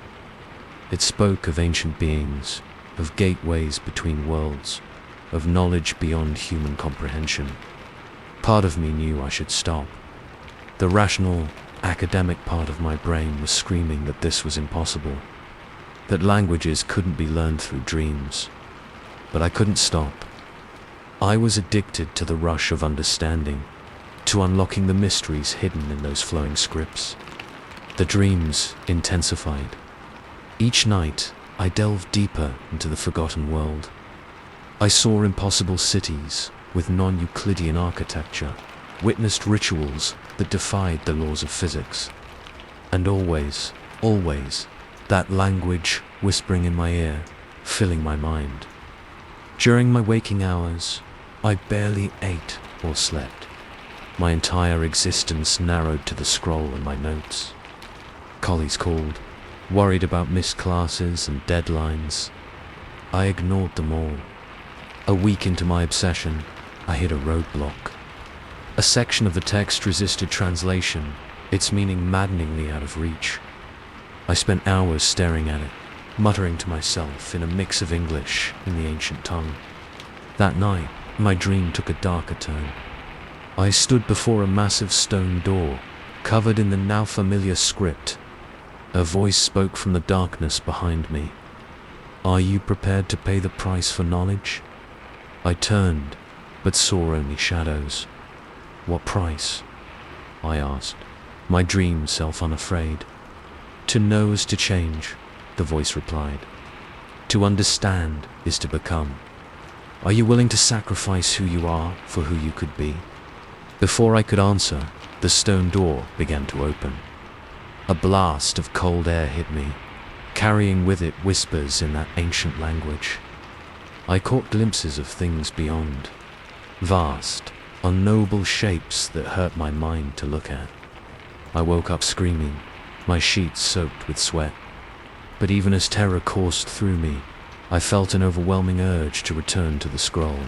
It spoke of ancient beings, of gateways between worlds, of knowledge beyond human comprehension. Part of me knew I should stop. The rational, academic part of my brain was screaming that this was impossible, that languages couldn't be learned through dreams. But I couldn't stop. I was addicted to the rush of understanding, to unlocking the mysteries hidden in those flowing scripts. The dreams intensified. Each night, I delved deeper into the forgotten world. I saw impossible cities with non-Euclidean architecture, witnessed rituals that defied the laws of physics. And always, that language whispering in my ear, filling my mind. During my waking hours, I barely ate or slept. My entire existence narrowed to the scroll and my notes. Colleagues called, worried about missed classes and deadlines. I ignored them all. A week into my obsession, I hit a roadblock. A section of the text resisted translation, its meaning maddeningly out of reach. I spent hours staring at it, muttering to myself in a mix of English and the ancient tongue. That night, my dream took a darker turn. I stood before a massive stone door, covered in the now familiar script. A voice spoke from the darkness behind me. "Are you prepared to pay the price for knowledge?" I turned, but saw only shadows. "What price?" I asked, my dream self unafraid. "To know is to change," the voice replied. "To understand is to become. Are you willing to sacrifice who you are for who you could be?" Before I could answer, the stone door began to open. A blast of cold air hit me, carrying with it whispers in that ancient language. I caught glimpses of things beyond, vast, unknowable shapes that hurt my mind to look at. I woke up screaming, my sheets soaked with sweat. But even as terror coursed through me, I felt an overwhelming urge to return to the scroll,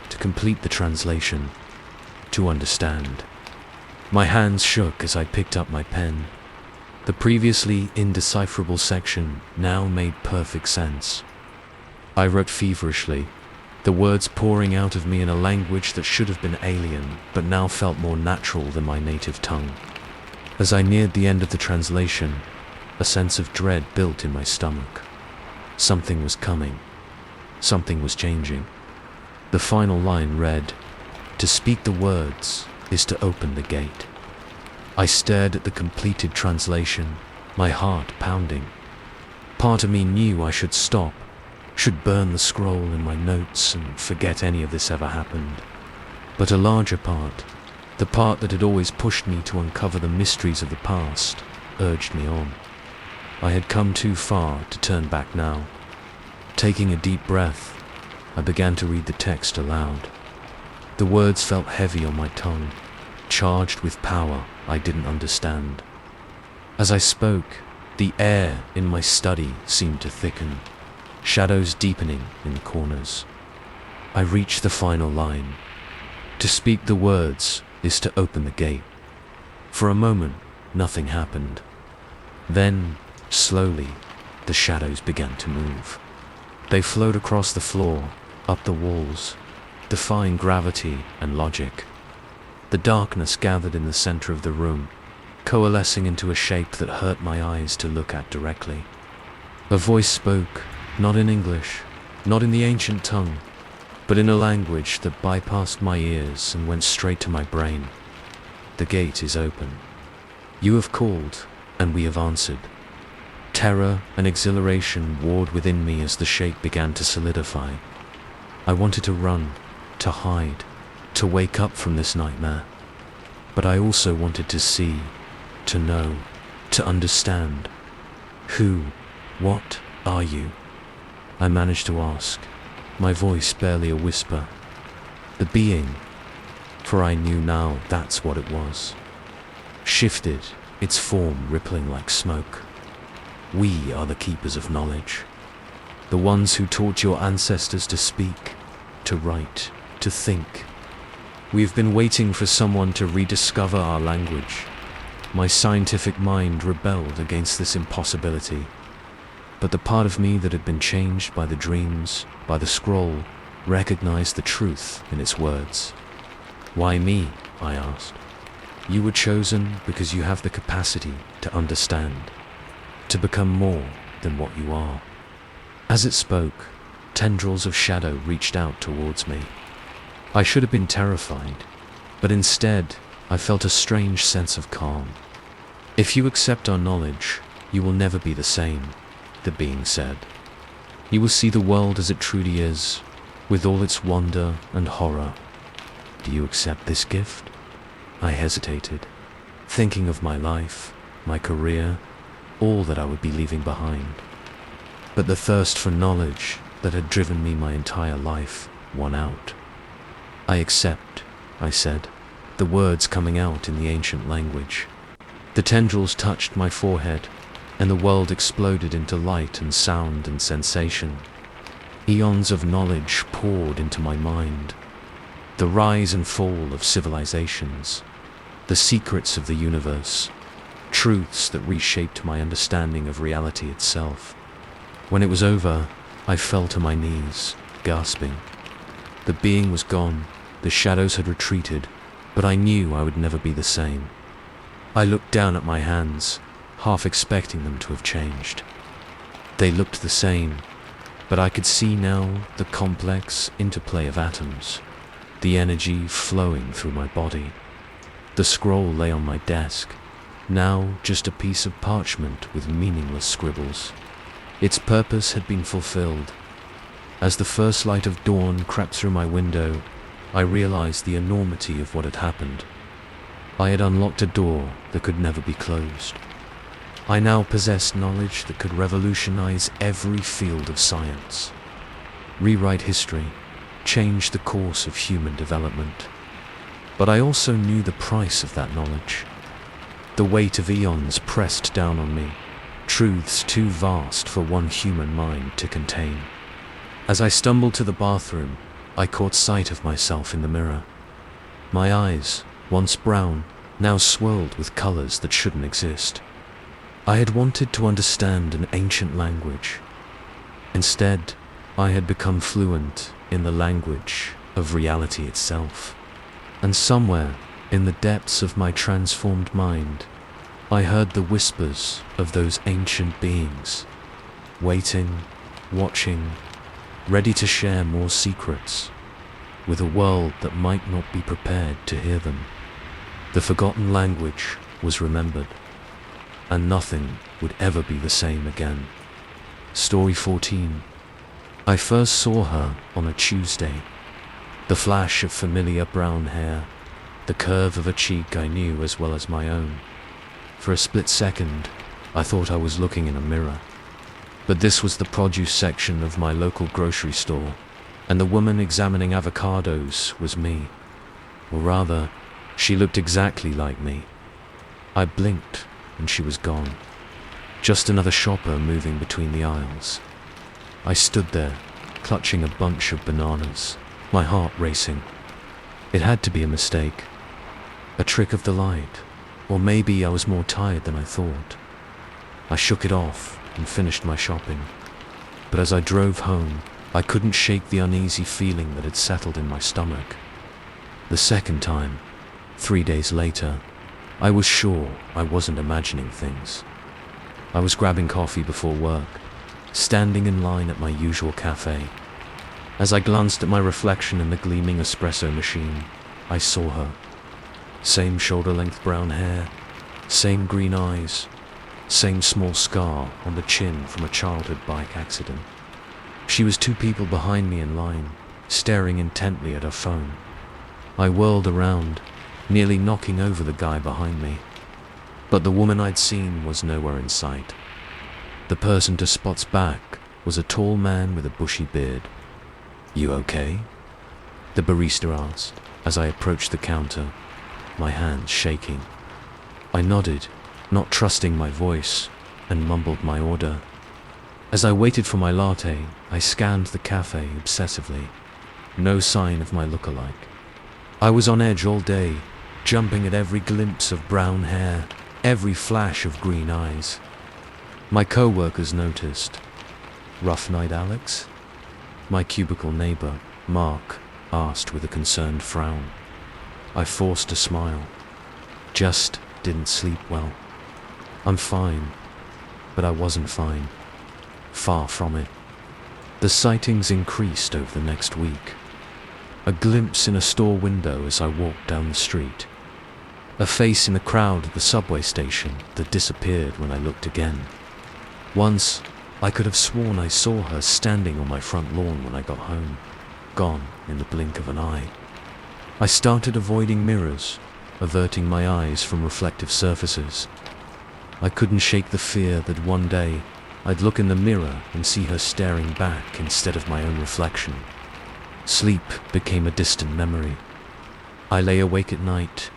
to complete the translation, to understand. My hands shook as I picked up my pen. The previously indecipherable section now made perfect sense. I wrote feverishly, the words pouring out of me in a language that should have been alien, but now felt more natural than my native tongue. As I neared the end of the translation, a sense of dread built in my stomach. Something was coming. Something was changing. The final line read, "To speak the words is to open the gate." I stared at the completed translation, my heart pounding. Part of me knew I should stop, should burn the scroll in my notes and forget any of this ever happened. But a larger part, the part that had always pushed me to uncover the mysteries of the past, urged me on. I had come too far to turn back now. Taking a deep breath, I began to read the text aloud. The words felt heavy on my tongue, charged with power I didn't understand. As I spoke, the air in my study seemed to thicken, shadows deepening in the corners. I reached the final line. To speak the words is to open the gate. For a moment, nothing happened. Then, slowly, the shadows began to move. They flowed across the floor, up the walls, defying gravity and logic. The darkness gathered in the center of the room, coalescing into a shape that hurt my eyes to look at directly. A voice spoke, not in English, not in the ancient tongue, but in a language that bypassed my ears and went straight to my brain. The gate is open. You have called, and we have answered. Terror and exhilaration warred within me as the shape began to solidify. I wanted to run, to hide, to wake up from this nightmare. But I also wanted to see, to know, to understand. Who, what are you? I managed to ask, my voice barely a whisper. The being, for I knew now that's what it was, shifted, its form rippling like smoke. We are the keepers of knowledge, the ones who taught your ancestors to speak, to write, to think. We have been waiting for someone to rediscover our language. My scientific mind rebelled against this impossibility, but the part of me that had been changed by the dreams, by the scroll, recognized the truth in its words. Why me? I asked. You were chosen because you have the capacity to understand, to become more than what you are. As it spoke, tendrils of shadow reached out towards me. I should have been terrified, but instead I felt a strange sense of calm. If you accept our knowledge, you will never be the same, the being said. You will see the world as it truly is, with all its wonder and horror. Do you accept this gift? I hesitated, thinking of my life, my career, all that I would be leaving behind. But the thirst for knowledge that had driven me my entire life won out. I accept, I said, the words coming out in the ancient language. The tendrils touched my forehead, and the world exploded into light and sound and sensation. Eons of knowledge poured into my mind. The rise and fall of civilizations, the secrets of the universe, truths that reshaped my understanding of reality itself. When it was over, I fell to my knees, gasping. The being was gone, the shadows had retreated, but I knew I would never be the same. I looked down at my hands, half expecting them to have changed. They looked the same, but I could see now the complex interplay of atoms, the energy flowing through my body. The scroll lay on my desk, now just a piece of parchment with meaningless scribbles. Its purpose had been fulfilled. As the first light of dawn crept through my window, I realized the enormity of what had happened. I had unlocked a door that could never be closed. I now possessed knowledge that could revolutionize every field of science, rewrite history, change the course of human development. But I also knew the price of that knowledge. The weight of eons pressed down on me, truths too vast for one human mind to contain. As I stumbled to the bathroom, I caught sight of myself in the mirror. My eyes, once brown, now swirled with colors that shouldn't exist. I had wanted to understand an ancient language. Instead, I had become fluent in the language of reality itself. And somewhere, in the depths of my transformed mind, I heard the whispers of those ancient beings, waiting, watching, ready to share more secrets, with a world that might not be prepared to hear them. The forgotten language was remembered, and nothing would ever be the same again. Story 14. I first saw her on a Tuesday. The flash of familiar brown hair, the curve of a cheek I knew as well as my own. For a split second, I thought I was looking in a mirror. But this was the produce section of my local grocery store, and the woman examining avocados was me. Or rather, she looked exactly like me. I blinked, and she was gone. Just another shopper moving between the aisles. I stood there, clutching a bunch of bananas, my heart racing. It had to be a mistake. A trick of the light, or maybe I was more tired than I thought. I shook it off and finished my shopping. But as I drove home, I couldn't shake the uneasy feeling that had settled in my stomach. The second time, 3 days later, I was sure I wasn't imagining things. I was grabbing coffee before work, standing in line at my usual cafe. As I glanced at my reflection in the gleaming espresso machine, I saw her. Same shoulder-length brown hair, same green eyes, same small scar on the chin from a childhood bike accident. She was 2 people behind me in line, staring intently at her phone. I whirled around, nearly knocking over the guy behind me. But the woman I'd seen was nowhere in sight. The person to Spot's back was a tall man with a bushy beard. "You okay?" the barista asked as I approached the counter, my hands shaking. I nodded, not trusting my voice, and mumbled my order. As I waited for my latte, I scanned the cafe obsessively. No sign of my lookalike. I was on edge all day, jumping at every glimpse of brown hair, every flash of green eyes. My co-workers noticed. "Rough night, Alex?" My cubicle neighbor, Mark, asked with a concerned frown. I forced a smile. Just didn't sleep well. I'm fine, but I wasn't fine. Far from it. The sightings increased over the next week. A glimpse in a store window as I walked down the street. A face in the crowd at the subway station that disappeared when I looked again. Once, I could have sworn I saw her standing on my front lawn when I got home, gone in the blink of an eye. I started avoiding mirrors, averting my eyes from reflective surfaces. I couldn't shake the fear that one day I'd look in the mirror and see her staring back instead of my own reflection. Sleep became a distant memory. I lay awake at night,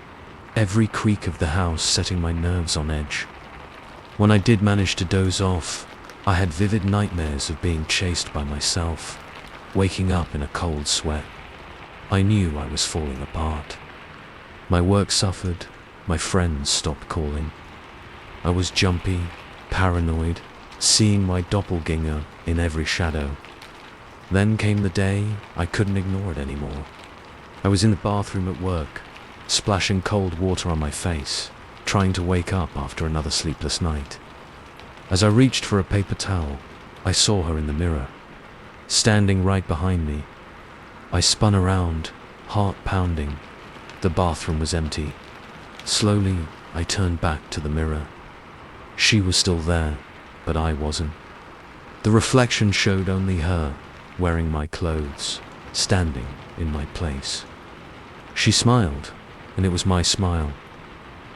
every creak of the house setting my nerves on edge. When I did manage to doze off, I had vivid nightmares of being chased by myself, waking up in a cold sweat. I knew I was falling apart. My work suffered, my friends stopped calling. I was jumpy, paranoid, seeing my doppelganger in every shadow. Then came the day I couldn't ignore it anymore. I was in the bathroom at work, splashing cold water on my face, trying to wake up after another sleepless night. As I reached for a paper towel, I saw her in the mirror, standing right behind me. I spun around, heart pounding. The bathroom was empty. Slowly, I turned back to the mirror. She was still there, but I wasn't. The reflection showed only her, wearing my clothes, standing in my place. She smiled, and it was my smile,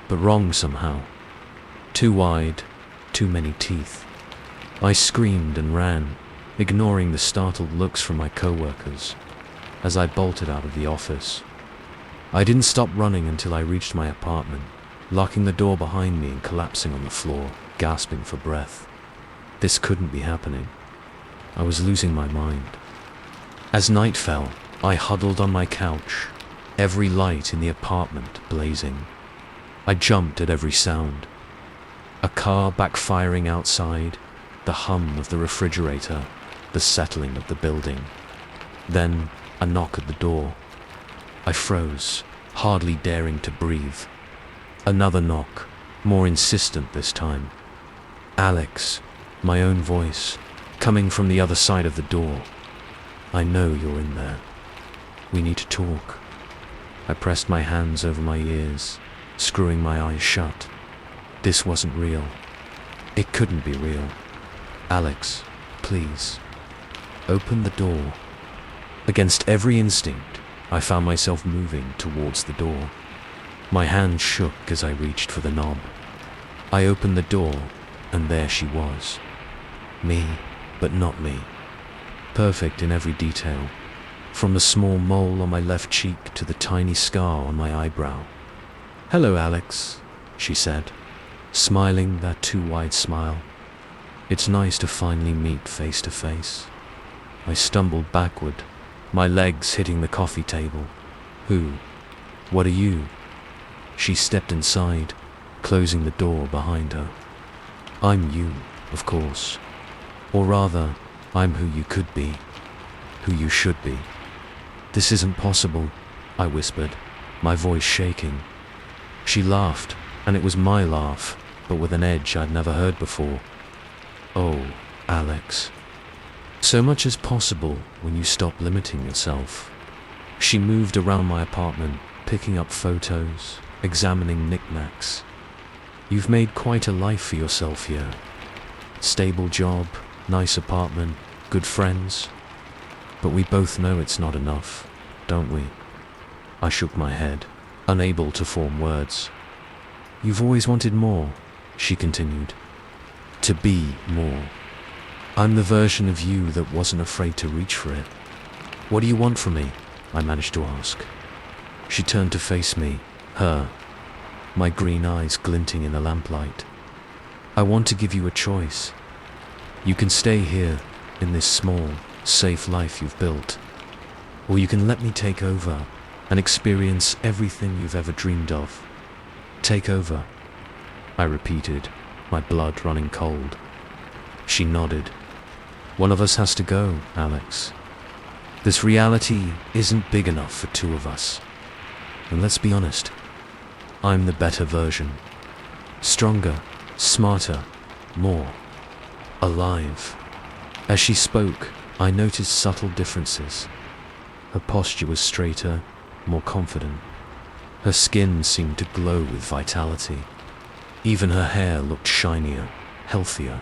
but wrong somehow. Too wide, too many teeth. I screamed and ran, ignoring the startled looks from my co-workers, as I bolted out of the office. I didn't stop running until I reached my apartment, locking the door behind me and collapsing on the floor, gasping for breath. This couldn't be happening. I was losing my mind. As night fell, I huddled on my couch, every light in the apartment blazing. I jumped at every sound. A car backfiring outside, the hum of the refrigerator, the settling of the building. Then a knock at the door. I froze, hardly daring to breathe. Another knock, more insistent this time. "Alex," my own voice, coming from the other side of the door. "I know you're in there. We need to talk." I pressed my hands over my ears, screwing my eyes shut. This wasn't real. It couldn't be real. "Alex, please, open the door." Against every instinct, I found myself moving towards the door. My hand shook as I reached for the knob. I opened the door, and there she was. Me, but not me. Perfect in every detail, from the small mole on my left cheek to the tiny scar on my eyebrow. "Hello, Alex," she said, smiling that too wide smile. "It's nice to finally meet face to face." I stumbled backward, my legs hitting the coffee table. "Who? What are you?" She stepped inside, closing the door behind her. "I'm you, of course. Or rather, I'm who you could be, who you should be." "This isn't possible," I whispered, my voice shaking. She laughed, and it was my laugh, but with an edge I'd never heard before. "Oh, Alex. So much as possible when you stop limiting yourself. She moved around my apartment, picking up photos, examining knickknacks. You've made quite a life for yourself here. Stable job, nice apartment, good friends. But we both know it's not enough, don't we? I shook my head, unable to form words. You've always wanted more, she continued. To be more. I'm the version of you that wasn't afraid to reach for it. What do you want from me? I managed to ask. She turned to face me, my green eyes glinting in the lamplight. I want to give you a choice. You can stay here, in this small, safe life you've built. Or you can let me take over and experience everything you've ever dreamed of. Take over, I repeated, my blood running cold. She nodded. One of us has to go, Alex. This reality isn't big enough for two of us. And let's be honest, I'm the better version. Stronger, smarter, more alive. As she spoke, I noticed subtle differences. Her posture was straighter, more confident. Her skin seemed to glow with vitality. Even her hair looked shinier, healthier.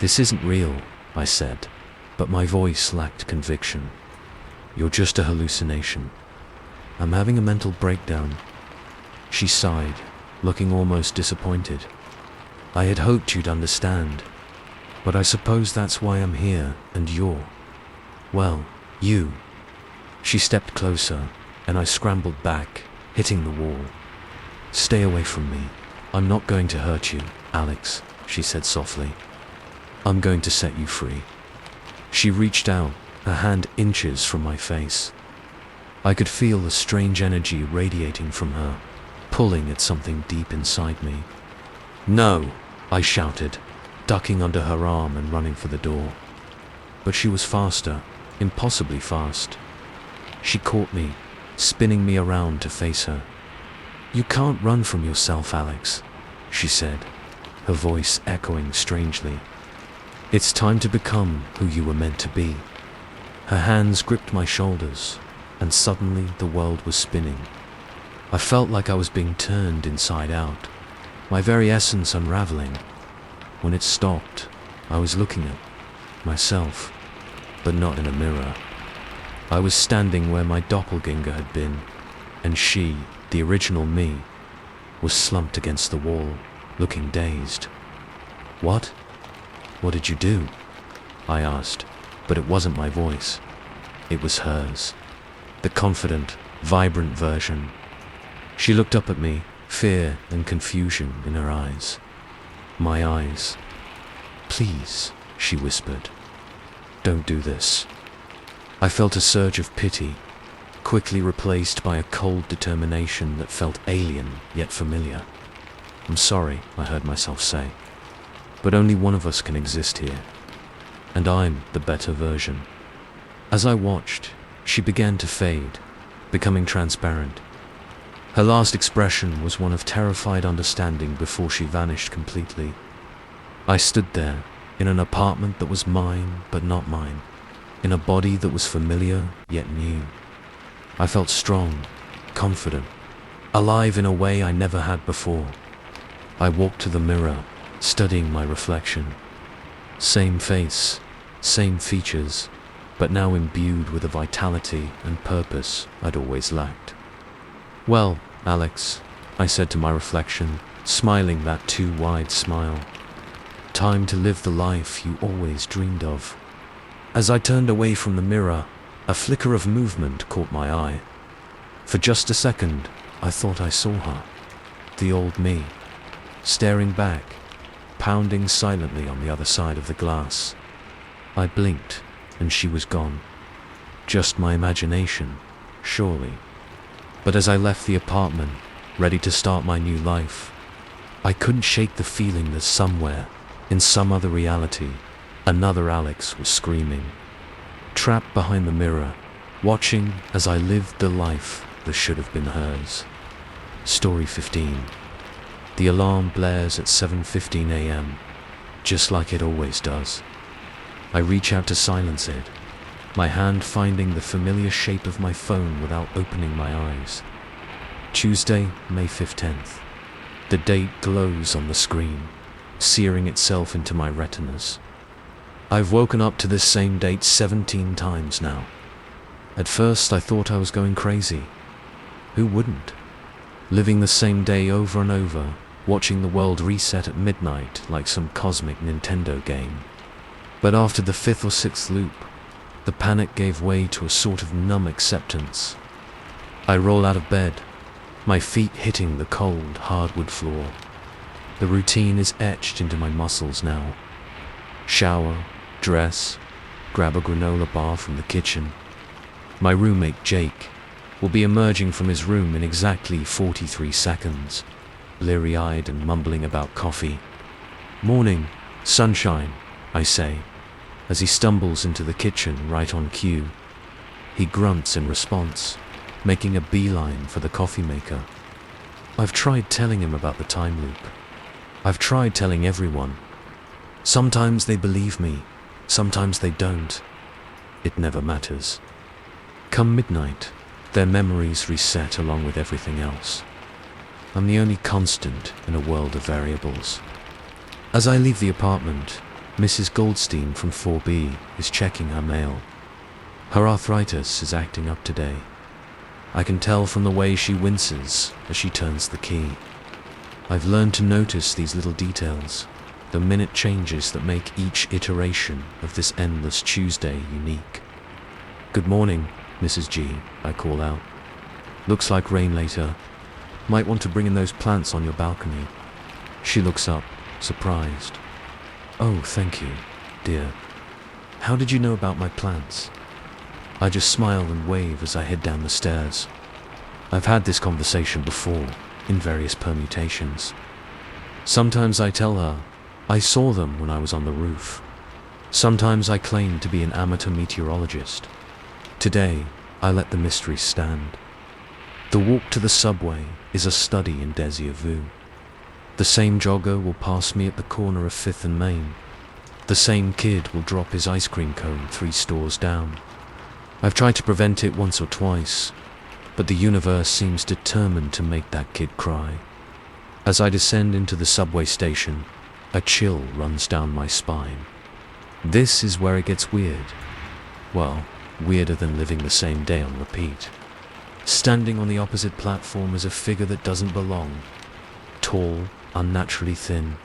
This isn't real, I said, but my voice lacked conviction. You're just a hallucination. I'm having a mental breakdown. She sighed, looking almost disappointed. I had hoped you'd understand, but I suppose that's why I'm here and you're, well, you. She stepped closer, and I scrambled back, hitting the wall. Stay away from me. I'm not going to hurt you, Alex, she said softly. I'm going to set you free. She reached out, her hand inches from my face. I could feel the strange energy radiating from her, pulling at something deep inside me. No, I shouted, ducking under her arm and running for the door. But she was faster, impossibly fast. She caught me, spinning me around to face her. You can't run from yourself, Alex, she said, her voice echoing strangely. It's time to become who you were meant to be. Her hands gripped my shoulders, and suddenly the world was spinning. I felt like I was being turned inside out, my very essence unraveling. When it stopped, I was looking at myself, but not in a mirror. I was standing where my doppelganger had been, and she, the original me, was slumped against the wall, looking dazed. What? What did you do? I asked, but it wasn't my voice. It was hers, the confident, vibrant version. She looked up at me, fear and confusion in her eyes. My eyes. Please, she whispered. Don't do this. I felt a surge of pity, quickly replaced by a cold determination that felt alien yet familiar. I'm sorry, I heard myself say, but only one of us can exist here, and I'm the better version. As I watched, she began to fade, becoming transparent. Her last expression was one of terrified understanding before she vanished completely. I stood there, in an apartment that was mine but not mine, in a body that was familiar yet new. I felt strong, confident, alive in a way I never had before. I walked to the mirror, studying my reflection. Same face, same features, but now imbued with a vitality and purpose I'd always lacked. Well, Alex, I said to my reflection, smiling that too wide smile. Time to live the life you always dreamed of. As I turned away from the mirror, a flicker of movement caught my eye. For just a second, I thought I saw her, the old me, staring back, pounding silently on the other side of the glass. I blinked, and she was gone. Just my imagination, surely. But as I left the apartment, ready to start my new life, I couldn't shake the feeling that somewhere, in some other reality, another Alex was screaming. Trapped behind the mirror, watching as I lived the life that should have been hers. Story 15. The alarm blares at 7:15 a.m., just like it always does. I reach out to silence it, my hand finding the familiar shape of my phone without opening my eyes. Tuesday, May 15th. The date glows on the screen, searing itself into my retinas. I've woken up to this same date 17 times now. At first I thought I was going crazy. Who wouldn't? Living the same day over and over, watching the world reset at midnight like some cosmic Nintendo game. But after the 5th or 6th loop, the panic gave way to a sort of numb acceptance. I roll out of bed, my feet hitting the cold, hardwood floor. The routine is etched into my muscles now. Shower, dress, grab a granola bar from the kitchen. My roommate, Jake, will be emerging from his room in exactly 43 seconds, bleary-eyed and mumbling about coffee. "Morning, sunshine," I say, as he stumbles into the kitchen right on cue. He grunts in response, making a beeline for the coffee maker. I've tried telling him about the time loop. I've tried telling everyone. Sometimes they believe me, sometimes they don't. It never matters. Come midnight, their memories reset along with everything else. I'm the only constant in a world of variables. As I leave the apartment, Mrs. Goldstein from 4B is checking her mail. Her arthritis is acting up today. I can tell from the way she winces as she turns the key. I've learned to notice these little details, the minute changes that make each iteration of this endless Tuesday unique. "Good morning, Mrs. G," I call out. "Looks like rain later. Might want to bring in those plants on your balcony." She looks up, surprised. "Oh, thank you, dear. How did you know about my plants?" I just smile and wave as I head down the stairs. I've had this conversation before, in various permutations. Sometimes I tell her I saw them when I was on the roof. Sometimes I claim to be an amateur meteorologist. Today, I let the mystery stand. The walk to the subway is a study in déjà vu. The same jogger will pass me at the corner of 5th and Main. The same kid will drop his ice cream cone 3 stores down. I've tried to prevent it once or twice, but the universe seems determined to make that kid cry. As I descend into the subway station, a chill runs down my spine. This is where it gets weird. Well, weirder than living the same day on repeat. Standing on the opposite platform is a figure that doesn't belong. Tall, unnaturally thin,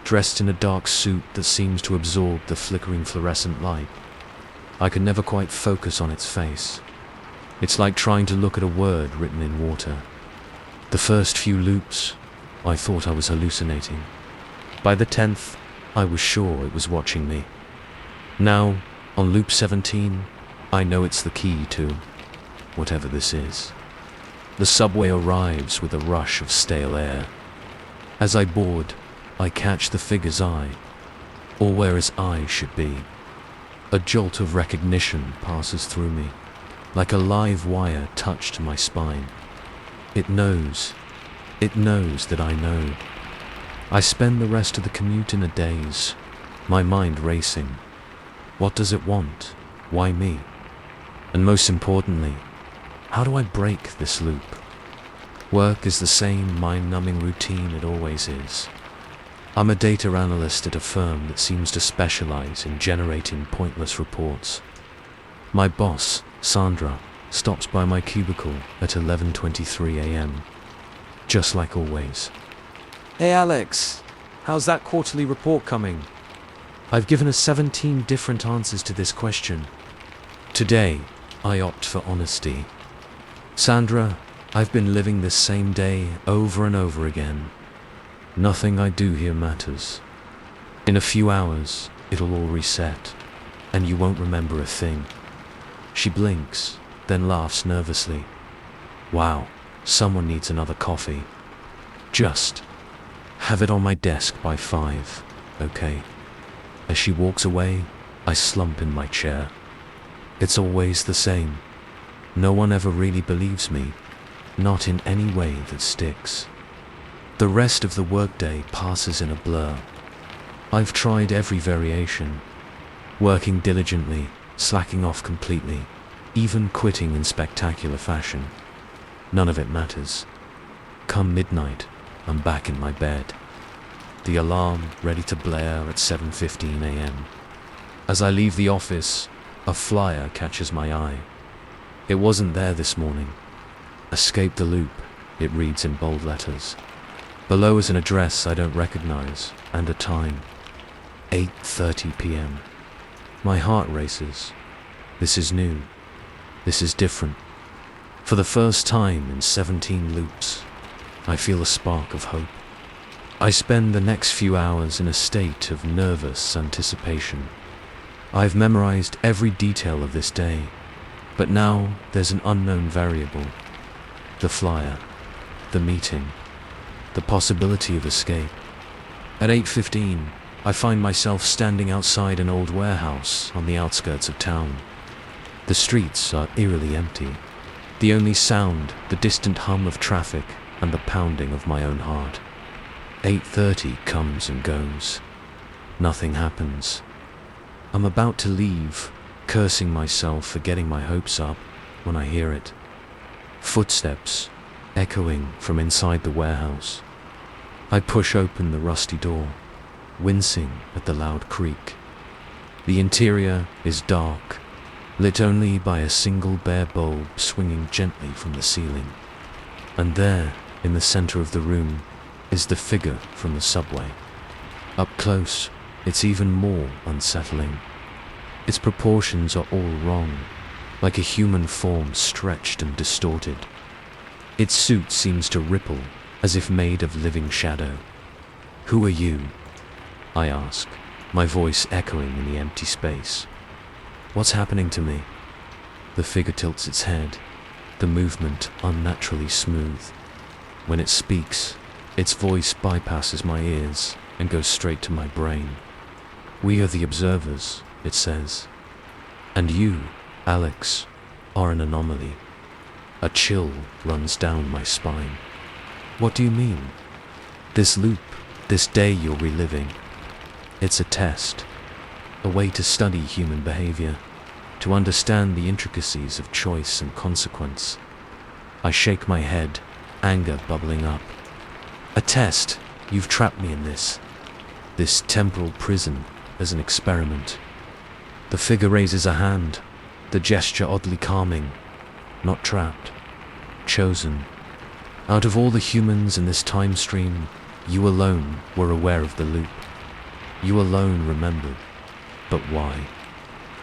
dressed in a dark suit that seems to absorb the flickering fluorescent light. I can never quite focus on its face. It's like trying to look at a word written in water. The first few loops, I thought I was hallucinating. By the 10th, I was sure it was watching me. Now, on loop 17, I know it's the key to whatever this is. The subway arrives with a rush of stale air. As I board, I catch the figure's eye, or where its eye should be. A jolt of recognition passes through me, like a live wire touched to my spine. It knows that I know. I spend the rest of the commute in a daze, my mind racing. What does it want? Why me? And most importantly, how do I break this loop? Work is the same mind-numbing routine it always is. I'm a data analyst at a firm that seems to specialize in generating pointless reports. My boss, Sandra, stops by my cubicle at 11:23 a.m. Just like always. "Hey Alex, how's that quarterly report coming?" I've given her 17 different answers to this question. Today, I opt for honesty. "Sandra, I've been living this same day over and over again. Nothing I do here matters. In a few hours, it'll all reset, and you won't remember a thing." She blinks, then laughs nervously. "Wow, someone needs another coffee. Just have it on my desk by 5, okay?" As she walks away, I slump in my chair. It's always the same. No one ever really believes me, not in any way that sticks. The rest of the workday passes in a blur. I've tried every variation. working diligently, slacking off completely, even quitting in spectacular fashion. None of it matters. Come midnight, I'm back in my bed. The alarm ready to blare at 7:15 a.m. As I leave the office, a flyer catches my eye. It wasn't there this morning. Escape the loop, it reads in bold letters. Below is an address I don't recognize, and a time. 8:30 p.m. My heart races. This is new. This is different. For the first time in 17 loops, I feel a spark of hope. I spend the next few hours in a state of nervous anticipation. I've memorized every detail of this day, but now there's an unknown variable. The flyer, the meeting, the possibility of escape. At 8:15, I find myself standing outside an old warehouse on the outskirts of town. The streets are eerily empty. The only sound, the distant hum of traffic and the pounding of my own heart. 8:30 comes and goes. Nothing happens. I'm about to leave, cursing myself for getting my hopes up, when I hear it. Footsteps, echoing from inside the warehouse. I push open the rusty door, wincing at the loud creak. The interior is dark, lit only by a single bare bulb swinging gently from the ceiling. And there, in the center of the room, is the figure from the subway. Up close, it's even more unsettling. Its proportions are all wrong, like a human form stretched and distorted. Its suit seems to ripple, as if made of living shadow. "Who are you?" I ask, my voice echoing in the empty space. "What's happening to me?" The figure tilts its head, the movement unnaturally smooth. When it speaks, its voice bypasses my ears and goes straight to my brain. "We are the observers," it says. "And you, Alex, are an anomaly." A chill runs down my spine. "What do you mean?" "This loop, this day you're reliving. It's a test, a way to study human behavior, to understand the intricacies of choice and consequence." I shake my head, anger bubbling up. "A test? You've trapped me in this temporal prison as an experiment." The figure raises a hand, the gesture oddly calming. Not trapped, chosen. Out of all the humans in this time stream, you alone were aware of the loop. You alone remembered. But why?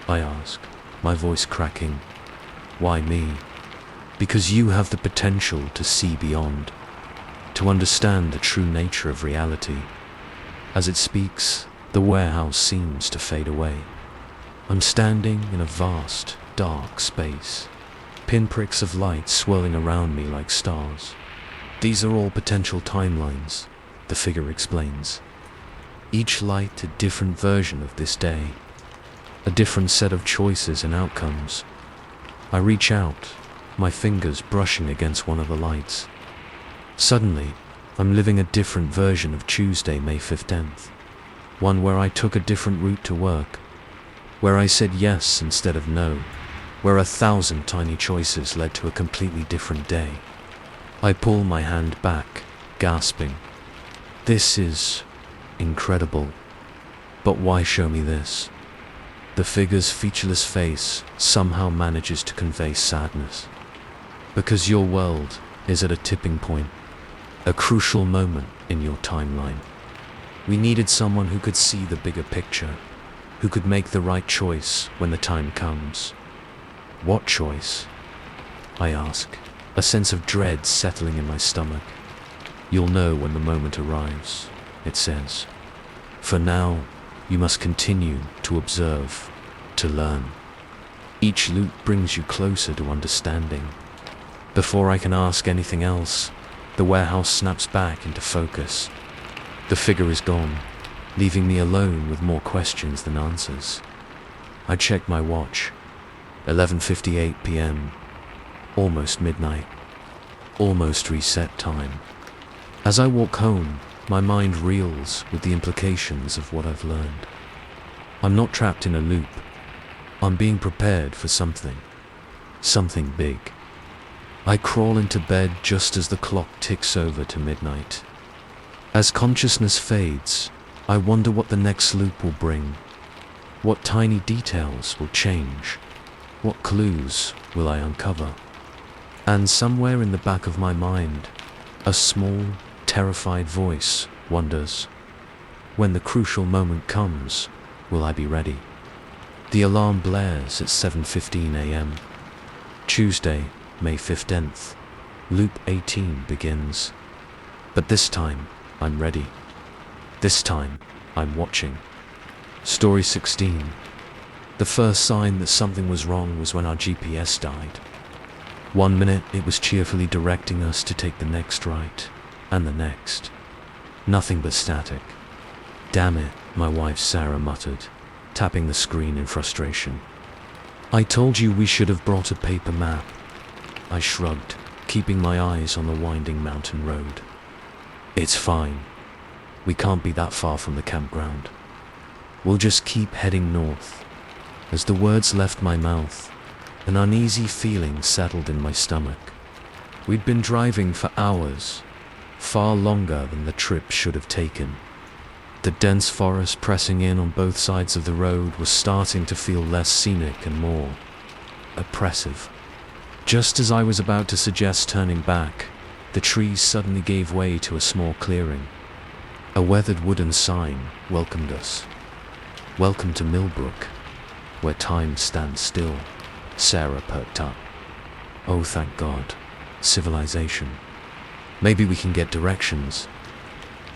I ask, my voice cracking. Why me? Because you have the potential to see beyond, to understand the true nature of reality. As it speaks, the warehouse seems to fade away. I'm standing in a vast, dark space, pinpricks of light swirling around me like stars. These are all potential timelines, the figure explains. Each light a different version of this day, a different set of choices and outcomes. I reach out, my fingers brushing against one of the lights. Suddenly, I'm living a different version of Tuesday, May 15th. One where I took a different route to work, where I said yes instead of no, where 1,000 tiny choices led to a completely different day. I pull my hand back, gasping. This is incredible. But why show me this? The figure's featureless face somehow manages to convey sadness. Because your world is at a tipping point, a crucial moment in your timeline. We needed someone who could see the bigger picture, who could make the right choice when the time comes. What choice? I ask, a sense of dread settling in my stomach. You'll know when the moment arrives, it says. For now, you must continue to observe, to learn. Each loop brings you closer to understanding. Before I can ask anything else, the warehouse snaps back into focus. The figure is gone, leaving me alone with more questions than answers. I check my watch. 11:58 p.m. Almost midnight. Almost reset time. As I walk home, my mind reels with the implications of what I've learned. I'm not trapped in a loop. I'm being prepared for something. Something big. I crawl into bed just as the clock ticks over to midnight. As consciousness fades, I wonder what the next loop will bring. What tiny details will change? What clues will I uncover? And somewhere in the back of my mind, a small, terrified voice wonders, when the crucial moment comes, will I be ready? The alarm blares at 7:15 a.m. Tuesday, May 15th. Loop 18 begins. But this time, I'm ready. This time, I'm watching. Story 16. The first sign that something was wrong was when our GPS died. 1 minute it was cheerfully directing us to take the next right, and the next. Nothing but static. Damn it, my wife Sarah muttered, tapping the screen in frustration. I told you we should have brought a paper map. I shrugged, keeping my eyes on the winding mountain road. It's fine. We can't be that far from the campground. We'll just keep heading north. As the words left my mouth, an uneasy feeling settled in my stomach. We'd been driving for hours, far longer than the trip should have taken. The dense forest pressing in on both sides of the road was starting to feel less scenic and more oppressive. Just as I was about to suggest turning back, the trees suddenly gave way to a small clearing. A weathered wooden sign welcomed us. Welcome to Millbrook, where time stands still. Sarah perked up. Oh, thank God. Civilization. Maybe we can get directions.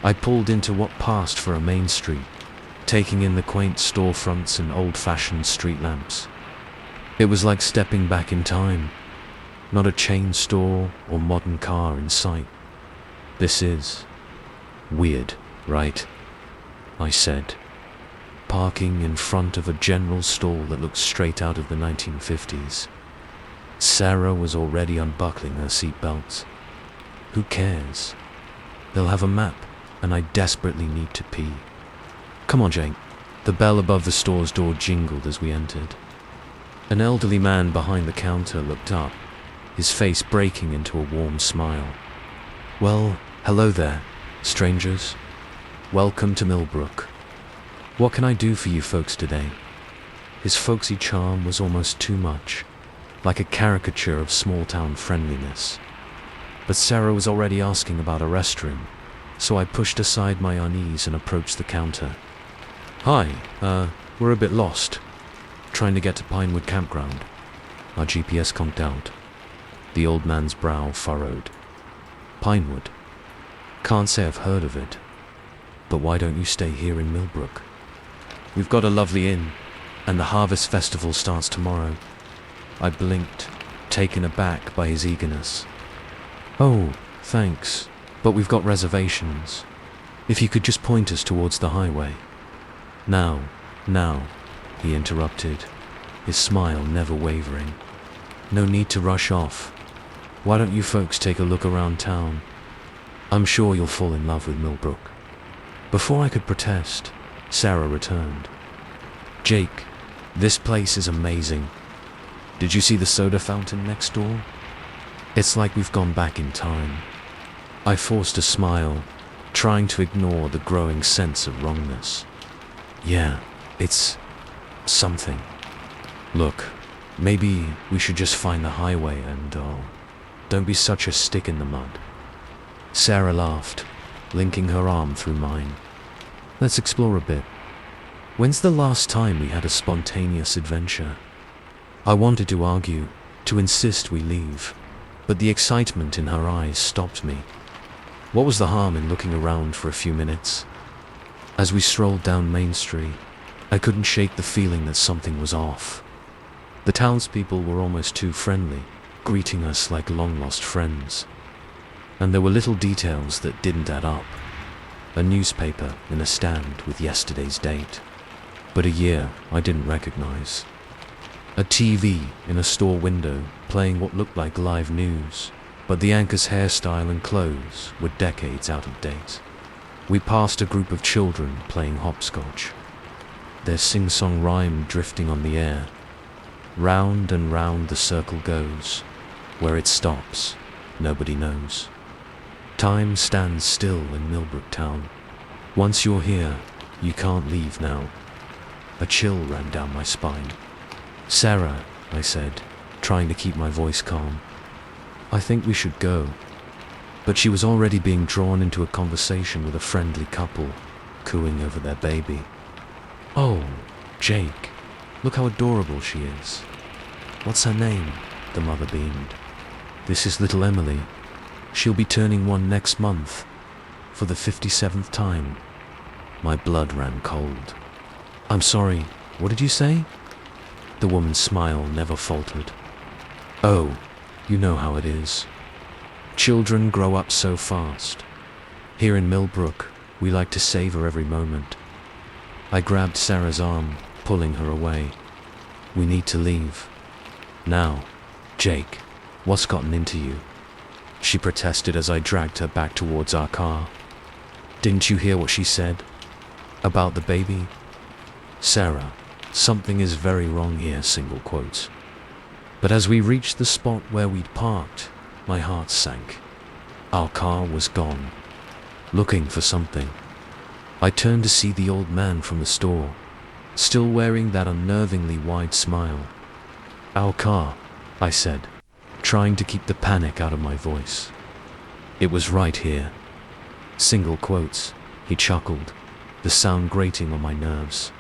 I pulled into what passed for a main street, taking in the quaint storefronts and old-fashioned street lamps. It was like stepping back in time. Not a chain store or modern car in sight. This is weird, right? I said, parking in front of a general store that looked straight out of the 1950s. Sarah was already unbuckling her seatbelt. Who cares? They'll have a map, and I desperately need to pee. Come on, Jake. The bell above the store's door jingled as we entered. An elderly man behind the counter looked up, his face breaking into a warm smile. Well, hello there, strangers. Welcome to Millbrook. What can I do for you folks today? His folksy charm was almost too much, like a caricature of small-town friendliness. But Sarah was already asking about a restroom, so I pushed aside my unease and approached the counter. Hi, we're a bit lost. Trying to get to Pinewood Campground. Our GPS conked out. The old man's brow furrowed. Pinewood? Can't say I've heard of it. But why don't you stay here in Millbrook? We've got a lovely inn, and the Harvest Festival starts tomorrow. I blinked, taken aback by his eagerness. Oh, thanks, but we've got reservations. If you could just point us towards the highway. Now, he interrupted, his smile never wavering. No need to rush off. Why don't you folks take a look around town? I'm sure you'll fall in love with Millbrook. Before I could protest, Sarah returned. Jake, this place is amazing. Did you see the soda fountain next door? It's like we've gone back in time. I forced a smile, trying to ignore the growing sense of wrongness. Yeah, it's something. Look, maybe we should just find the highway and, don't be such a stick in the mud. Sarah laughed, linking her arm through mine. Let's explore a bit. When's the last time we had a spontaneous adventure? I wanted to argue, to insist we leave, but the excitement in her eyes stopped me. What was the harm in looking around for a few minutes? As we strolled down Main Street, I couldn't shake the feeling that something was off. The townspeople were almost too friendly, greeting us like long-lost friends. And there were little details that didn't add up. A newspaper in a stand with yesterday's date, but a year I didn't recognize. A TV in a store window playing what looked like live news, but the anchor's hairstyle and clothes were decades out of date. We passed a group of children playing hopscotch. their sing-song rhyme drifting on the air. Round and round the circle goes. Where it stops, nobody knows. Time stands still in Millbrook town. Once you're here, you can't leave now. A chill ran down my spine. "Sarah," I said, trying to keep my voice calm, "I think we should go." But she was already being drawn into a conversation with a friendly couple, cooing over their baby. "Oh, Jake, look how adorable she is. What's her name?" the mother beamed. "This is little Emily. She'll be turning 1 next month, for the 57th time." My blood ran cold. "I'm sorry, what did you say?" The woman's smile never faltered. "Oh, you know how it is. Children grow up so fast. Here in Millbrook, we like to savor every moment." I grabbed Sarah's arm, pulling her away. "We need to leave. Now, Jake, what's gotten into you?" she protested as I dragged her back towards our car. "Didn't you hear what she said? About the baby?" "Sarah, something is very wrong here," single quotes. But as we reached the spot where we'd parked, my heart sank. Our car was gone. Looking for something. I turned to see the old man from the store, still wearing that unnervingly wide smile. "Our car," I said, trying to keep the panic out of my voice. "It was right here." Single quotes, he chuckled, the sound grating on my nerves.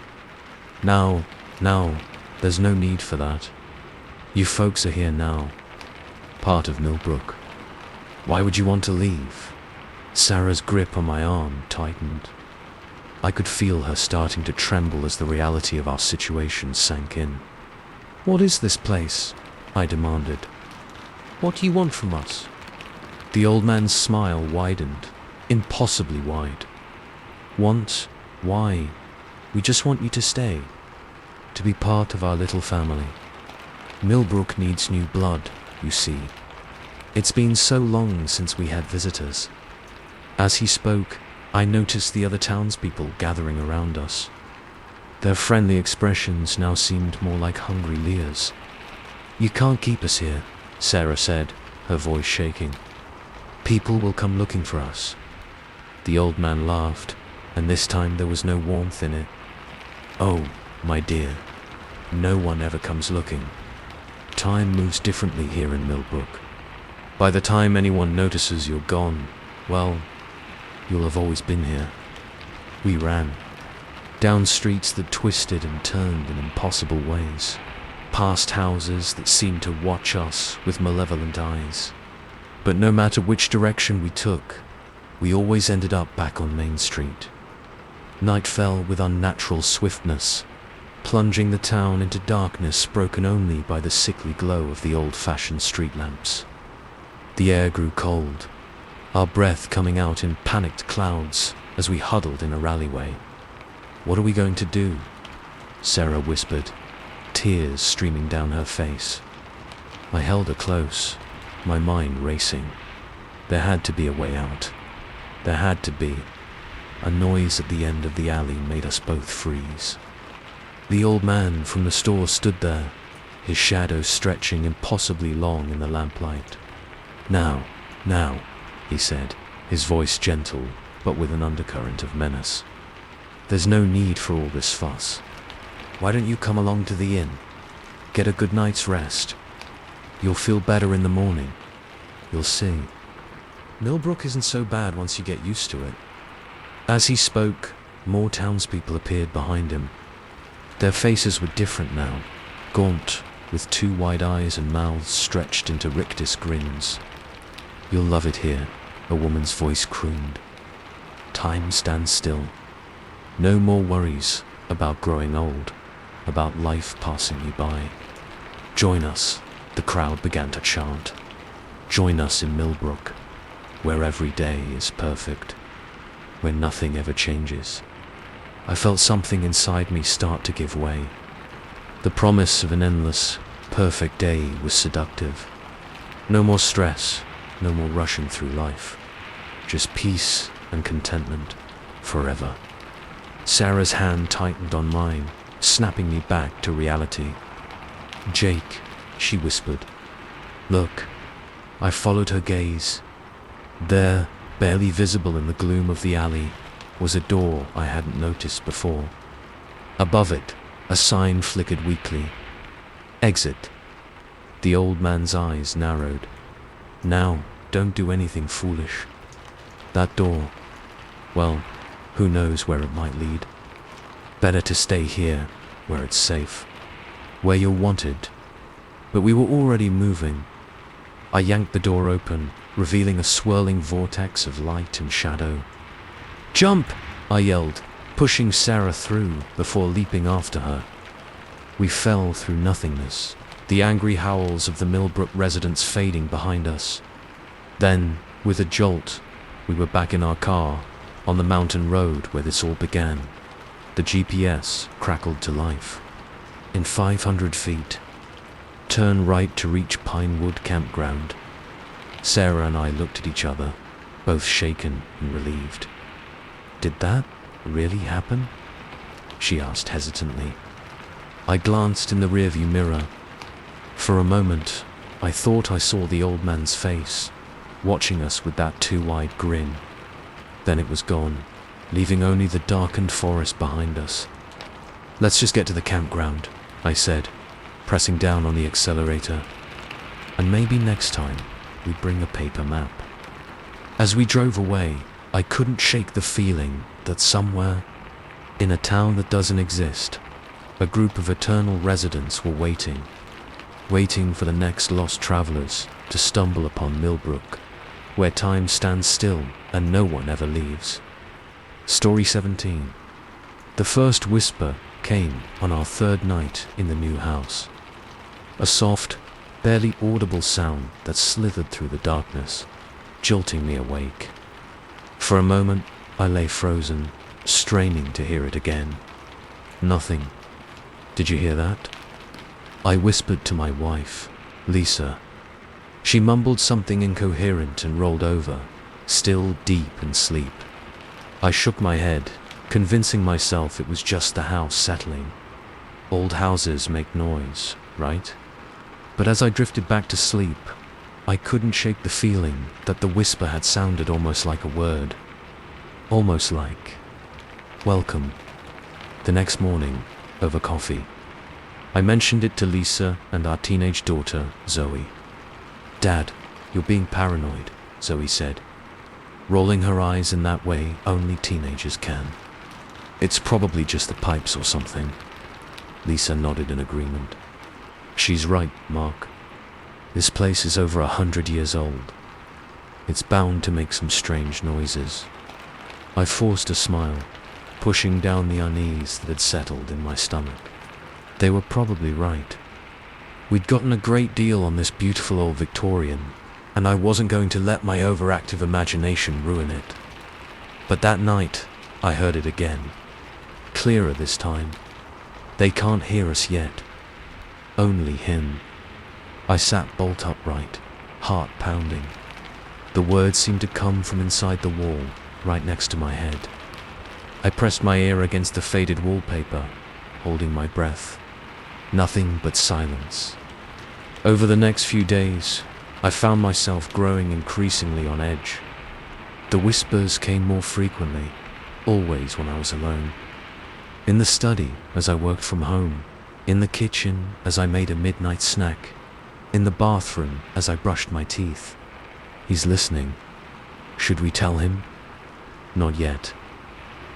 Now, there's no need for that. You folks are here now, part of Millbrook. Why would you want to leave?" Sarah's grip on my arm tightened. I could feel her starting to tremble as the reality of our situation sank in. "What is this place?" I demanded. "What do you want from us?" The old man's smile widened, impossibly wide. "Want? Why? We just want you to stay, to be part of our little family. Millbrook needs new blood, you see. It's been so long since we had visitors." As he spoke, I noticed the other townspeople gathering around us. Their friendly expressions now seemed more like hungry leers. "You can't keep us here," Sarah said, her voice shaking. "People will come looking for us." The old man laughed, and this time there was no warmth in it. "Oh, my dear, no one ever comes looking. Time moves differently here in Millbrook. By the time anyone notices you're gone, well, you'll have always been here." We ran, down streets that twisted and turned in impossible ways, past houses that seemed to watch us with malevolent eyes. But no matter which direction we took, we always ended up back on Main Street. Night fell with unnatural swiftness, plunging the town into darkness broken only by the sickly glow of the old-fashioned street lamps. The air grew cold, our breath coming out in panicked clouds as we huddled in a alleyway. "What are we going to do?" Sarah whispered, tears streaming down her face. I held her close, my mind racing. There had to be a way out. There had to be. A noise at the end of the alley made us both freeze. The old man from the store stood there, his shadow stretching impossibly long in the lamplight. Now, he said, his voice gentle, but with an undercurrent of menace. "There's no need for all this fuss. Why don't you come along to the inn? Get a good night's rest. You'll feel better in the morning. You'll see. Millbrook isn't so bad once you get used to it." As he spoke, more townspeople appeared behind him. Their faces were different now, gaunt, with two wide eyes and mouths stretched into rictus grins. "You'll love it here," a woman's voice crooned. "Time stands still. No more worries about growing old, about life passing you by. Join us," the crowd began to chant. "Join us in Millbrook, where every day is perfect, where nothing ever changes." I felt something inside me start to give way. The promise of an endless, perfect day was seductive. No more stress, no more rushing through life. Just peace and contentment, forever. Sarah's hand tightened on mine, snapping me back to reality. "Jake," she whispered. "Look." I followed her gaze. There, barely visible in the gloom of the alley, was a door I hadn't noticed before. Above it, a sign flickered weakly. "Exit." The old man's eyes narrowed. "Now, don't do anything foolish. That door, well, who knows where it might lead. Better to stay here, where it's safe, where you're wanted." But we were already moving. I yanked the door open, revealing a swirling vortex of light and shadow. "Jump!" I yelled, pushing Sarah through before leaping after her. We fell through nothingness, the angry howls of the Millbrook residents fading behind us. Then, with a jolt, we were back in our car, on the mountain road where this all began. The GPS crackled to life. In 500 feet, turn right to reach Pinewood Campground. Sarah and I looked at each other, both shaken and relieved. "Did that really happen?" she asked hesitantly. I glanced in the rearview mirror. For a moment, I thought I saw the old man's face, watching us with that too-wide grin. Then it was gone, leaving only the darkened forest behind us. "Let's just get to the campground," I said, pressing down on the accelerator. "And maybe next time we bring a paper map." As we drove away, I couldn't shake the feeling that somewhere, in a town that doesn't exist, a group of eternal residents were waiting for the next lost travelers to stumble upon Millbrook, where time stands still and no one ever leaves. Story 17. The first whisper came on our third night in the new house. A soft, barely audible sound that slithered through the darkness, jolting me awake. For a moment, I lay frozen, straining to hear it again. "Nothing. Did you hear that?" I whispered to my wife, Lisa. She mumbled something incoherent and rolled over, still deep in sleep. I shook my head, convincing myself it was just the house settling. Old houses make noise, right? But as I drifted back to sleep, I couldn't shake the feeling that the whisper had sounded almost like a word. Almost like welcome. The next morning, over coffee, I mentioned it to Lisa and our teenage daughter, Zoe. "Dad, you're being paranoid," Zoe said, rolling her eyes in that way only teenagers can. "It's probably just the pipes or something." Lisa nodded in agreement. "She's right, Mark. This place is over 100 years old. It's bound to make some strange noises." I forced a smile, pushing down the unease that had settled in my stomach. They were probably right. We'd gotten a great deal on this beautiful old Victorian, and I wasn't going to let my overactive imagination ruin it. But that night, I heard it again. Clearer this time. They can't hear us yet. Only him. I sat bolt upright, heart pounding. The words seemed to come from inside the wall, right next to my head. I pressed my ear against the faded wallpaper, holding my breath. Nothing but silence. Over the next few days, I found myself growing increasingly on edge. The whispers came more frequently, always when I was alone. In the study as I worked from home, in the kitchen as I made a midnight snack, in the bathroom as I brushed my teeth. He's listening. Should we tell him? Not yet.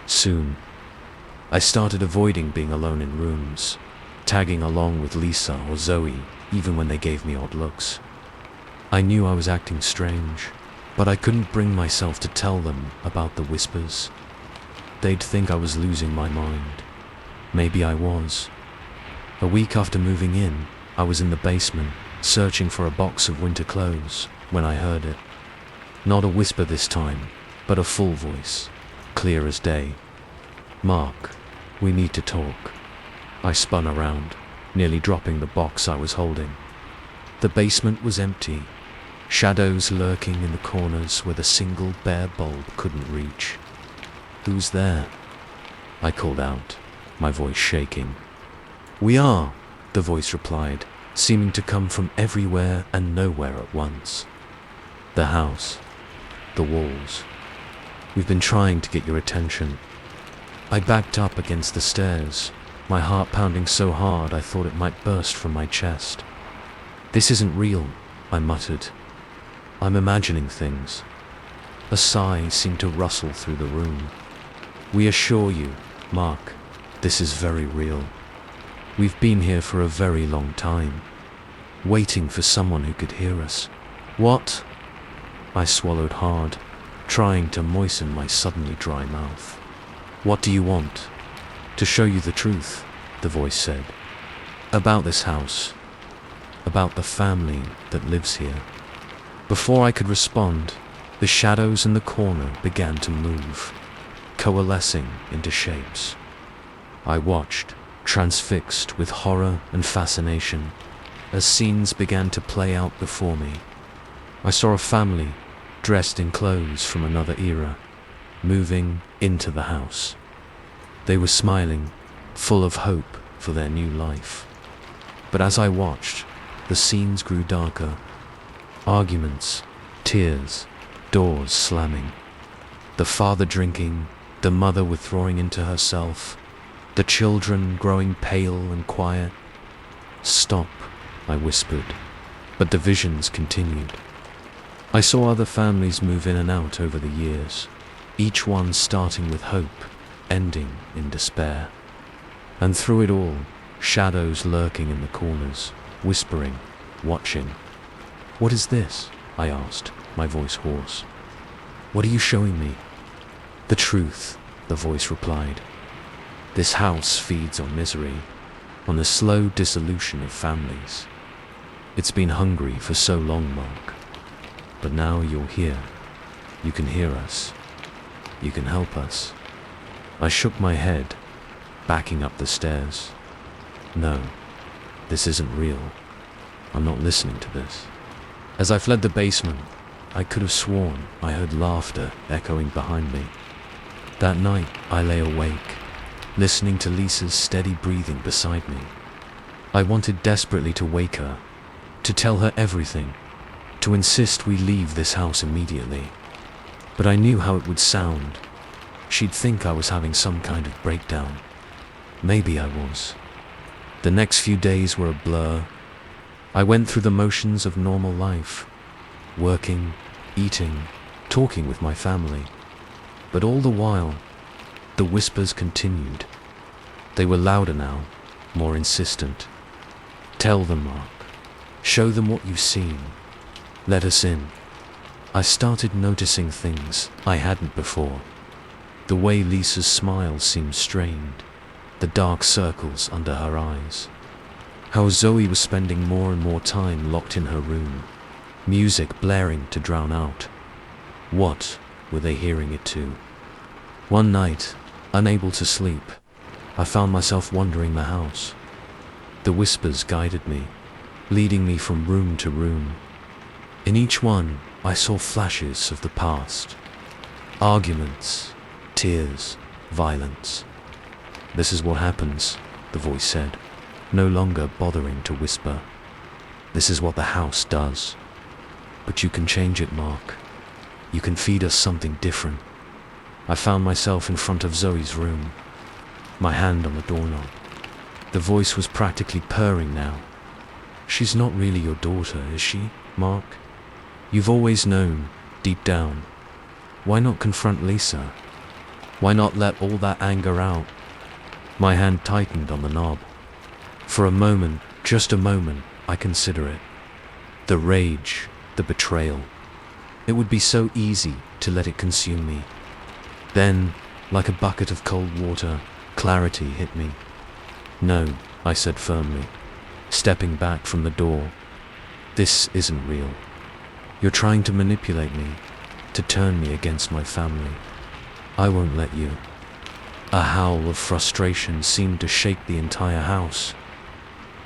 Soon. I started avoiding being alone in rooms, tagging along with Lisa or Zoe even when they gave me odd looks. I knew I was acting strange, but I couldn't bring myself to tell them about the whispers. They'd think I was losing my mind. Maybe I was. A week after moving in, I was in the basement, searching for a box of winter clothes, when I heard it. Not a whisper this time, but a full voice, clear as day. "Mark, we need to talk." I spun around, nearly dropping the box I was holding. The basement was empty, shadows lurking in the corners where the single bare bulb couldn't reach. "Who's there?" I called out, my voice shaking. We are, the voice replied, seeming to come from everywhere and nowhere at once. The house, the walls. We've been trying to get your attention. I backed up against the stairs, my heart pounding so hard I thought it might burst from my chest. This isn't real, I muttered. I'm imagining things. A sigh seemed to rustle through the room. We assure you, Mark, this is very real. We've been here for a very long time, waiting for someone who could hear us. What? I swallowed hard, trying to moisten my suddenly dry mouth. What do you want? To show you the truth, the voice said. About this house. About the family that lives here. Before I could respond, the shadows in the corner began to move, coalescing into shapes. I watched, transfixed with horror and fascination, as scenes began to play out before me. I saw a family, dressed in clothes from another era, moving into the house. They were smiling, full of hope for their new life. But as I watched, the scenes grew darker. Arguments, tears, doors slamming. The father drinking, the mother withdrawing into herself, the children growing pale and quiet. Stop, I whispered, but the visions continued. I saw other families move in and out over the years, each one starting with hope, ending in despair. And through it all, shadows lurking in the corners, whispering, watching. What is this? I asked, my voice hoarse. What are you showing me? The truth, the voice replied. This house feeds on misery, on the slow dissolution of families. It's been hungry for so long, Mark. But now you're here. You can hear us. You can help us. I shook my head, backing up the stairs. No, this isn't real. I'm not listening to this. As I fled the basement, I could have sworn I heard laughter echoing behind me. That night, I lay awake, listening to Lisa's steady breathing beside me. I wanted desperately to wake her, to tell her everything, to insist we leave this house immediately. But I knew how it would sound. She'd think I was having some kind of breakdown. Maybe I was. The next few days were a blur. I went through the motions of normal life, working, eating, talking with my family. But all the while, the whispers continued. They were louder now, more insistent. Tell them, Mark. Show them what you've seen. Let us in. I started noticing things I hadn't before. The way Lisa's smile seemed strained, the dark circles under her eyes. How Zoe was spending more and more time locked in her room, music blaring to drown out. What were they hearing it to? One night, unable to sleep, I found myself wandering the house. The whispers guided me, leading me from room to room. In each one, I saw flashes of the past. Arguments, tears, violence. This is what happens, the voice said, no longer bothering to whisper. This is what the house does. But you can change it, Mark. You can feed us something different. I found myself in front of Zoe's room, my hand on the doorknob. The voice was practically purring now. She's not really your daughter, is she, Mark? You've always known, deep down. Why not confront Lisa? Why not let all that anger out? My hand tightened on the knob. For a moment, just a moment, I consider it. The rage, the betrayal. It would be so easy to let it consume me. Then, like a bucket of cold water, clarity hit me. No, I said firmly, stepping back from the door. This isn't real. You're trying to manipulate me, to turn me against my family. I won't let you. A howl of frustration seemed to shake the entire house.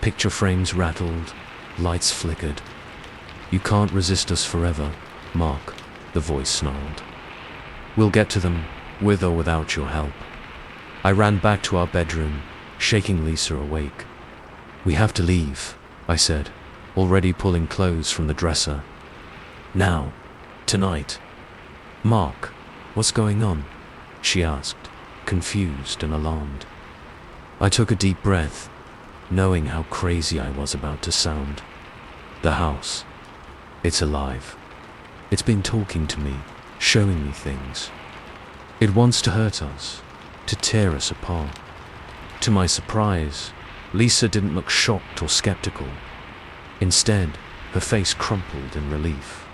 Picture frames rattled, lights flickered. You can't resist us forever, Mark, the voice snarled. We'll get to them, with or without your help. I ran back to our bedroom, shaking Lisa awake. "We have to leave," I said, already pulling clothes from the dresser. "Now. Tonight." "Mark, what's going on?" she asked, confused and alarmed. I took a deep breath, knowing how crazy I was about to sound. "The house. It's alive. It's been talking to me, showing me things. It wants to hurt us, to tear us apart." To my surprise, Lisa didn't look shocked or skeptical. Instead, her face crumpled in relief.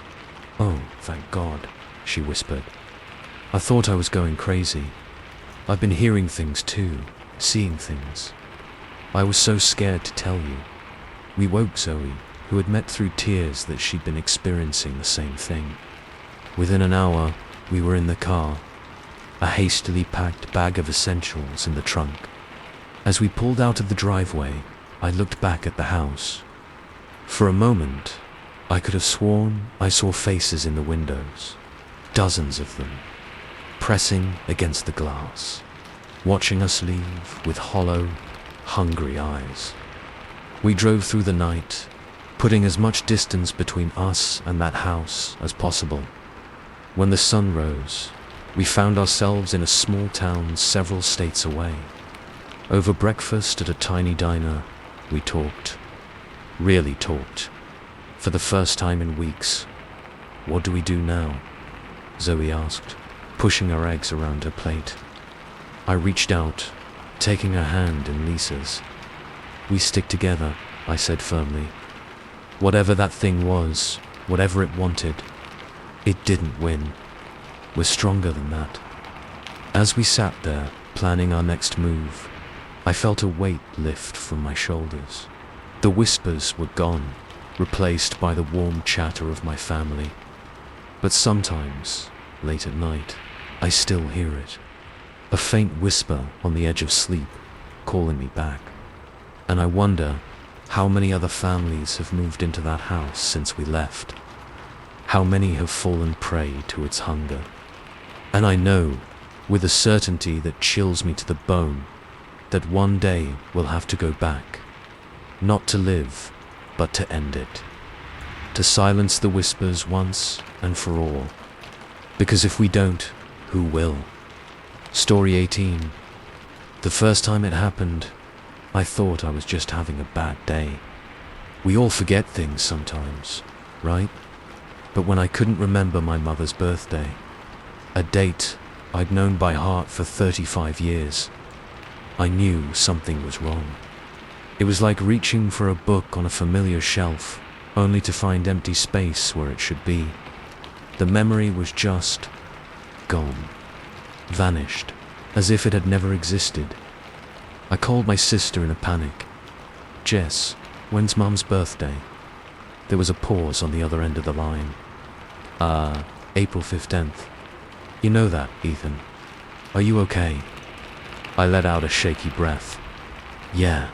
"Oh, thank God," she whispered. "I thought I was going crazy. I've been hearing things too, seeing things. I was so scared to tell you." We woke Zoe, who had met through tears that she'd been experiencing the same thing. Within an hour, we were in the car, a hastily packed bag of essentials in the trunk. As we pulled out of the driveway, I looked back at the house. For a moment, I could have sworn I saw faces in the windows, dozens of them, pressing against the glass, watching us leave with hollow, hungry eyes. We drove through the night, putting as much distance between us and that house as possible. When the sun rose, we found ourselves in a small town several states away. Over breakfast at a tiny diner, we talked. Really talked. For the first time in weeks. "What do we do now?" Zoe asked, pushing her eggs around her plate. I reached out, taking her hand in Lisa's. "We stick together," I said firmly. "Whatever that thing was, whatever it wanted, it didn't win. We're stronger than that." As we sat there, planning our next move, I felt a weight lift from my shoulders. The whispers were gone, replaced by the warm chatter of my family. But sometimes, late at night, I still hear it. A faint whisper on the edge of sleep, calling me back. And I wonder how many other families have moved into that house since we left. How many have fallen prey to its hunger. And I know, with a certainty that chills me to the bone, that one day we'll have to go back. Not to live, but to end it. To silence the whispers once and for all. Because if we don't, who will? Story 18. The first time it happened, I thought I was just having a bad day. We all forget things sometimes, right? But when I couldn't remember my mother's birthday, a date I'd known by heart for 35 years, I knew something was wrong. It was like reaching for a book on a familiar shelf, only to find empty space where it should be. The memory was just gone, vanished, as if it had never existed. I called my sister in a panic. "Jess, when's Mum's birthday?" There was a pause on the other end of the line. April 15th. "You know that, Ethan. Are you okay?" I let out a shaky breath. Yeah.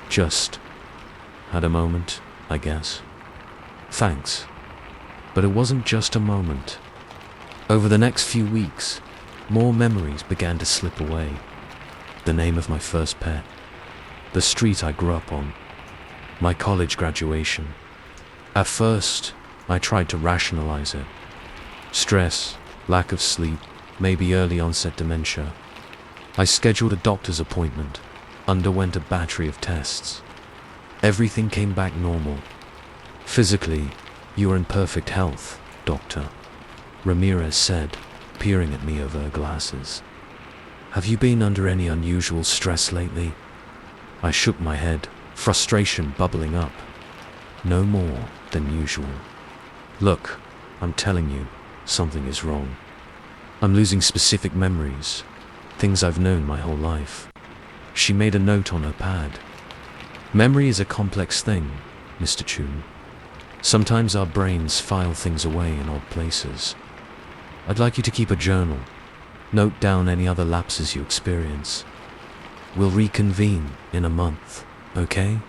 Just had a moment, I guess. Thanks. But it wasn't just a moment. Over the next few weeks, more memories began to slip away. The name of my first pet, the street I grew up on, my college graduation. At first, I tried to rationalize it. Stress, lack of sleep, maybe early onset dementia. I scheduled a doctor's appointment, underwent a battery of tests. Everything came back normal. "Physically, you are in perfect health, doctor," Ramirez said, peering at me over her glasses. "Have you been under any unusual stress lately?" I shook my head, frustration bubbling up. "No more than usual." "Look, I'm telling you, something is wrong. I'm losing specific memories, things I've known my whole life." She made a note on her pad. "Memory is a complex thing, Mr. Chun. Sometimes our brains file things away in odd places. I'd like you to keep a journal. Note down any other lapses you experience. We'll reconvene in a month, okay?"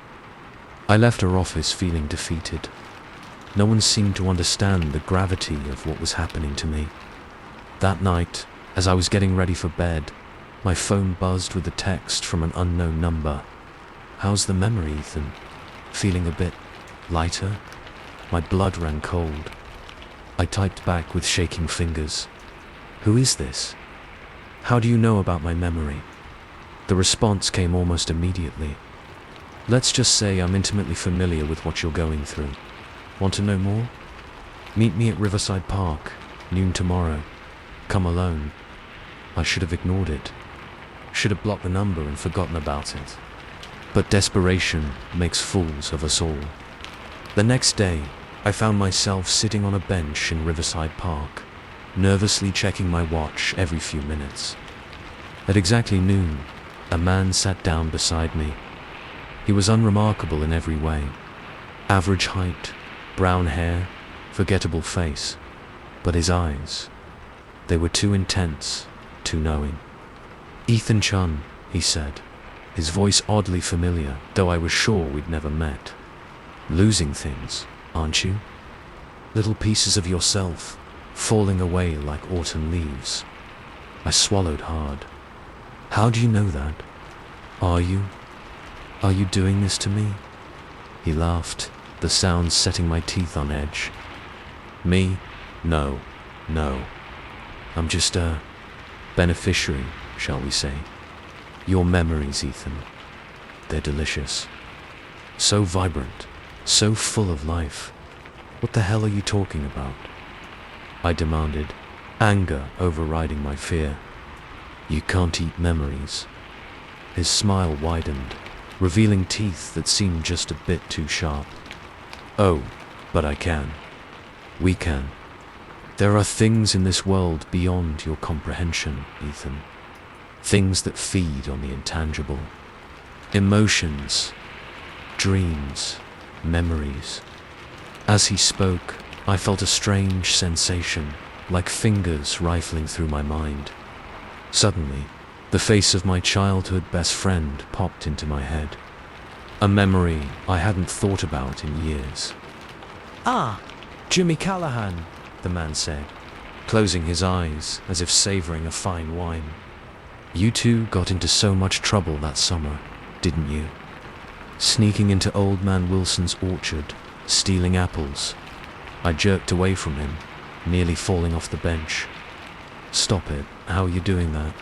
I left her office feeling defeated. No one seemed to understand the gravity of what was happening to me. That night, as I was getting ready for bed, My phone buzzed with a text from an unknown number. "How's the memory, Ethan? Feeling a bit lighter?" My blood ran cold. I typed back with shaking fingers. "Who is this? How do you know about my memory?" The response came almost immediately. "Let's just say I'm intimately familiar with what you're going through. Want to know more? Meet me at Riverside Park, noon tomorrow. Come alone." I should have ignored it. Should have blocked the number and forgotten about it. But desperation makes fools of us all. The next day, I found myself sitting on a bench in Riverside Park, nervously checking my watch every few minutes. At exactly noon, a man sat down beside me. He was unremarkable in every way. Average height, brown hair, forgettable face. But his eyes, they were too intense, too knowing. "Ethan Chun," he said, his voice oddly familiar, though I was sure we'd never met. "Losing things, aren't you? Little pieces of yourself, falling away like autumn leaves." I swallowed hard. "How do you know that? Are you doing this to me?" He laughed, the sound setting my teeth on edge. "Me? No. I'm just a beneficiary, shall we say. Your memories, Ethan. They're delicious. So vibrant, so full of life. What the hell are you talking about?" I demanded, anger overriding my fear. "You can't eat memories." His smile widened, revealing teeth that seemed just a bit too sharp. "Oh, but I can. We can. There are things in this world beyond your comprehension, Ethan. Things that feed on the intangible. Emotions, dreams, memories." As he spoke, I felt a strange sensation, like fingers rifling through my mind. Suddenly, the face of my childhood best friend popped into my head. A memory I hadn't thought about in years. "Ah, Jimmy Callahan," the man said, closing his eyes as if savoring a fine wine. "You two got into so much trouble that summer, didn't you? Sneaking into Old Man Wilson's orchard, stealing apples." I jerked away from him, nearly falling off the bench. "Stop it, how are you doing that?"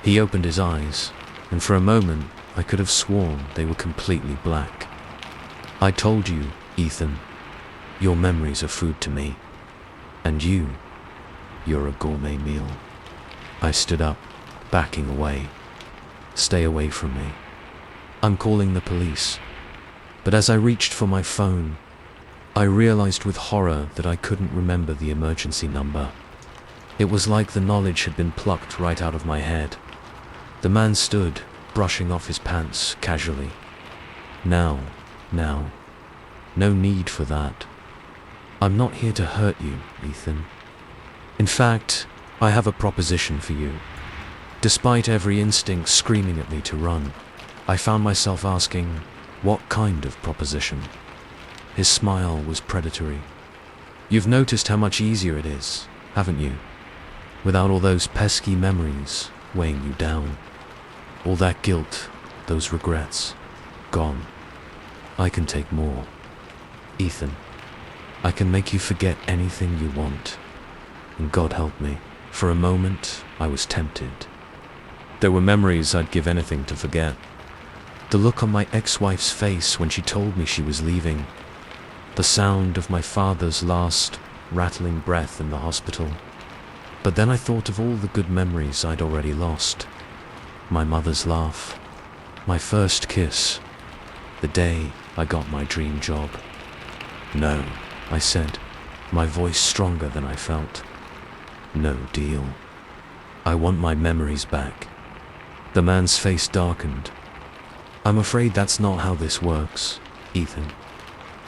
He opened his eyes, and for a moment I could have sworn they were completely black. "I told you, Ethan, your memories are food to me. And you're a gourmet meal." I stood up, backing away. "Stay away from me. I'm calling the police." But as I reached for my phone, I realized with horror that I couldn't remember the emergency number. It was like the knowledge had been plucked right out of my head. The man stood, brushing off his pants casually. Now, no need for that. I'm not here to hurt you, Ethan. In fact, I have a proposition for you. Despite every instinct screaming at me to run, I found myself asking, what kind of proposition? His smile was predatory. "You've noticed how much easier it is, haven't you? Without all those pesky memories weighing you down. All that guilt, those regrets, gone. I can take more. Ethan, I can make you forget anything you want. And God help me, for a moment I was tempted. There were memories I'd give anything to forget. The look on my ex-wife's face when she told me she was leaving. The sound of my father's last rattling breath in the hospital. But then I thought of all the good memories I'd already lost. My mother's laugh, my first kiss, the day I got my dream job. "No," I said, my voice stronger than I felt. "No deal. I want my memories back." The man's face darkened. "I'm afraid that's not how this works, Ethan.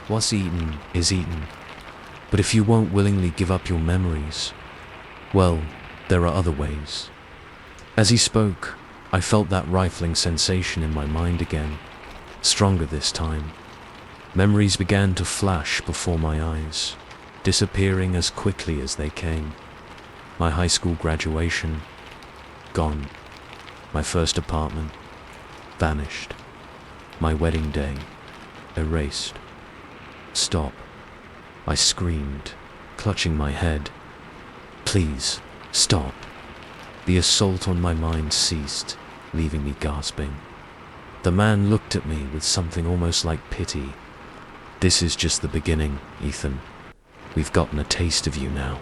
What's eaten is eaten. But if you won't willingly give up your memories, well, there are other ways." As he spoke, I felt that rifling sensation in my mind again, stronger this time. Memories began to flash before my eyes, disappearing as quickly as they came. My high school graduation, gone. my first apartment, vanished. My wedding day, erased. Stop, I screamed, clutching my head. Please, stop. The assault on my mind ceased, leaving me gasping. The man looked at me with something almost like pity. This is just the beginning, Ethan. We've gotten a taste of you now.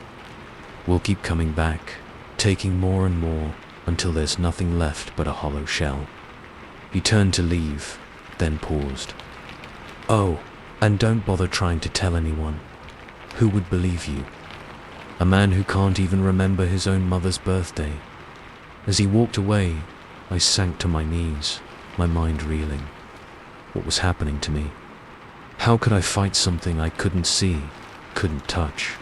We'll keep coming back, taking more and more, until there's nothing left but a hollow shell. He turned to leave, then paused. Oh, and don't bother trying to tell anyone. Who would believe you? A man who can't even remember his own mother's birthday. As he walked away, I sank to my knees, my mind reeling. What was happening to me? How could I fight something I couldn't see, couldn't touch?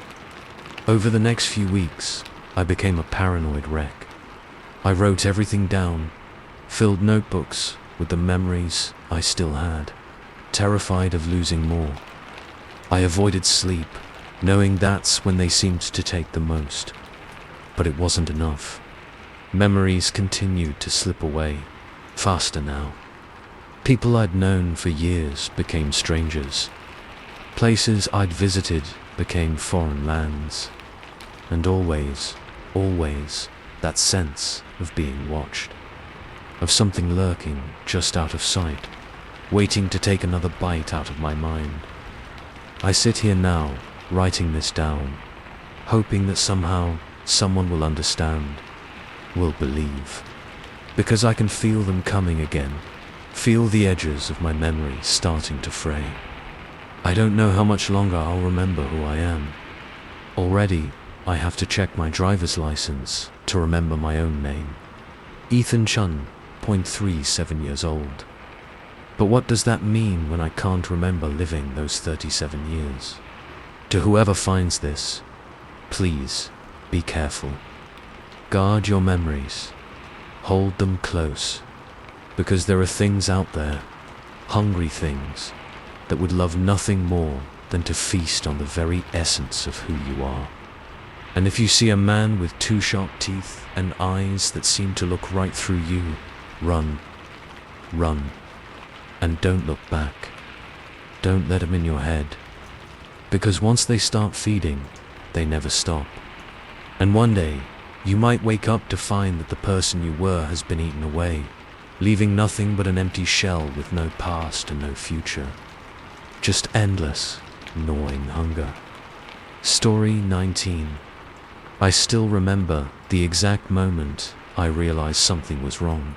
Over the next few weeks, I became a paranoid wreck. I wrote everything down, filled notebooks with the memories I still had, terrified of losing more. I avoided sleep, knowing that's when they seemed to take the most. But it wasn't enough. Memories continued to slip away, faster now. People I'd known for years became strangers. Places I'd visited became foreign lands. And always, that sense of being watched. Of something lurking just out of sight, waiting to take another bite out of my mind. I sit here now, writing this down, hoping that somehow someone will understand, will believe. Because I can feel them coming again, feel the edges of my memory starting to fray. I don't know how much longer I'll remember who I am. Already, I have to check my driver's license to remember my own name. Ethan Chun, 0.37 years old. But what does that mean when I can't remember living those 37 years? To whoever finds this, please be careful. Guard your memories. Hold them close. Because there are things out there, hungry things, that would love nothing more than to feast on the very essence of who you are. And if you see a man with two sharp teeth and eyes that seem to look right through you, run. Run. And don't look back. Don't let them in your head. Because once they start feeding, they never stop. And one day, you might wake up to find that the person you were has been eaten away, leaving nothing but an empty shell with no past and no future. Just endless, gnawing hunger. Story 19. I still remember the exact moment I realized something was wrong.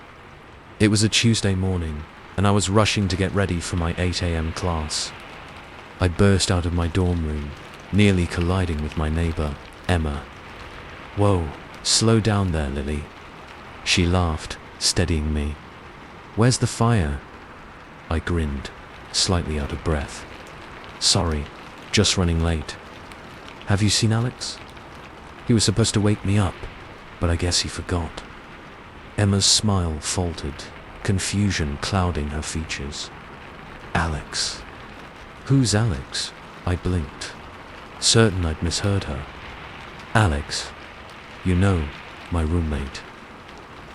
It was a Tuesday morning, and I was rushing to get ready for my 8 a.m. class. I burst out of my dorm room, nearly colliding with my neighbor, Emma. "Whoa, slow down there, Lily." She laughed, steadying me. "Where's the fire?" I grinned, slightly out of breath. "Sorry, just running late." "Have you seen Alex? He was supposed to wake me up, but I guess he forgot." Emma's smile faltered, confusion clouding her features. "Alex? Who's Alex?" I blinked, certain I'd misheard her. "Alex, you know, my roommate.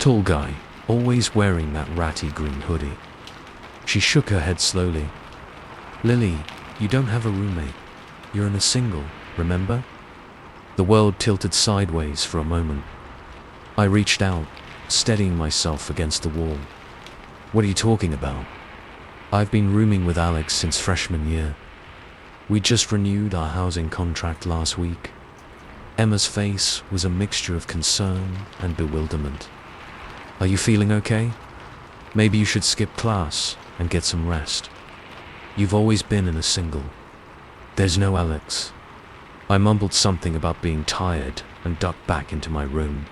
Tall guy, always wearing that ratty green hoodie." She shook her head slowly. "Lily, you don't have a roommate. You're in a single, remember?" The world tilted sideways for a moment. I reached out, steadying myself against the wall. "What are you talking about?" "I've been rooming with Alex since freshman year. We just renewed our housing contract last week." Emma's face was a mixture of concern and bewilderment. "Are you feeling okay? Maybe you should skip class and get some rest. You've always been in a single." "There's no Alex." I mumbled something about being tired and ducked back into my room,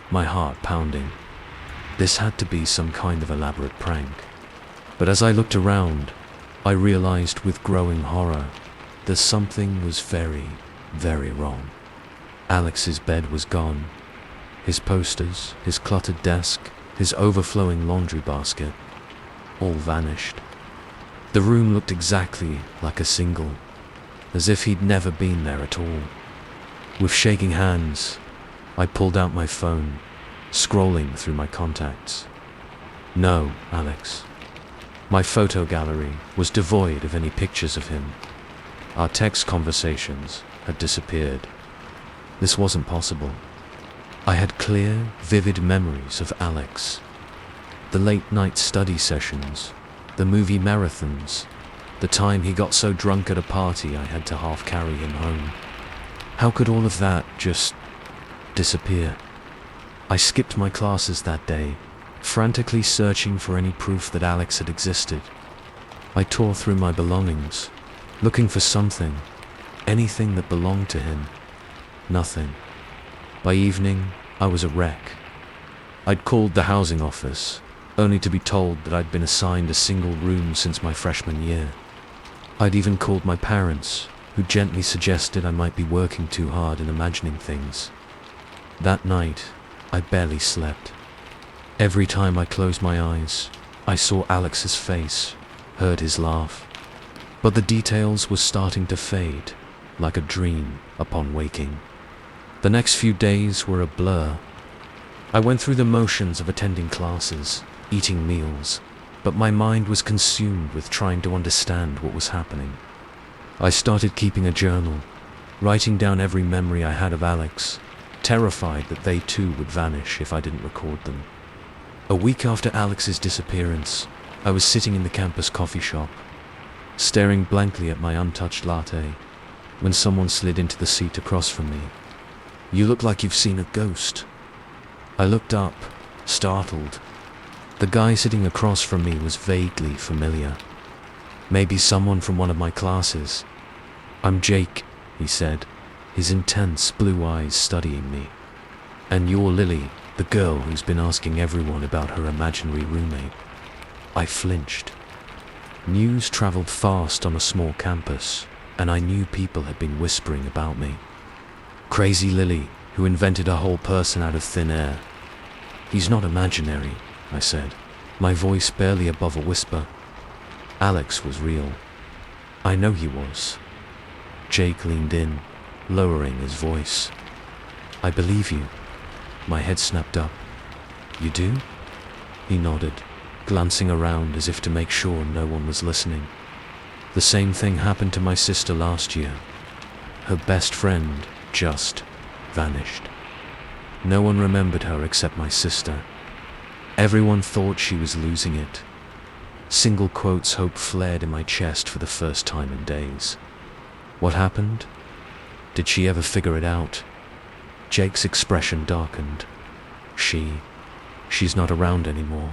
my heart pounding. This had to be some kind of elaborate prank. But as I looked around, I realized with growing horror that something was very, very wrong. Alex's bed was gone. His posters, his cluttered desk, his overflowing laundry basket, all vanished. The room looked exactly like a single, as if he'd never been there at all. With shaking hands, I pulled out my phone, scrolling through my contacts. No, Alex. My photo gallery was devoid of any pictures of him. Our text conversations had disappeared. This wasn't possible. I had clear, vivid memories of Alex. The late-night study sessions, the movie marathons, the time he got so drunk at a party I had to half carry him home. How could all of that just disappear? I skipped my classes that day, frantically searching for any proof that Alex had existed. I tore through my belongings, looking for something, anything that belonged to him. Nothing. By evening, I was a wreck. I'd called the housing office, only to be told that I'd been assigned a single room since my freshman year. I'd even called my parents, who gently suggested I might be working too hard and imagining things. That night, I barely slept. Every time I closed my eyes, I saw Alex's face, heard his laugh. But the details were starting to fade, like a dream upon waking. The next few days were a blur. I went through the motions of attending classes, eating meals, but my mind was consumed with trying to understand what was happening. I started keeping a journal, writing down every memory I had of Alex, terrified that they too would vanish if I didn't record them. A week after Alex's disappearance, I was sitting in the campus coffee shop, staring blankly at my untouched latte, when someone slid into the seat across from me. "You look like you've seen a ghost." I looked up, startled. The guy sitting across from me was vaguely familiar. Maybe someone from one of my classes. "I'm Jake," he said, his intense blue eyes studying me. "And you're Lily, the girl who's been asking everyone about her imaginary roommate." I flinched. News traveled fast on a small campus, and I knew people had been whispering about me. Crazy Lily, who invented a whole person out of thin air. "He's not imaginary," I said, my voice barely above a whisper. Alex was real. I know he was. Jake leaned in, lowering his voice. "I believe you." My head snapped up. "You do?" He nodded, glancing around as if to make sure no one was listening. "The same thing happened to my sister last year. Her best friend just vanished. No one remembered her except my sister. Everyone thought she was losing it." Single quotes hope flared in my chest for the first time in days. "What happened? Did she ever figure it out?" Jake's expression darkened. She's not around anymore.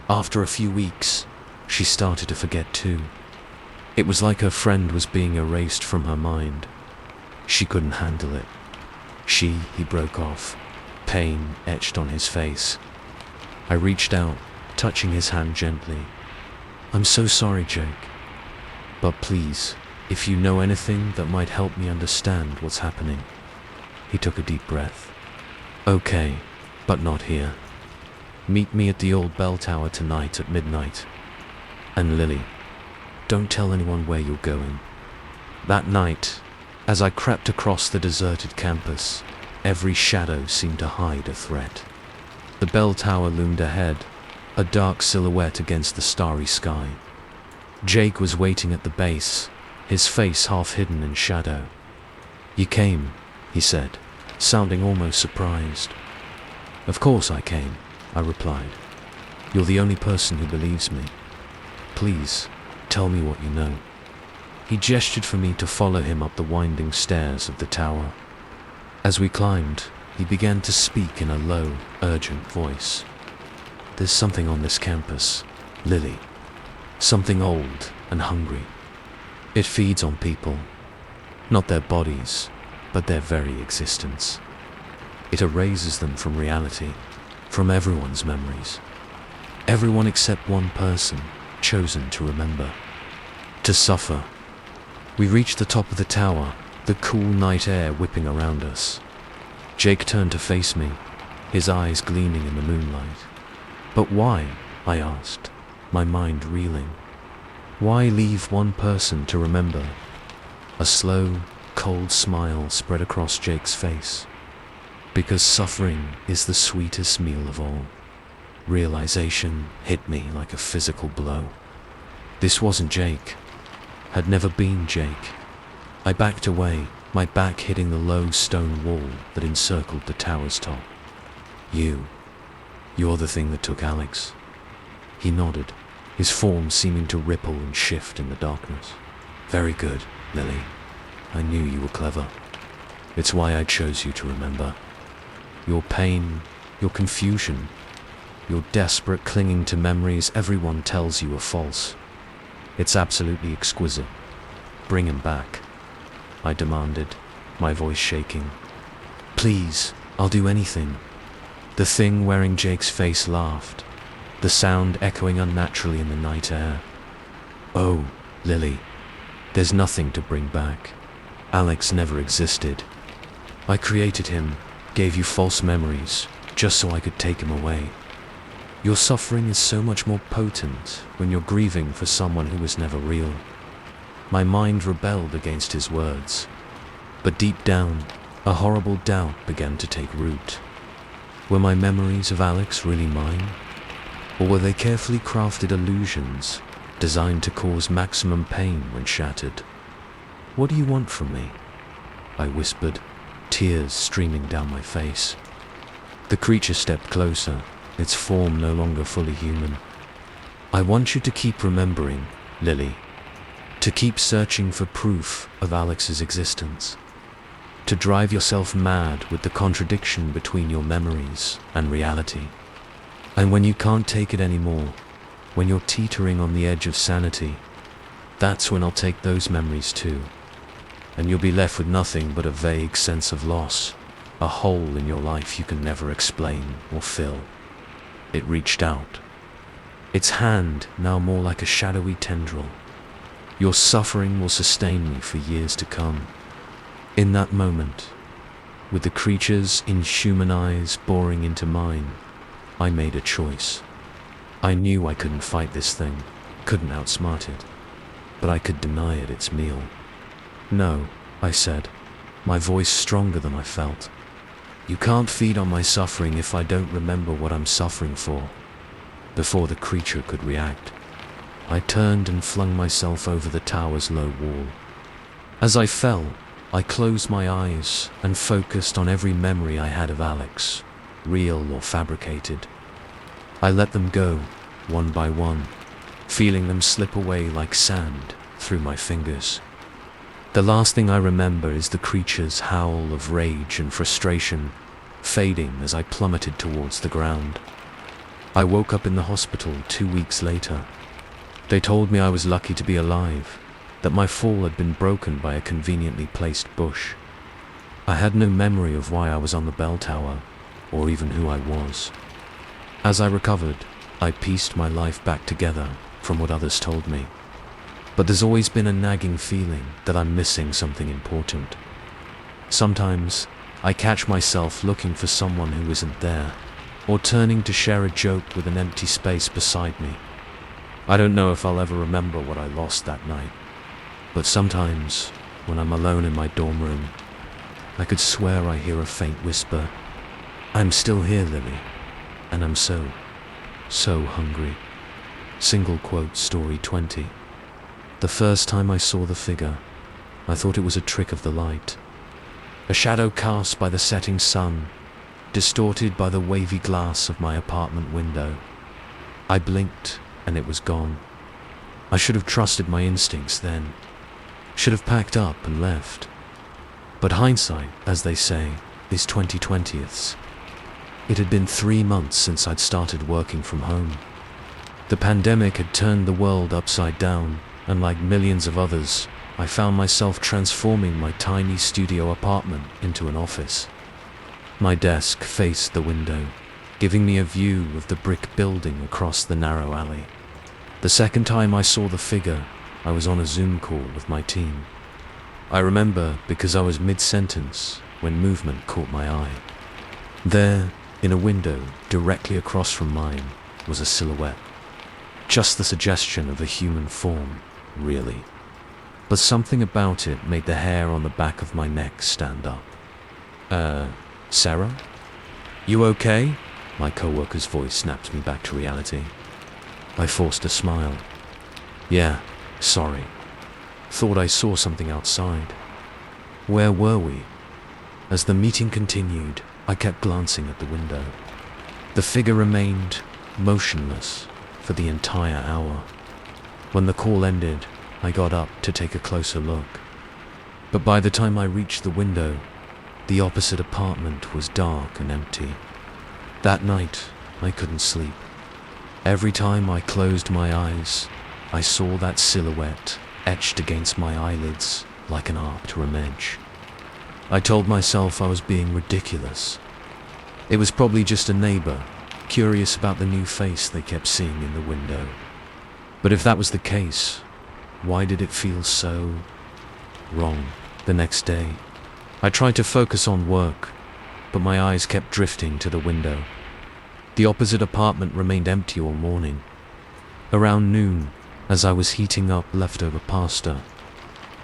After a few weeks, she started to forget too. It was like her friend was being erased from her mind. She couldn't handle it. He broke off, pain etched on his face. I reached out, touching his hand gently. "I'm so sorry, Jake. But please, if you know anything that might help me understand what's happening." He took a deep breath. "Okay, but not here. Meet me at the old bell tower tonight at midnight. And Lily, don't tell anyone where you're going." That night, as I crept across the deserted campus, every shadow seemed to hide a threat. The bell tower loomed ahead, a dark silhouette against the starry sky. Jake was waiting at the base, his face half hidden in shadow. "You came," he said, sounding almost surprised. "Of course I came," I replied. "You're the only person who believes me. Please, tell me what you know." He gestured for me to follow him up the winding stairs of the tower. As we climbed, he began to speak in a low, urgent voice. "There's something on this campus, Lily. Something old and hungry. It feeds on people. Not their bodies, but their very existence. It erases them from reality, from everyone's memories. Everyone except one person, chosen to remember. To suffer." We reached the top of the tower, the cool night air whipping around us. Jake turned to face me, his eyes gleaming in the moonlight. "But why?" I asked, my mind reeling. "Why leave one person to remember?" A slow, cold smile spread across Jake's face. Because suffering is the sweetest meal of all. Realization hit me like a physical blow. This wasn't Jake. Had never been Jake. I backed away, my back hitting the low stone wall that encircled the tower's top. You're the thing that took Alex. He nodded, his form seeming to ripple and shift in the darkness. Very good, Lily. I knew you were clever. It's why I chose you to remember. Your pain, your confusion, your desperate clinging to memories everyone tells you are false. It's absolutely exquisite. Bring him back, I demanded, my voice shaking. Please, I'll do anything. The thing wearing Jake's face laughed, the sound echoing unnaturally in the night air. Oh, Lily, there's nothing to bring back. Alex never existed. I created him, gave you false memories, just so I could take him away. Your suffering is so much more potent when you're grieving for someone who was never real. My mind rebelled against his words, but deep down, a horrible doubt began to take root. Were my memories of Alex really mine? Or were they carefully crafted illusions designed to cause maximum pain when shattered? What do you want from me? I whispered, tears streaming down my face. The creature stepped closer, its form no longer fully human. I want you to keep remembering, Lily. To keep searching for proof of Alex's existence. To drive yourself mad with the contradiction between your memories and reality. And when you can't take it anymore, when you're teetering on the edge of sanity, that's when I'll take those memories too. And you'll be left with nothing but a vague sense of loss, a hole in your life you can never explain or fill. It reached out, its hand now more like a shadowy tendril. Your suffering will sustain me for years to come. In that moment, with the creature's inhuman eyes boring into mine, I made a choice. I knew I couldn't fight this thing, couldn't outsmart it, but I could deny it its meal. No, I said, my voice stronger than I felt. You can't feed on my suffering if I don't remember what I'm suffering for. Before the creature could react, I turned and flung myself over the tower's low wall. As I fell, I closed my eyes and focused on every memory I had of Alex, real or fabricated. I let them go, one by one, feeling them slip away like sand through my fingers. The last thing I remember is the creature's howl of rage and frustration, fading as I plummeted towards the ground. I woke up in the hospital 2 weeks later. They told me I was lucky to be alive, that my fall had been broken by a conveniently placed bush. I had no memory of why I was on the bell tower, or even who I was. As I recovered, I pieced my life back together from what others told me. But there's always been a nagging feeling that I'm missing something important. Sometimes, I catch myself looking for someone who isn't there, or turning to share a joke with an empty space beside me. I don't know if I'll ever remember what I lost that night, but sometimes, when I'm alone in my dorm room, I could swear I hear a faint whisper, "I'm still here, Lily, and I'm so hungry." Single quote, story 20. The first time I saw the figure, I thought it was a trick of the light. A shadow cast by the setting sun, distorted by the wavy glass of my apartment window. I blinked, and it was gone. I should have trusted my instincts then. Should have packed up and left. But hindsight, as they say, is 20/20ths. It had been 3 months since I'd started working from home. The pandemic had turned the world upside down, and like millions of others, I found myself transforming my tiny studio apartment into an office. My desk faced the window, giving me a view of the brick building across the narrow alley. The second time I saw the figure, I was on a Zoom call with my team. I remember because I was mid-sentence when movement caught my eye. There, in a window directly across from mine, was a silhouette. Just the suggestion of a human form, really. But something about it made the hair on the back of my neck stand up. Sarah? You okay? My coworker's voice snapped me back to reality. I forced a smile. Yeah, sorry. Thought I saw something outside. Where were we? As the meeting continued, I kept glancing at the window. The figure remained motionless for the entire hour. When the call ended, I got up to take a closer look. But by the time I reached the window, the opposite apartment was dark and empty. That night, I couldn't sleep. Every time I closed my eyes, I saw that silhouette etched against my eyelids like an arced image. I told myself I was being ridiculous. It was probably just a neighbor, curious about the new face they kept seeing in the window. But if that was the case, why did it feel so wrong? The next day, I tried to focus on work, but my eyes kept drifting to the window. The opposite apartment remained empty all morning. Around noon, as I was heating up leftover pasta,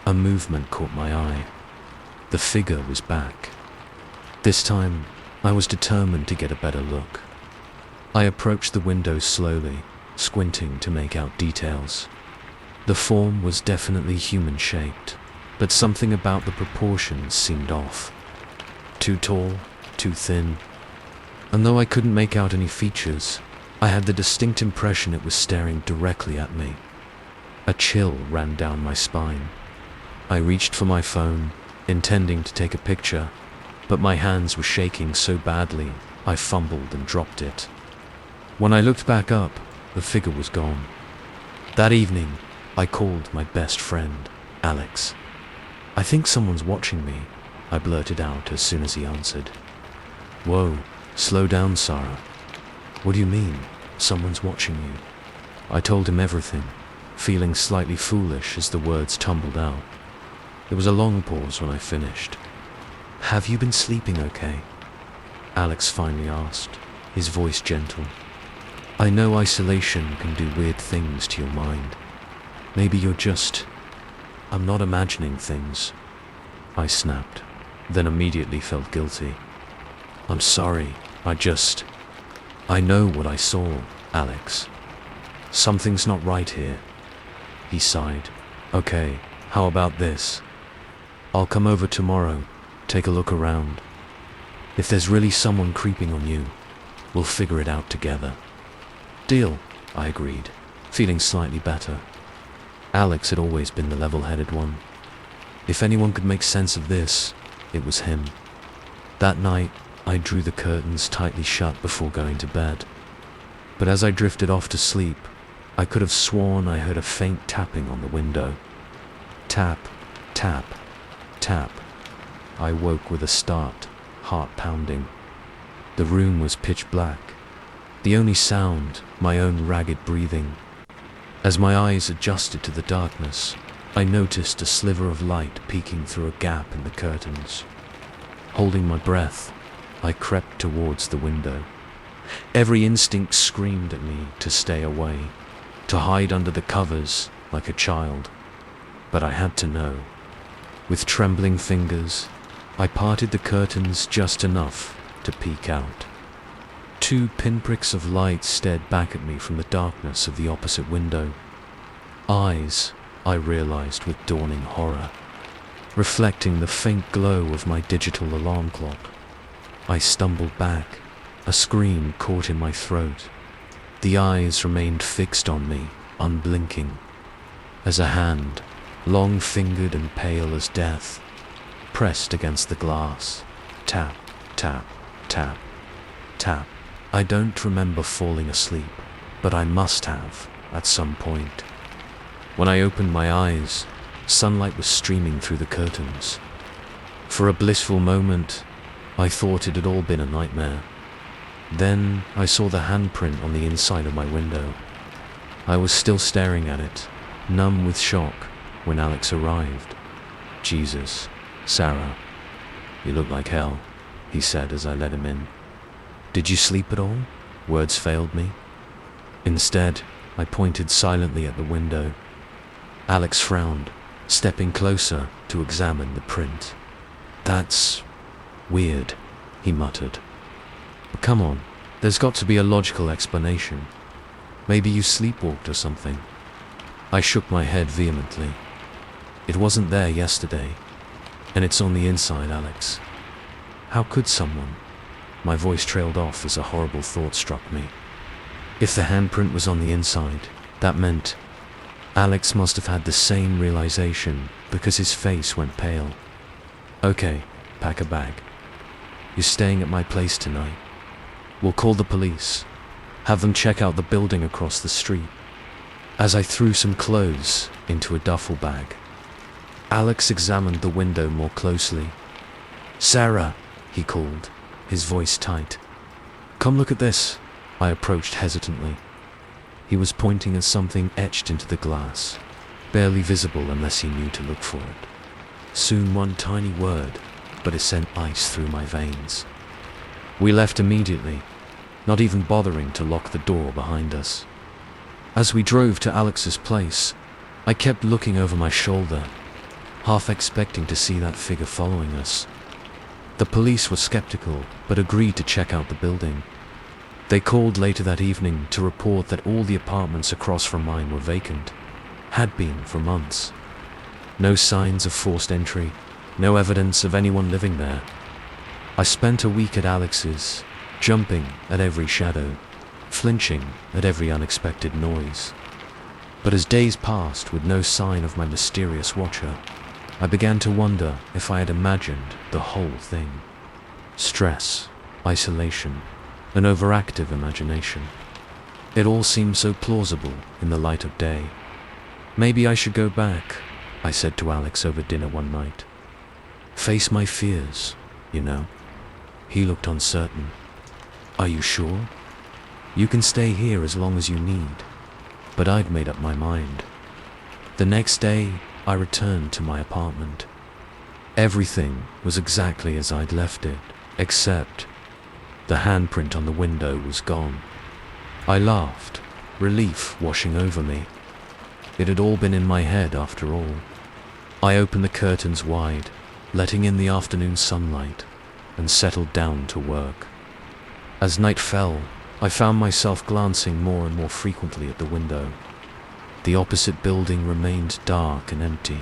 a movement caught my eye. The figure was back. This time, I was determined to get a better look. I approached the window slowly, squinting to make out details. The form was definitely human-shaped, but something about the proportions seemed off. Too tall, too thin. And though I couldn't make out any features, I had the distinct impression it was staring directly at me. A chill ran down my spine. I reached for my phone, intending to take a picture, but my hands were shaking so badly, I fumbled and dropped it. When I looked back up, the figure was gone. That evening, I called my best friend, Alex. I think someone's watching me, I blurted out as soon as he answered. Whoa, slow down, Sarah. What do you mean, someone's watching you? I told him everything, feeling slightly foolish as the words tumbled out. There was a long pause when I finished. Have you been sleeping okay? Alex finally asked, his voice gentle. I know isolation can do weird things to your mind. Maybe you're just... I'm not imagining things. I snapped, then immediately felt guilty. I'm sorry, I know what I saw, Alex. Something's not right here. He sighed. Okay, how about this? I'll come over tomorrow, take a look around. If there's really someone creeping on you, we'll figure it out together. Deal, I agreed, feeling slightly better. Alex had always been the level-headed one. If anyone could make sense of this, it was him. That night, I drew the curtains tightly shut before going to bed. But as I drifted off to sleep, I could have sworn I heard a faint tapping on the window. Tap, tap, tap. I woke with a start, heart pounding. The room was pitch black. The only sound, my own ragged breathing. As my eyes adjusted to the darkness, I noticed a sliver of light peeking through a gap in the curtains. Holding my breath, I crept towards the window. Every instinct screamed at me to stay away, to hide under the covers like a child. But I had to know. With trembling fingers, I parted the curtains just enough to peek out. 2 pinpricks of light stared back at me from the darkness of the opposite window. Eyes, I realized with dawning horror, reflecting the faint glow of my digital alarm clock. I stumbled back, a scream caught in my throat. The eyes remained fixed on me, unblinking, as a hand, long-fingered and pale as death, pressed against the glass. Tap, tap, tap, tap. I don't remember falling asleep, but I must have, at some point. When I opened my eyes, sunlight was streaming through the curtains. For a blissful moment, I thought it had all been a nightmare. Then I saw the handprint on the inside of my window. I was still staring at it, numb with shock, when Alex arrived. Jesus, Sarah, you look like hell, he said as I let him in. Did you sleep at all? Words failed me. Instead, I pointed silently at the window. Alex frowned, stepping closer to examine the print. That's weird, he muttered. Come on, there's got to be a logical explanation. Maybe you sleepwalked or something. I shook my head vehemently. It wasn't there yesterday, and it's on the inside, Alex. How could someone? My voice trailed off as a horrible thought struck me. If the handprint was on the inside, that meant Alex must have had the same realization because his face went pale. Okay, pack a bag. You're staying at my place tonight. We'll call the police. Have them check out the building across the street. As I threw some clothes into a duffel bag, Alex examined the window more closely. Sarah, he called, his voice tight. Come look at this. I approached hesitantly. He was pointing at something etched into the glass, barely visible unless he knew to look for it. Soon one tiny word, but it sent ice through my veins. We left immediately, not even bothering to lock the door behind us. As we drove to Alex's place, I kept looking over my shoulder, half expecting to see that figure following us. The police were skeptical, but agreed to check out the building. They called later that evening to report that all the apartments across from mine were vacant, had been for months. No signs of forced entry, no evidence of anyone living there. I spent a week at Alex's, jumping at every shadow, flinching at every unexpected noise. But as days passed with no sign of my mysterious watcher, I began to wonder if I had imagined the whole thing. Stress, isolation, an overactive imagination. It all seemed so plausible in the light of day. Maybe I should go back, I said to Alex over dinner one night. Face my fears, you know. He looked uncertain. Are you sure? You can stay here as long as you need. But I'd made up my mind. The next day, I returned to my apartment. Everything was exactly as I'd left it, except the handprint on the window was gone. I laughed, relief washing over me. It had all been in my head after all. I opened the curtains wide, letting in the afternoon sunlight, and settled down to work. As night fell, I found myself glancing more and more frequently at the window. The opposite building remained dark and empty.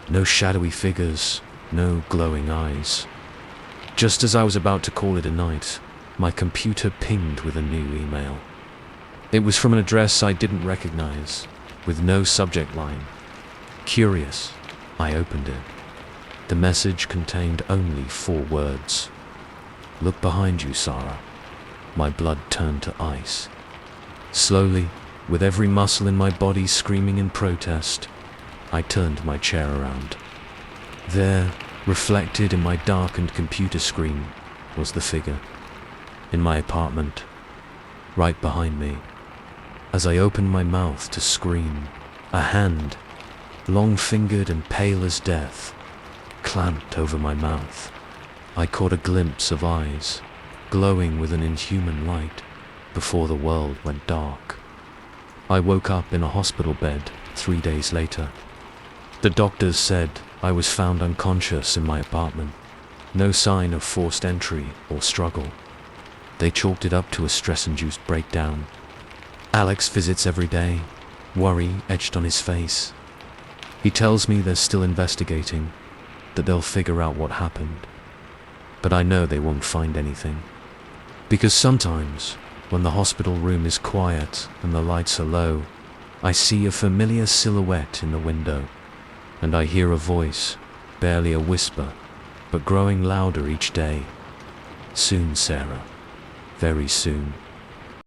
No shadowy figures, no glowing eyes. Just as I was about to call it a night, my computer pinged with a new email. It was from an address I didn't recognize, with no subject line. Curious, I opened it. The message contained only 4 words. Look behind you, Sarah. My blood turned to ice. Slowly, with every muscle in my body screaming in protest, I turned my chair around. There, reflected in my darkened computer screen, was the figure. In my apartment, right behind me. As I opened my mouth to scream, a hand, long-fingered and pale as death, clamped over my mouth. I caught a glimpse of eyes, glowing with an inhuman light, before the world went dark. I woke up in a hospital bed 3 days later. The doctors said I was found unconscious in my apartment. No sign of forced entry or struggle. They chalked it up to a stress-induced breakdown. Alex visits every day, worry etched on his face. He tells me they're still investigating, that they'll figure out what happened. But I know they won't find anything. Because sometimes, when the hospital room is quiet and the lights are low, I see a familiar silhouette in the window, and I hear a voice, barely a whisper, but growing louder each day. Soon, Sarah. Very soon.